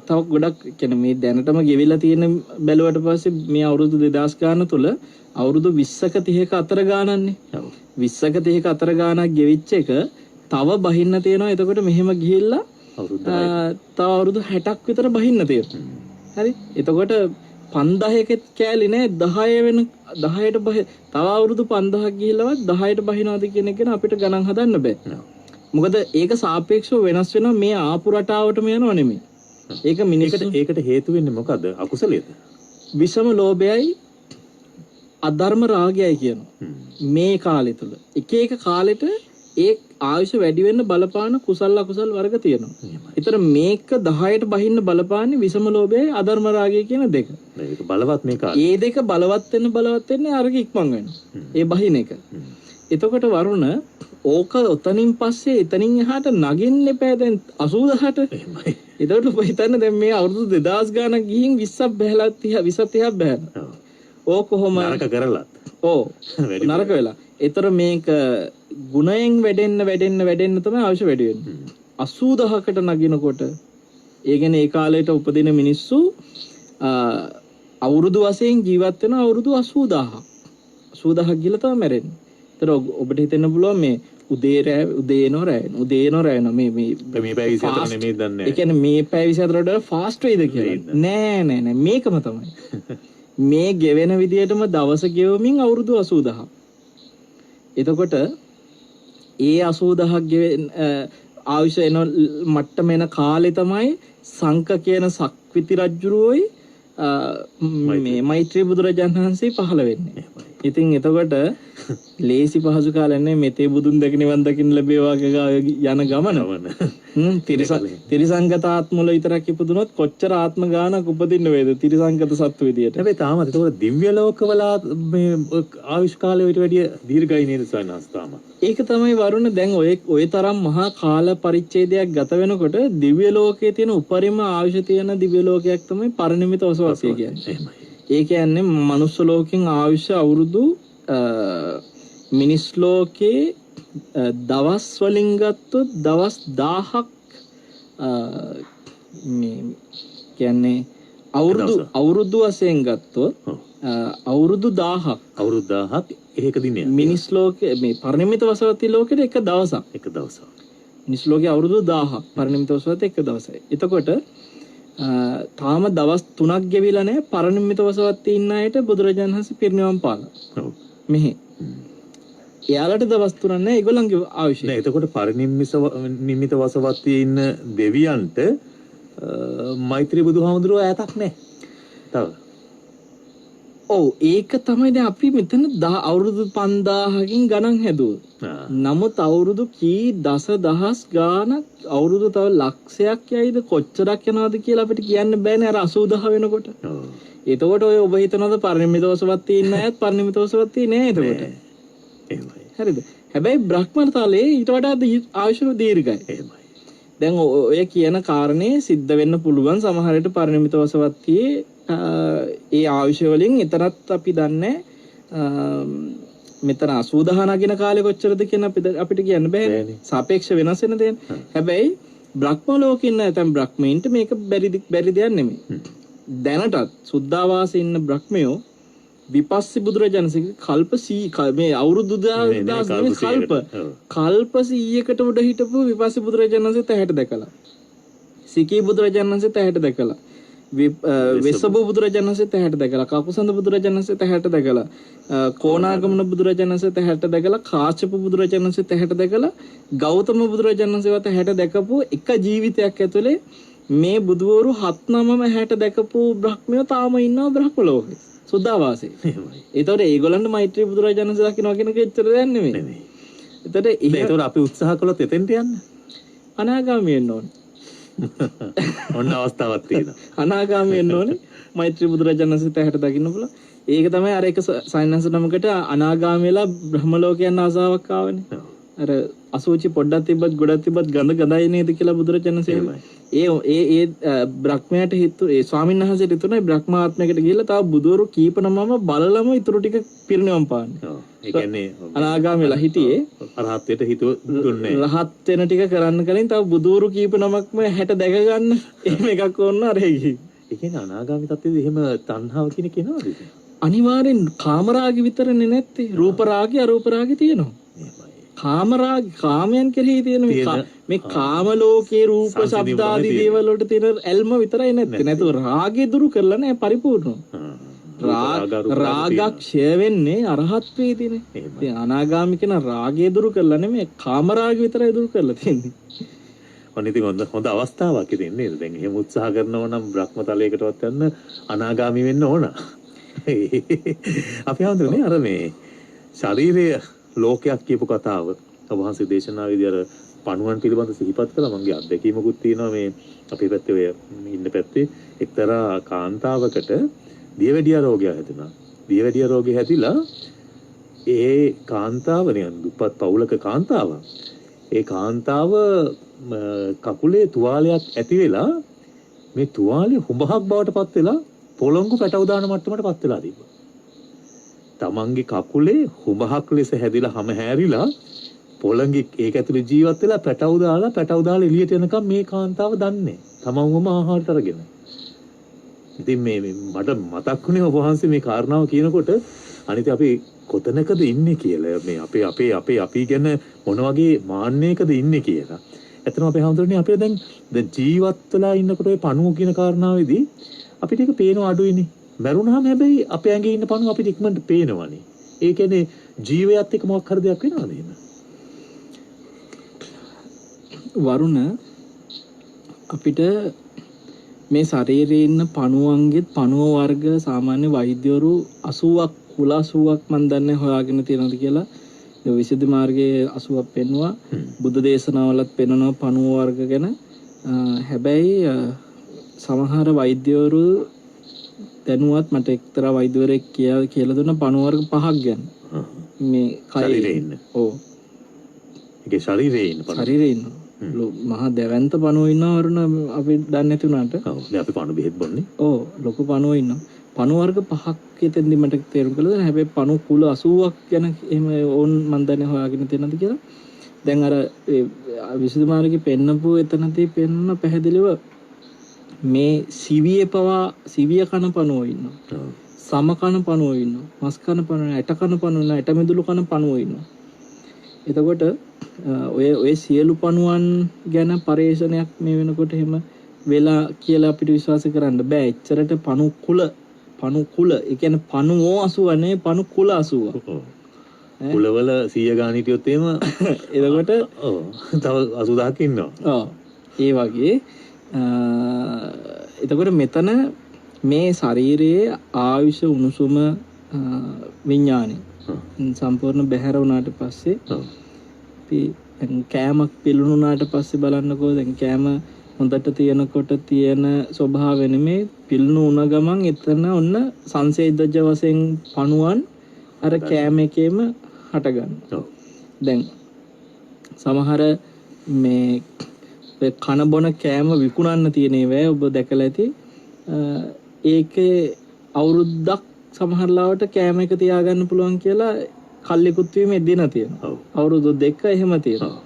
තව ගොඩක් කියන්නේ මේ දැනටම ගෙවිලා තියෙන බැලුවට පස්සේ මේ අවුරුදු 2000 ගාන තුල අවුරුදු 20ක 30ක අතර ගානන්නේ. 20ක 30ක අතර ගානක් ගෙවිච්ච එක තව බහින්න තියෙනවා. එතකොට මෙහෙම ගිහිල්ලා තව අවුරුදු 60ක් විතර බහින්න තියෙනවා. හරි? එතකොට 5000ක කෑලි නෑ 10 වෙන 10ට තව අවුරුදු 5000ක් ගිහිල්ලවත් 10ට බහිනවද කියන එක ගැන අපිට ගණන් හදන්න බෑ. මොකද ඒක සාපේක්ෂව වෙනස් වෙනවා මේ ආපු රටාවටම යනව නෙමෙයි. ඒක ඒකට හේතු වෙන්නේ මොකද්ද? අකුසලයේද? විෂම ලෝභයයි අධර්ම රාගයයි කියනවා. මේ කාලය තුල එක එක කාලෙට ඒ ආයුෂ වැඩි වෙන්න බලපාන කුසල අකුසල වර්ග තියෙනවා. ඒතර මේක 10ට බහින්න බලපාන්නේ විෂම ලෝභයයි අධර්ම රාගය කියන දෙක. ඒක බලවත් මේ කාලේ. ඒ දෙක බලවත් වෙන්නේ අරක ඉක්මන් වෙනවා. ඒ බහින එක. එතකොට වරුණ ඕක ඔතනින් පස්සේ එතනින් එහාට නගින්න එපා දැන් 80000ට. එහෙමයි. එතකොට ඔබ හිතන්න දැන් මේ අවුරුදු 2000 ගානක් ගිහින් 20ක් බහැලා 30ක් බහැලා. ඕක කොහොම නරක කරලත්. ඕ නරක වෙලා. ඒතර මේක ගුණයෙන් වැඩෙන්න තමයි අවශ්‍ය වැඩි වෙන්නේ. 80000කට නගිනකොට ඒ කියන්නේ ඒ කාලේට උපදින මිනිස්සු අවුරුදු වශයෙන් ජීවත් වෙන අවුරුදු 80000ක්. 80000ක් ගිහලා තමයි මැරෙන්නේ. ඒතර ඔබට හිතෙන්න පුළුවන් මේ උදේ එනවා රැ එනවා මේ පැය 24 නෙමෙයි දන්නේ. ඒ කියන්නේ මේ පැය 24ට වඩා ෆාස්ට් වෙයිද කියලා. නෑ මේකම තමයි. මේ ගෙවෙන විදියටම දවස ගෙවමින් අවුරුදු 80000ක්. එතකොට ඒ 80000ක් ආයුෂ එන මට්ටම එන කාලේ තමයි සංක කියන සක්විති රජුරුවෝයි මේ මෛත්‍රී බුදුරජාණන් වහන්සේ පහළ වෙන්නේ. ඉතින් එතකොට ලේසි පහසු කාලයක් නෙමෙයි මෙතේ බුදුන් දැක නිවන් දකින්න ලැබේවා යන ගමන. තිරිසංගත ආත්මවල විතරක් ඉපදුනොත් කොච්චර ආත්ම ගානක් උපදින්න වේද තිරිසංගත සත්තු විදියට. හැබැයි තාම ඒක දිව්‍ය ලෝකවල මේ ආයුෂ් කාලය ඊට වැඩිය දීර්ඝයි නේද සයන්ස් තාම. ඒක තමයි වරුණ දැන් ඔය තරම් මහා කාල පරිච්ඡේදයක් ගත වෙනකොට දිව්‍ය ලෝකයේ තියෙන උපරිම ආයුෂ තියෙන දිව්‍ය ලෝකයක් තමයි පරිණිමිත වසවතිය කියන්නේ. ඒ කියන්නේ මනුස්ස ලෝකෙන් ආයුෂ අවුරුදු මිනිස් ලෝකේ දවස් වලින් ගත්තොත් දවස් 1000ක් මේ කියන්නේ අවුරුදු වශයෙන් ගත්තොත් අවුරුදු 1000ක් ඒක දිනේ මිනිස් ලෝකේ මේ පරිණිමිත වසවති ලෝකෙට එක දවසක් මිනිස් ලෝකේ අවුරුදු 1000ක් පරිණිමිත වසවති එක දවසයි. එතකොට තාම දවස් 3ක් ගෙවිලා නැහැ පරිණිමිත වසවති ඉන්න අයට බුදුරජාණන් වහන්සේ පිරිනිවන් පාලා. මෙහි එයාලට දවස් 3ක් නැහැ ඒගොල්ලන්ගේ ආයුෂය. නෑ එතකොට පරිනිම්මිත වසවත්තියේ ඉන්න දෙවියන්ට මෛත්‍රී බුදුහාමුදුරුවෝ ඈතක් නැහැ. තව. ඔව් ඒක තමයි දැන් අපි මෙතන අවුරුදු 5000කින් ගණන් හැදුවා. නමුත් අවුරුදු කී දසදහස් ගාණක් අවුරුදු තව ලක්ෂයක් යයිද කොච්චරක් යනවද කියලා අපිට කියන්න බෑනේ අර 80000 වෙනකොට. එතකොට ඔය ඔබ හිතනවද පරිනිම්මිත වසවත්තියේ ඉන්න අයත් පරිනිම්මිත වසවත්තියේ නෑ එතකොට. හරිද? හැබැයි බ්‍රහ්මතලයේ ඊට වඩා ආයුෂ දීර්ඝයි. එහෙමයි. දැන් ඔය කියන කාරණේ සිද්ධ වෙන්න පුළුවන් සමහර විට පරිණිමිත වසවත්තියේ ඒ ආයුෂ වලින් එතරම් අපි දන්නේ මෙතන 80000 නගින කාලේ කොච්චරද කියන අපිට කියන්න බෑ. සාපේක්ෂ වෙනස් වෙන දෙයක්. හැබැයි බ්‍රහ්ම ලෝකේ ඉන්න නැත්නම් බ්‍රහ්මීන්ට මේක බැරි දෙයක් නෙමෙයි. දැනටත් සුද්ධාවාසයේ ඉන්න බ්‍රහ්මයෝ විපස්සී බුදුරජාණන්සේ කල්ප 100 මේ අවුරුදු 2000 කල්ප 100කට උඩ හිටපු විපස්සී බුදුරජාණන්සේ තැහැට දැකලා සිකී බුදුරජාණන්සේ තැහැට දැකලා වෙස්සබු බුදුරජාණන්සේ තැහැට දැකලා කකුසඳ බුදුරජාණන්සේ තැහැට දැකලා කොණාගමන බුදුරජාණන්සේ තැහැට දැකලා කාශ්‍යප බුදුරජාණන්සේ තැහැට දැකලා ගෞතම බුදුරජාණන්සේ තැහැට දැකපු එක ජීවිතයක් ඇතුලේ මේ බුදුවරු 7-9ම හැට දැකපු බ්‍රහ්මයෝ තාම ඉන්නවා බ්‍රහ්ම ලෝකේ සුද්ධාවාසයේ. ඒතකොට ඒගොල්ලන්ට මෛත්‍රී බුදුරජාණන්සේ දකින්න කෙනෙක් එච්චර දෙයක් නෙමෙයි. ඒතකොට අපි උත්සාහ කළොත් එතෙන්ට යන්න අනාගාමී වෙන්න ඕනේ. ඔන්න අවස්ථාවක් තියෙනවා. අනාගාමී වෙන්න ඕනේ. මෛත්‍රී බුදුරජාණන්සේ තැහැට දකින්න පුළුවන්. ඒක තමයි අර එක සයන්ස් නමකට අනාගාමී වෙලා බ්‍රහ්ම ලෝක යන ආසාවක් ආවනේ. අර අසෝචි පොඩ්ඩක් තිබ්බත් ගොඩක් තිබ්බත් ගඳයි නේද කියලා බුදුරජාණන්සේ ඒ බ්‍රහ්මයාට ඒ ස්වාමීන් වහන්සේට හිතුණා බ්‍රහ්මාත්මයකට ගිහිල්ලා තව බුදුවරු කීප නමම බලලම ඊටු ටික පිරිනිවන් පාන්නේ. ඒ කියන්නේ අනාගාමී වෙලා හිටියේ රහත් හිතුව දුන්නේ. රහත් වෙන ටික කරන්න කලින් තව බුදුවරු කීප නමක්ම හැට දැක ගන්න එහෙම එකක් ඕන අර ඒ කියන්නේ අනාගාමී තත්ත්වෙදී එහෙම තණ්හාව කියන කෙනාද? අනිවාර්යෙන් කාමරාගි විතරනේ නැත්තේ. රූප රාගි අරූප රාගි තියෙනවා. කාමයන් කෙරෙහි තියෙන මේ කාම ලෝකේ රූප ශබ්ද ආදී දේවල් වලට තියෙන ඇල්ම විතරයි නැත්තේ. නැතුව රාගය දුරු කරලා නැහැ පරිපූර්ණව. රාගක්ෂය වෙන්නේ අරහත් වේදීනේ. ඉතින් අනාගාමී කෙනා රාගය දුරු කරලා නෙමෙයි කාම රාගය විතරයි දුරු කරලා තියෙන්නේ. ඔන්න ඉතින් හොඳ අවස්ථාවක් ඉතින් නේද? දැන් එහෙම උත්සාහ කරනවා නම් බ්‍රහ්මතලයකටවත් යන්න අනාගාමී වෙන්න ඕන. අපි හඳුනන්නේ අර මේ ශරීරය ලෝකයක් කියපු කතාව වහන්සේ දේශනාවේදී අර පණුවන් පිළිබඳ සිහිපත් කළා. මගේ අත්දැකීමකුත් තියෙනවා මේ අපේ පැත්තේ ඔය ඉන්න පැත්තේ එක්තරා කාන්තාවකට දියවැඩියා රෝගයක් හැදුනා. දියවැඩියා රෝගේ හැදිලා ඒ කාන්තාව නිකන් දුප්පත් පවුලක කාන්තාවක්. ඒ කාන්තාව කකුලේ තුවාලයක් ඇති වෙලා මේ තුවාලේ හුඹහක් බවට පත් වෙලා පොළොංගු පැටව දාන මට්ටමට පත් වෙලා තිබ්බා. තමන්ගේ කකුලේ හුඹහක් ලෙස හැදිලා හැම හැරිලා පොළඟි ඒක ඇතුලේ ජීවත් වෙලා පැටව දාලා එළියට යනකම් මේ කාන්තාව දන්නේ තමන්වම ආහාරට අරගෙන. ඉතින් මේ මට මතක් වුණේ ඔබ වහන්සේ මේ කාරණාව කියනකොට අනිත් අපි කොතනකද ඉන්නේ කියලා මේ අපි ගැන මොන වගේ මාන්නයකද ඉන්නේ කියලා. ඇත්තටම අපේ හැමෝටම අපේ දැන් ජීවත් වෙලා ඉන්නකොට ඔය පණුව කියන කාරණාවේදී අපිට ඒක පේනව අඩුයිනේ. මරුණාම හැබැයි අපේ ඇඟේ ඉන්න පණුව අපිට ඉක්මනට පේනවනේ. ඒ කියන්නේ ජීවයත් එක්ක මොකක් හරි දෙයක් වෙනවද එහෙම? වරුණ අපිට මේ ශරීරයේ ඉන්න පණුවන්ගේ පණුව වර්ග සාමාන්‍ය වෛද්‍යවරු 80ක් කුල 80ක් මන් දන්නේ හොයාගෙන තියෙනවද කියලා විසුද්ධි මාර්ගයේ 80ක් පෙන්නවා. බුද්ධ දේශනාවලත් පෙන්වනවා පණුව වර්ග ගැන. හැබැයි සමහර වෛද්‍යවරු දැනුවත් මට එක්තරා වෛද්‍යවරයෙක් කියලා දුන්න පණුව වර්ග 5ක් ගැන. මේ ශරීරේ ඉන්න. ඔව්. ඒකේ ශරීරේ ඉන්න පණුව. ශරීරේ ඉන්න. මහා දැවැන්ත පණුව ඉන්නවා වරුණ අපි දන්නේ නැති උනාට. ඔව්. දැන් අපි පණුව බෙහෙත් බොන්නේ. ඔව් ලොකු පණුව ඉන්නවා. පණුව වර්ග 5ක් එතෙන්දි මට තේරුම් කළා. හැබැයි පණුව කුල 80ක් ගැන එහෙම ඕන් මන් දන්නේ හොයාගෙන තියෙනවද කියලා. දැන් අර විසුද්ධි මාර්ගයේ පෙන්නපු එතනදී පෙන්න පැහැදිලිව මේ සිවියේ පවා සිවිය කන පණුව ඉන්නවා. සම කන පණුව ඉන්නවා. මස් කන පණුව, ඇට කන පණුව, ඇට මිදුළු කන පණුව ඉන්නවා. එතකොට ඔය සියලු පණුවන් ගැන පරේක්ෂණයක් මේ වෙනකොට එහෙම වෙලා කියලා අපිට විශ්වාස කරන්න බෑ. එච්චරට පණු කුල ඒ කියන්නේ පණුවෝ 80 නේ පණු කුල 80. කුලවල 100 ගාන හිටියොත් එහෙම එතකොට ඔව් තව 80000ක් ඉන්නවා. ඔව් ඒ වගේ එතකොට මෙතන මේ ශරීරයේ ආයුෂ උණුසුම විඥානය සම්පූර්ණ බැහැර වුණාට පස්සේ අපි කෑමක් පිළුණුනාට පස්සේ බලන්නකෝ දැන් කෑම හොඳට තියෙනකොට තියෙන ස්වභාවය නෙමේ පිළුණු වුණ ගමන් එතන ඔන්න සංසේදජ වශයෙන් පණුවන් අර කෑම එකේම හට ගන්නවා. දැන් සමහර මේ කන බොන කෑම විකුණන්න තියෙන ඒවා ඔබ දැකලා ඇති. ඒකේ අවුරුද්දක් සමහර ලාවට කෑම එක තියාගන්න පුළුවන් කියලා කල්ලිකුත් වීමේ දින තියෙනවා. අවුරුදු 2 එහෙම තියෙනවා.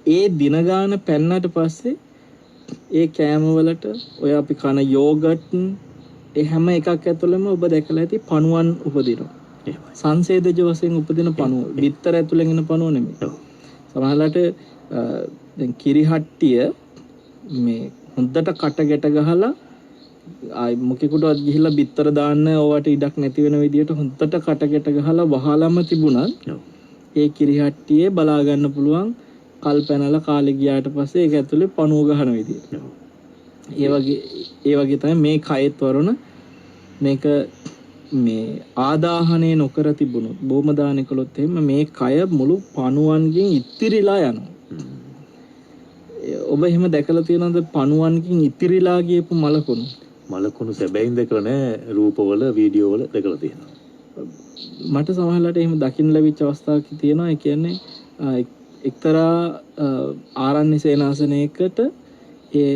ඒ දින ගාන පැන්නට පස්සේ ඒ කෑම වලට ඔය අපි කන යෝගට් ඒ හැම එකක් ඇතුළෙම ඔබ දැකලා ඇති පණුවන් උපදිනවා. සංසේදජ වශයෙන් උපදින පණුව. බිත්තර ඇතුළෙන් එන පණුව නෙමෙයි. සමහරවිට දැන් කිරිහට්ටිය මේ හොඳට කට ගැට ගහලා ආයි මොකෙකුටවත් ගිහිල්ලා බිත්තර දාන්න ඕවට ඉඩක් නැති වෙන විදියට හොඳට කට ගැට ගහලා වහලම තිබුණත් ඒ කිරිහට්ටියේ බලා ගන්න පුළුවන් කල් පැනලා කාලේ ගියාට පස්සේ ඒක ඇතුලේ පණුව ගහන විදිය. ඒ වගේ තමයි මේ කයෙත් වරණ මේක මේ ආදාහනය නොකර තිබුණොත් බොම දාන කළොත් එහෙම මේ කය මුළු පණුවන්ගෙන් ඉතිරිලා යනවා. ඔබ එහෙම දැකලා තියෙනවද පණුවන්ගෙන් ඉතිරිලා ගියපු මලකුණු සැබෑයින් දැකලා නෑ රූපවල වීඩියෝවල දැකලා තියෙනවා. මට සමහරවිට එහෙම දකින්න ලැබිච්ච අවස්ථාවක් තියෙනවා. ඒ කියන්නේ එක්තරා ආරණ්‍ය සේනාසනයකට ඒ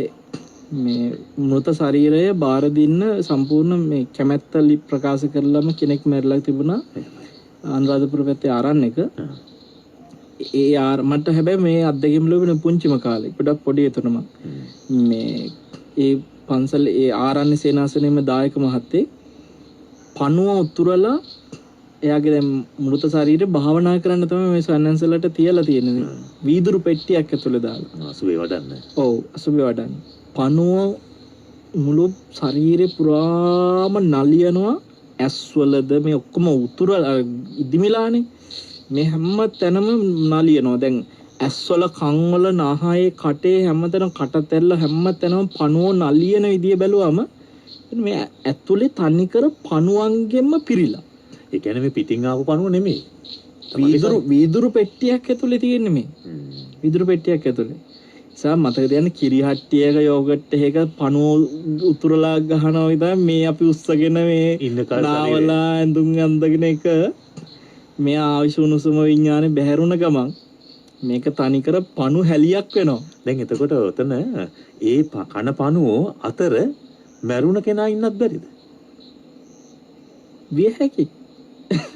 මේ මృత ශරීරය බාර දෙන්න සම්පූර්ණ මේ කැමැත්ත ප්‍රකාශ කරලම කෙනෙක් මැරිලා තිබුණා අනුරාධපුර පැත්තේ ආරණ්‍යක. මට හැබැයි මේ අත්දැකීම් ලැබුණ පුංචිම කාලේ පොඩක් පොඩි එතනම මේ ඒ පන්සල ඒ ආරණ්‍ය සේනාසනයේම දායක මහත්තයෙක් පණුව උතුරලා එයාගේ දැන් මృత ශරීරය භාවනා කරන්න තමයි මේ සන්නන්සලට තියලා තියෙන්නේ. වීදුරු පෙට්ටියක් ඇතුලේ දාලා. අසුබේ වඩන්නේ. ඔව් අසුබේ වඩන්නේ. පණුව මුළු ශරීරේ පුරාම නලියනවා. ඇස්වලද මේ ඔක්කොම උතුරලා ඉදිමිලානේ. මේ හැම තැනම නලියනවා. දැන් ඇස්වල කන්වල නාහයේ කටේ හැමතැනම කට තැල්ල හැමතැනම පණුව නලියන විදිය බැලුවම මේ ඇතුලේ තනිකර පණුවන්ගෙන්ම පිරීලා. ඒ කියන්නේ මේ පිටින් ආපු පණුව නෙමෙයි. වීදුරු පෙට්ටියක් ඇතුලේ තියෙන්නේ මේ. වීදුරු පෙට්ටියක් ඇතුලේ. සා මතකද යන්නේ කිරිහට්ටියක යෝගට් එකක පණුව උතුරලා ගහනවා විතර මේ අපි උස්සගෙන මේ නාවලා ඇඳුම් අඳගෙන එක මේ ආයුෂ උණුසුම විඥානේ බැහැරුණ ගමන් මේක තනිකර පණු හැලියක් වෙනවා. දැන් එතකොට ඔතන ඒ කන පණුව අතර මැරුණ කෙනා ඉන්නත් බැරිද? විය හැකි.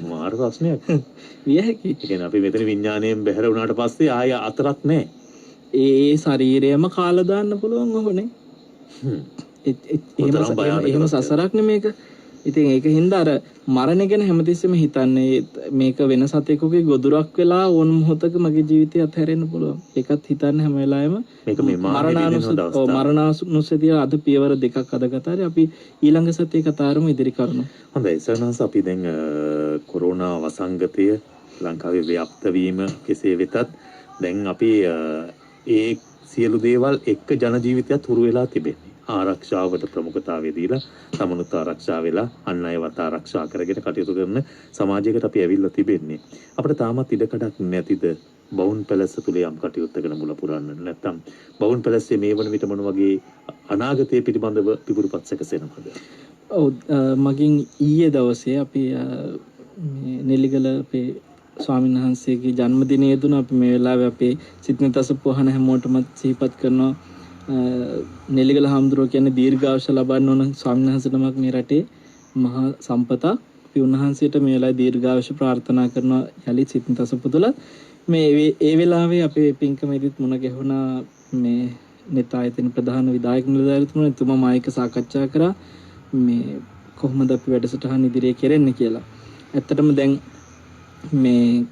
මාර ප්‍රශ්නයක්. විය හැකි. ඒ කියන්නේ අපි මෙතන විඥාණයෙන් බැහැර වුණාට පස්සේ ආය අතරක් නැහැ. ඒ ශරීරයම කාලා දාන්න පුළුවන් ඔහොනේ. එහෙම සසරක් නේ මේක. ඉතින් ඒක හින්දා අර මරණ ගැන හැමතිස්සෙම හිතන්නේ මේක වෙන සතෙකුගේ ගොදුරක් වෙලා ඕන මොහොතක මගේ ජීවිතය අත්හැරෙන්න පුළුවන්. ඒකත් හිතන්න හැම වෙලාවෙම මේක මේ මරණානුස්සතිය අද පියවර දෙකක් අද කතාවේ අපි ඊළඟ සතියේ කතාවරම ඉදිරි කරනවා. හොඳයි සර්ණස් අපි දැන් කොරෝනා වසංගතය ලංකාවේ ව්‍යාප්ත වීම කෙසේ වෙතත් දැන් අපි ඒ සියලු දේවල් එක්ක ජන ජීවිතයත් හුරු වෙලා තිබෙන්නේ. ආරක්ෂාවට ප්‍රමුඛතාවය දීලා තමනුත් ආරක්ෂා වෙලා අන් අයවත් ආරක්ෂා කරගෙන කටයුතු කරන සමාජයකට අපි ඇවිල්ලා තිබෙන්නේ. අපිට තාමත් ඉඩකඩක් නැතිද බවුන් පැලැස්ස තුල යම් කටයුත්තකට මුල පුරන්න? නැත්නම් බවුන් පැලැස්සේ මේ වන විට මොන වගේ අනාගතය පිළිබඳව පිපුරුපත් සැකසෙනවද? ඔව් මගින් ඊයේ දවසේ අපි නෙල්ලිගල අපේ ස්වාමීන් වහන්සේගේ ජන්මදිනයේ දුන අපි මේ වෙලාවේ අපේ සිත්නතස පොහන හැමෝටම සිහිපත් කරනවා. නෙල්ලිගල හාමුදුරුවෝ කියන්නේ දීර්ඝායුෂ ලබන්න ඕන ස්වාමීන් වහන්සේ නමක් මේ රටේ මහා සම්පතක්. අපි උන්වහන්සේට මේ වෙලාවේ දීර්ඝායුෂ ප්‍රාර්ථනා කරනවා යලි සිත්නතස පුතුල. මේ ඒ වෙලාවේ අපේ පින්කමේදීත් මුණ ගැහුණා මේ නෙතායතන ප්‍රධාන විධායක නිලධාරීතුමා එතුමා මායික සාකච්ඡා කරා මේ කොහොමද අපි වැඩසටහන ඉදිරියේ කෙරෙන්නේ කියලා. ඇත්තටම දැන් මේ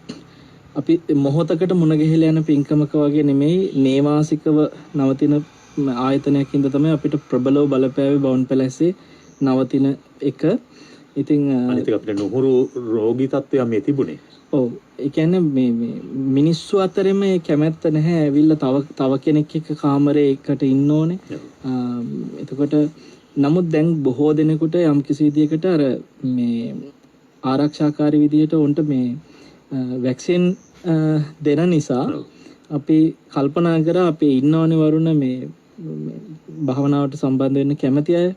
අපි මොහොතකට මුණ ගැහිලා යන පින්කමක වගේ නෙමෙයි නේවාසිකව නවතින ආයතනයක් ඉඳ තමයි අපිට ප්‍රබලව බලපෑවේ බවුන් පැලැස්සේ නවතින එක. ඉතින් අනිත් එක අපිට නුහුරු රෝගී තත්ත්වයක් මේ තිබුණේ. ඔව් ඒ කියන්නේ මේ මිනිස්සු අතරේ මේ කැමැත්ත නැහැ ඇවිල්ලා තව කෙනෙක් එක්ක කාමරේ එකට ඉන්න ඕනේ. එතකොට නමුත් දැන් බොහෝ දෙනෙකුට යම් කිසි විදියකට අර මේ ආරක්ෂාකාරී විදියට උන්ට මේ වැක්සින් දෙන නිසා අපි කල්පනා කරා අපි ඉන්නවනේ වරුණ මේ භාවනාවට සම්බන්ධ වෙන්න කැමති අය.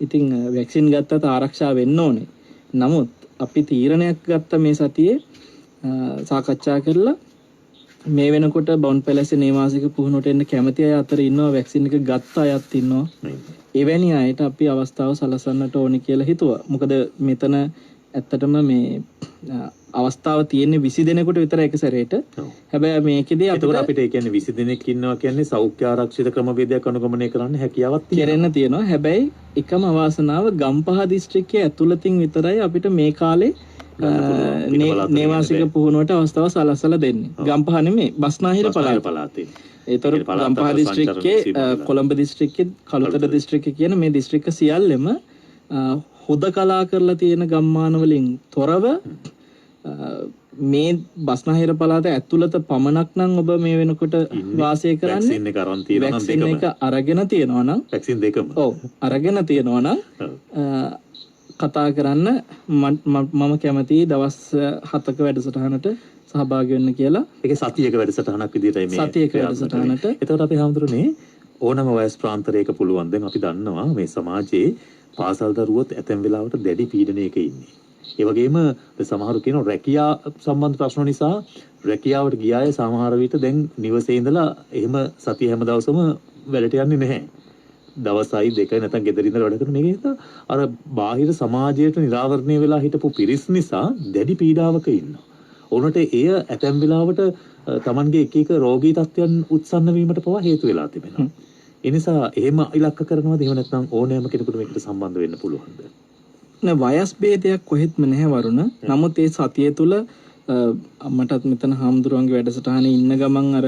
ඉතින් වැක්සින් ගත්තත් ආරක්ෂා වෙන්න ඕනේ. නමුත් අපි තීරණයක් ගත්ත මේ සතියේ සාකච්ඡා කරලා මේ වෙනකොට බවුන් පැලැස්සේ නේවාසික පුහුණුවට එන්න කැමති අය අතර ඉන්නවා වැක්සින් එක ගත්ත අයත් ඉන්නවා. එවැනි අයට අපි අවස්ථාව සලසන්නට ඕනේ කියලා හිතුවා. මොකද මෙතන ඇත්තටම මේ අවස්ථාව තියෙන්නේ 20 දෙනෙකුට විතර එක සැරේට. හැබැයි මේකෙදී අපිට ඒ කියන්නේ 20 දෙනෙක් ඉන්නවා කියන්නේ සෞඛ්‍ය ආරක්ෂිත ක්‍රමවේදයක් අනුගමනය කරන්න හැකියාවක් තියෙනවා. හැබැයි එකම අවාසනාව ගම්පහ දිස්ත්‍රික්කයේ ඇතුළතින් විතරයි අපිට මේ කාලේ නේවාසික පුහුණුවට අවස්ථාව සලසලා දෙන්නේ. ගම්පහ නෙමෙයි බස්නාහිර පළාතේ. ඒතර ගම්පහ දිස්ත්‍රික්කයේ කොළඹ දිස්ත්‍රික්කයේ කළුතර දිස්ත්‍රික්කයේ කියන මේ දිස්ත්‍රික්ක සියල්ලෙම හුදකලා කරලා තියෙන ගම්මාන වලින් තොරව මේ බස්නාහිර පළාත ඇතුළත පමණක් නම් ඔබ මේ වෙනකොට වාසය කරන්නේ වැක්සින් එක අරගෙන තියෙනවා නම් වැක්සින් දෙකම අරගෙන තියෙනවා නම් කතා කරන්න මම කැමතියි දවස් 7ක වැඩසටහනට සහභාගී වෙන්න කියලා. ඒකේ සතියක වැඩසටහනක් විදිහටයි මේ සතියක වැඩසටහනට. එතකොට අපි හඳුරන්නේ ඕනම වයස් ප්‍රාන්තරයක පුළුවන්. දැන් අපි දන්නවා මේ සමාජයේ පාසල් දරුවොත් ඇතැම් වෙලාවට දැඩි පීඩනයක ඉන්නේ. ඒ වගේම සමහරු කියනවා රැකියා සම්බන්ධ ප්‍රශ්න නිසා රැකියාවට ගිය අය සමහර විට දැන් නිවසේ ඉඳලා එහෙම සතිය හැම දවසම වැඩට යන්නේ නැහැ. දවසයි දෙකයි නැත්නම් ගෙදර ඉඳලා වැඩ කරන මේක අර බාහිර සමාජයට නිරාවරණය වෙලා හිටපු පිරිස් නිසා දැඩි පීඩාවක ඉන්නවා. උනට එය ඇතැම් වෙලාවට Tamanගේ එක එක රෝගී තත්ත්වයන් උත්සන්න වීමට පවා හේතු වෙලා තිබෙනවා. ඒ නිසා එහෙම ඉලක්ක කරනවාද එහෙම නැත්නම් ඕනෑම කෙනෙකුට මේකට සම්බන්ධ වෙන්න පුළුවන්ද? නෑ වයස් ભેදයක් කොහෙත්ම නැහැ වරුණ. නමුත් ඒ සතිය තුල මටත් මෙතන හාමුදුරුවන්ගේ වැඩසටහනේ ඉන්න ගමන් අර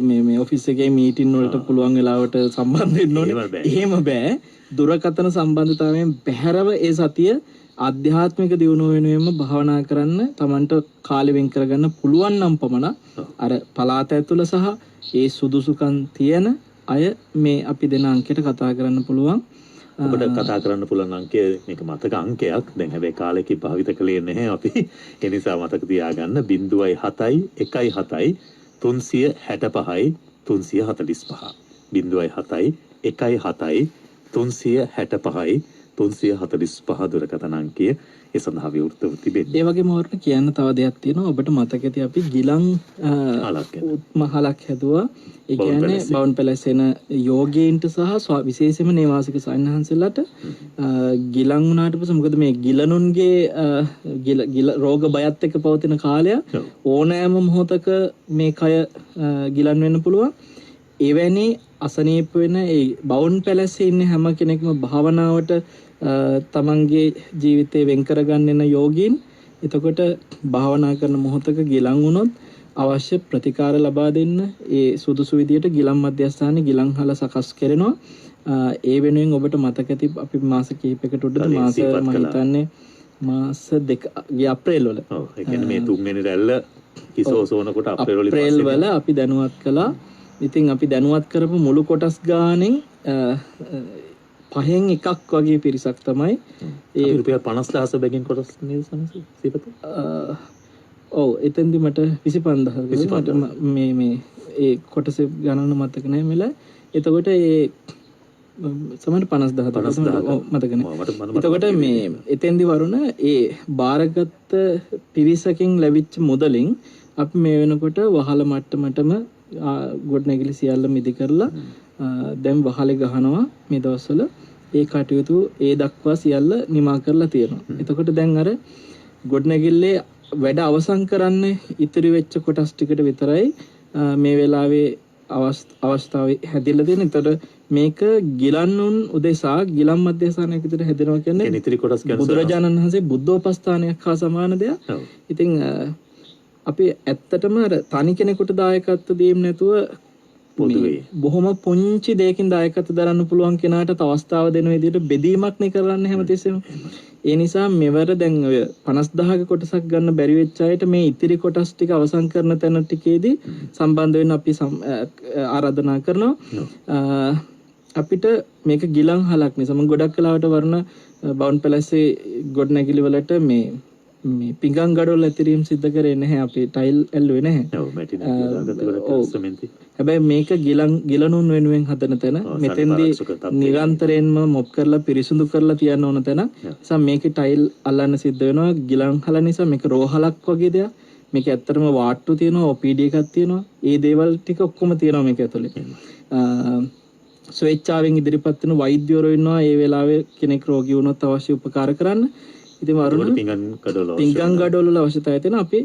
මේ ඔෆිස් එකේ මීටින් වලට පුළුවන් වෙලාවට සම්බන්ධ වෙන්න ඕනේ. එහෙම බෑ. දුරකථන සම්බන්ධතාවයෙන් බැහැරව ඒ සතිය ආධ්‍යාත්මික දියුණුව වෙනුවෙන්ම භාවනා කරන්න Tamanට කාලෙ වෙන් කරගන්න පුළුවන් නම් පමණ අර පළාත ඇතුළ සහ ඒ සුදුසුකම් තියෙන අය මේ අපි දෙන අංකයට කතා කරන්න පුළුවන්. ඔබට කතා කරන්න පුළුවන් අංකය මේක මතක අංකයක්. දැන් හැබැයි කාලෙකින් භාවිත කළේ නැහැ අපි. ඒ නිසා මතක තියාගන්න 0.7 1.7 365යි 345. 0.7 1.7 365යි 345 දුරකථන අංකය ඒ සඳහා විවෘතව තිබෙනවා. ඒ වගේම වරුණ කියන්න තව දෙයක් තියෙනවා. ඔබට මතක ඇති අපි ගිලන් මහලක් හැදුවා. ඒ කියන්නේ බවුන් පැලැස්සෙන යෝගීන්ට සහ විශේෂයෙන්ම නේවාසික සයන්හන්සලාට ගිලන් වුණාට පස්සේ මොකද මේ ගිලනුන්ගේ ගිල රෝග බයත් එක්ක පවතින කාලය ඕනෑම මොහොතක මේ කය ගිලන් වෙන්න පුළුවන්. එවැනි අසනීප වෙන ඒ බවුන් පැලැස්සේ ඉන්න හැම කෙනෙක්ම භාවනාවට තමන්ගේ ජීවිතේ වෙන් කරගන්න යන යෝගීන්. එතකොට භාවනා කරන මොහොතක ගිලන් වුණොත් අවශ්‍ය ප්‍රතිකාර ලබා දෙන්න ඒ සුදුසු විදියට ගිලන් මධ්‍යස්ථානයේ ගිලන් හල සකස් කරනවා. ඒ වෙනුවෙන් ඔබට මතක ඇති අපි මාස කිහිපයකට උඩ මම හිතන්නේ මාස 2 අප්‍රේල් වල. ඔව් ඒ කියන්නේ මේ තුන්වෙනි රැල්ල කිසෝසෝනකොට අප්‍රේල් වල අපි දැනුවත් කළා ඉතින් අපි දැනුවත් කරපු මුළු කොටස් ගානෙන් 5න් එකක් වගේ පිරිසක් තමයි ඒ රුපියල් 50000 බැගින් කොටස් නේද සීපත? ඔව් එතෙන්දි මට 25000 මේ ඒ කොටස ගණන මතක නැහැ මෙලා. එතකොට ඒ සමහර 50000 මතක නැහැ. එතකොට මේ එතෙන්දි වරුණ ඒ බාරගත් පිරිසකින් ලැබිච්ච මුදලින් අපි මේ වෙනකොට වහල මට්ටමටම ගොඩනැගිලි සියල්ල මිදි කරලා දැන් වහලේ ගහනවා මේ දවස්වල. ඒ කටයුතු ඒ දක්වා සියල්ල නිමා කරලා තියෙනවා. එතකොට දැන් අර ගොඩනැගිල්ලේ වැඩ අවසන් කරන්න ඉතිරි වෙච්ච කොටස් ටිකට විතරයි මේ වෙලාවේ අවස්ථාව හැදිලා තියෙන. ඒතර මේක ගිලන්නුන් උදෙසා ගිලන් මධ්‍යස්ථානයක් විතර හැදෙනවා කියන්නේ ඉතිරි කොටස් කියන්නේ බුදුරජාණන් වහන්සේ බුද්ධෝපස්ථානයක් හා සමාන දෙයක්. ඉතින් අපි ඇත්තටම අර තනි කෙනෙකුට දායකත්ව දීම නැතුව බොහොම පුංචි දෙයකින් දායකත්ව දරන්න පුළුවන් කෙනාට අවස්ථාව දෙන විදිහට බෙදීමක් නේ කරන්නේ හැමතිස්සෙම. ඒ නිසා මෙවර දැන් ඔය 50000ක කොටසක් ගන්න බැරි වෙච්ච අයට මේ ඉතිරි කොටස් ටික අවසන් කරන තැන ටිකේදී සම්බන්ධ වෙන්න අපි ආරාධනා කරනවා. අපිට මේක ගිලන් හලක් නිසා මම ගොඩක් වෙලාවට වර්ණ බවුන් පැලසේ ගොඩනැගිලි වලට මේ පිඟන් ගඩොල් ඇතිරීම සිද්ධ කරේ නැහැ. අපි ටයිල් ඇල්ලුවේ නැහැ. හැබැයි මේක ගිලනුන් වෙනුවෙන් හදන තැන මෙතෙන්දී නිරන්තරයෙන්ම මොප් කරලා පිරිසුදු කරලා තියන්න ඕන තැන. නිසා මේකේ ටයිල් අල්ලන්න සිද්ධ වෙනවා. ගිලන් හල නිසා මේක රෝහලක් වගේ දෙයක්. මේක ඇත්තටම වාට්ටු තියෙනවා, OPD එකක් තියෙනවා. ඒ දේවල් ටික ඔක්කොම තියෙනවා මේක ඇතුලේ. ස්වේච්ඡාවෙන් ඉදිරිපත් වෙන වෛද්‍යවරු ඉන්නවා. ඒ වෙලාවේ කෙනෙක් රෝගී වුණොත් අවශ්‍ය උපකාර කරන්න. ඉතින් වරුණ පිංගන් ගඩොල් වල අවශ්‍යතාවය තියෙනවා. අපි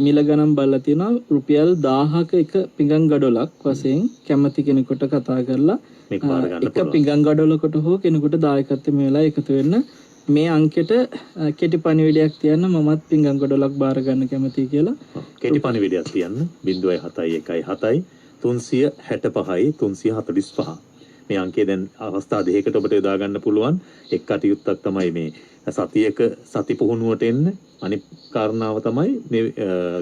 මිල ගණන් බලලා තියෙනවා රුපියල් 1000ක එක පිංගන් ගඩොලක් වශයෙන් කැමති කෙනෙකුට කතා කරලා එක පිංගන් ගඩොලකට හෝ කෙනෙකුට දායකත්වය මේ වෙලාවේ එකතු වෙන්න මේ අංකෙට කෙටි පණිවිඩයක් තියන්න මමත් පිංගන් ගඩොලක් බාර ගන්න කැමතියි කියලා කෙටි පණිවිඩයක් තියන්න 0.7117 365 345 මේ අංකේ දැන් අවස්ථා දෙකකට ඔබට යොදා ගන්න පුළුවන්. එක් කටයුත්තක් තමයි මේ සතියක සති පුහුණුවට එන්න. අනිත් කාරණාව තමයි මේ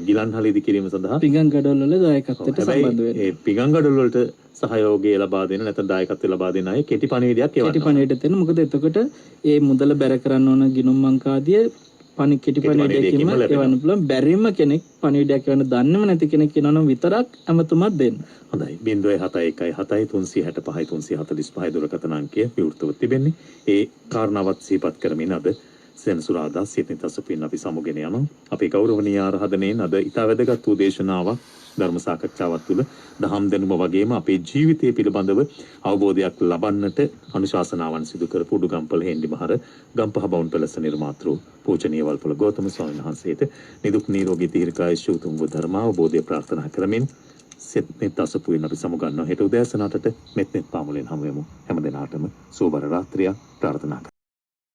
ගිලන් හල ඉදි කිරීම සඳහා පිඟන් ගඩොල් වල දායකත්වයට සම්බන්ධ වෙන්න. ඒ පිඟන් ගඩොල් වලට සහයෝගය ලබා දෙන නැත්නම් දායකත්වය ලබා දෙන අය කෙටි පණිවිඩයක් එවන්න. කෙටි පණිවිඩයක් දෙන්න. මොකද එතකොට ඒ මුදල බැර කරන්න ඕන ගිණුම් අංක ආදිය කෙටි පණිවිඩයකින්ම එවන්න පුළුවන්. බැරිම කෙනෙක් පණිවිඩයක් එවන්න දන්නේම නැති කෙනෙක් ඉන්නවනම් විතරක් ඇමතුමක් දෙන්න. හොඳයි. 0.7117 365 දුරකථන අංකය විවෘතව තිබෙන්නේ. ඒ කාරණාවත් සිහිපත් කරමින් අද සෙනසුරාදා සිටිතසපින් අපි සමුගෙන යනවා. අපේ ගෞරවනීය ආරාධනෙන් අද ඊට වැදගත් වූ දේශනාවක් ධර්ම සාකච්ඡාවක් තුළ දහම් දැනුම වගේම අපේ ජීවිතය පිළිබඳව අවබෝධයක් ලබන්නට අනුශාසනාවන් සිදු කරපු උඩුගම්පල හෙන්ඩිමහර ගම්පහ බවුන් පැලස නිර්මාතෘ පූජනීය වල්පොල ගෞතම ස්වාමීන් වහන්සේට නිදුක් නිරෝගී දීර්ඝායුෂ උතුම් වූ ධර්ම අවබෝධය ප්‍රාර්ථනා කරමින් සෙත්නෙත් අසපුවෙන් අපි සමුගන්නවා. හෙට උදෑසනට මෙත්නෙත් පාමුලෙන් හමු වෙමු. හැම දිනාටම සුබ රාත්‍රියක් ප්‍රාර්ථනා කරමි.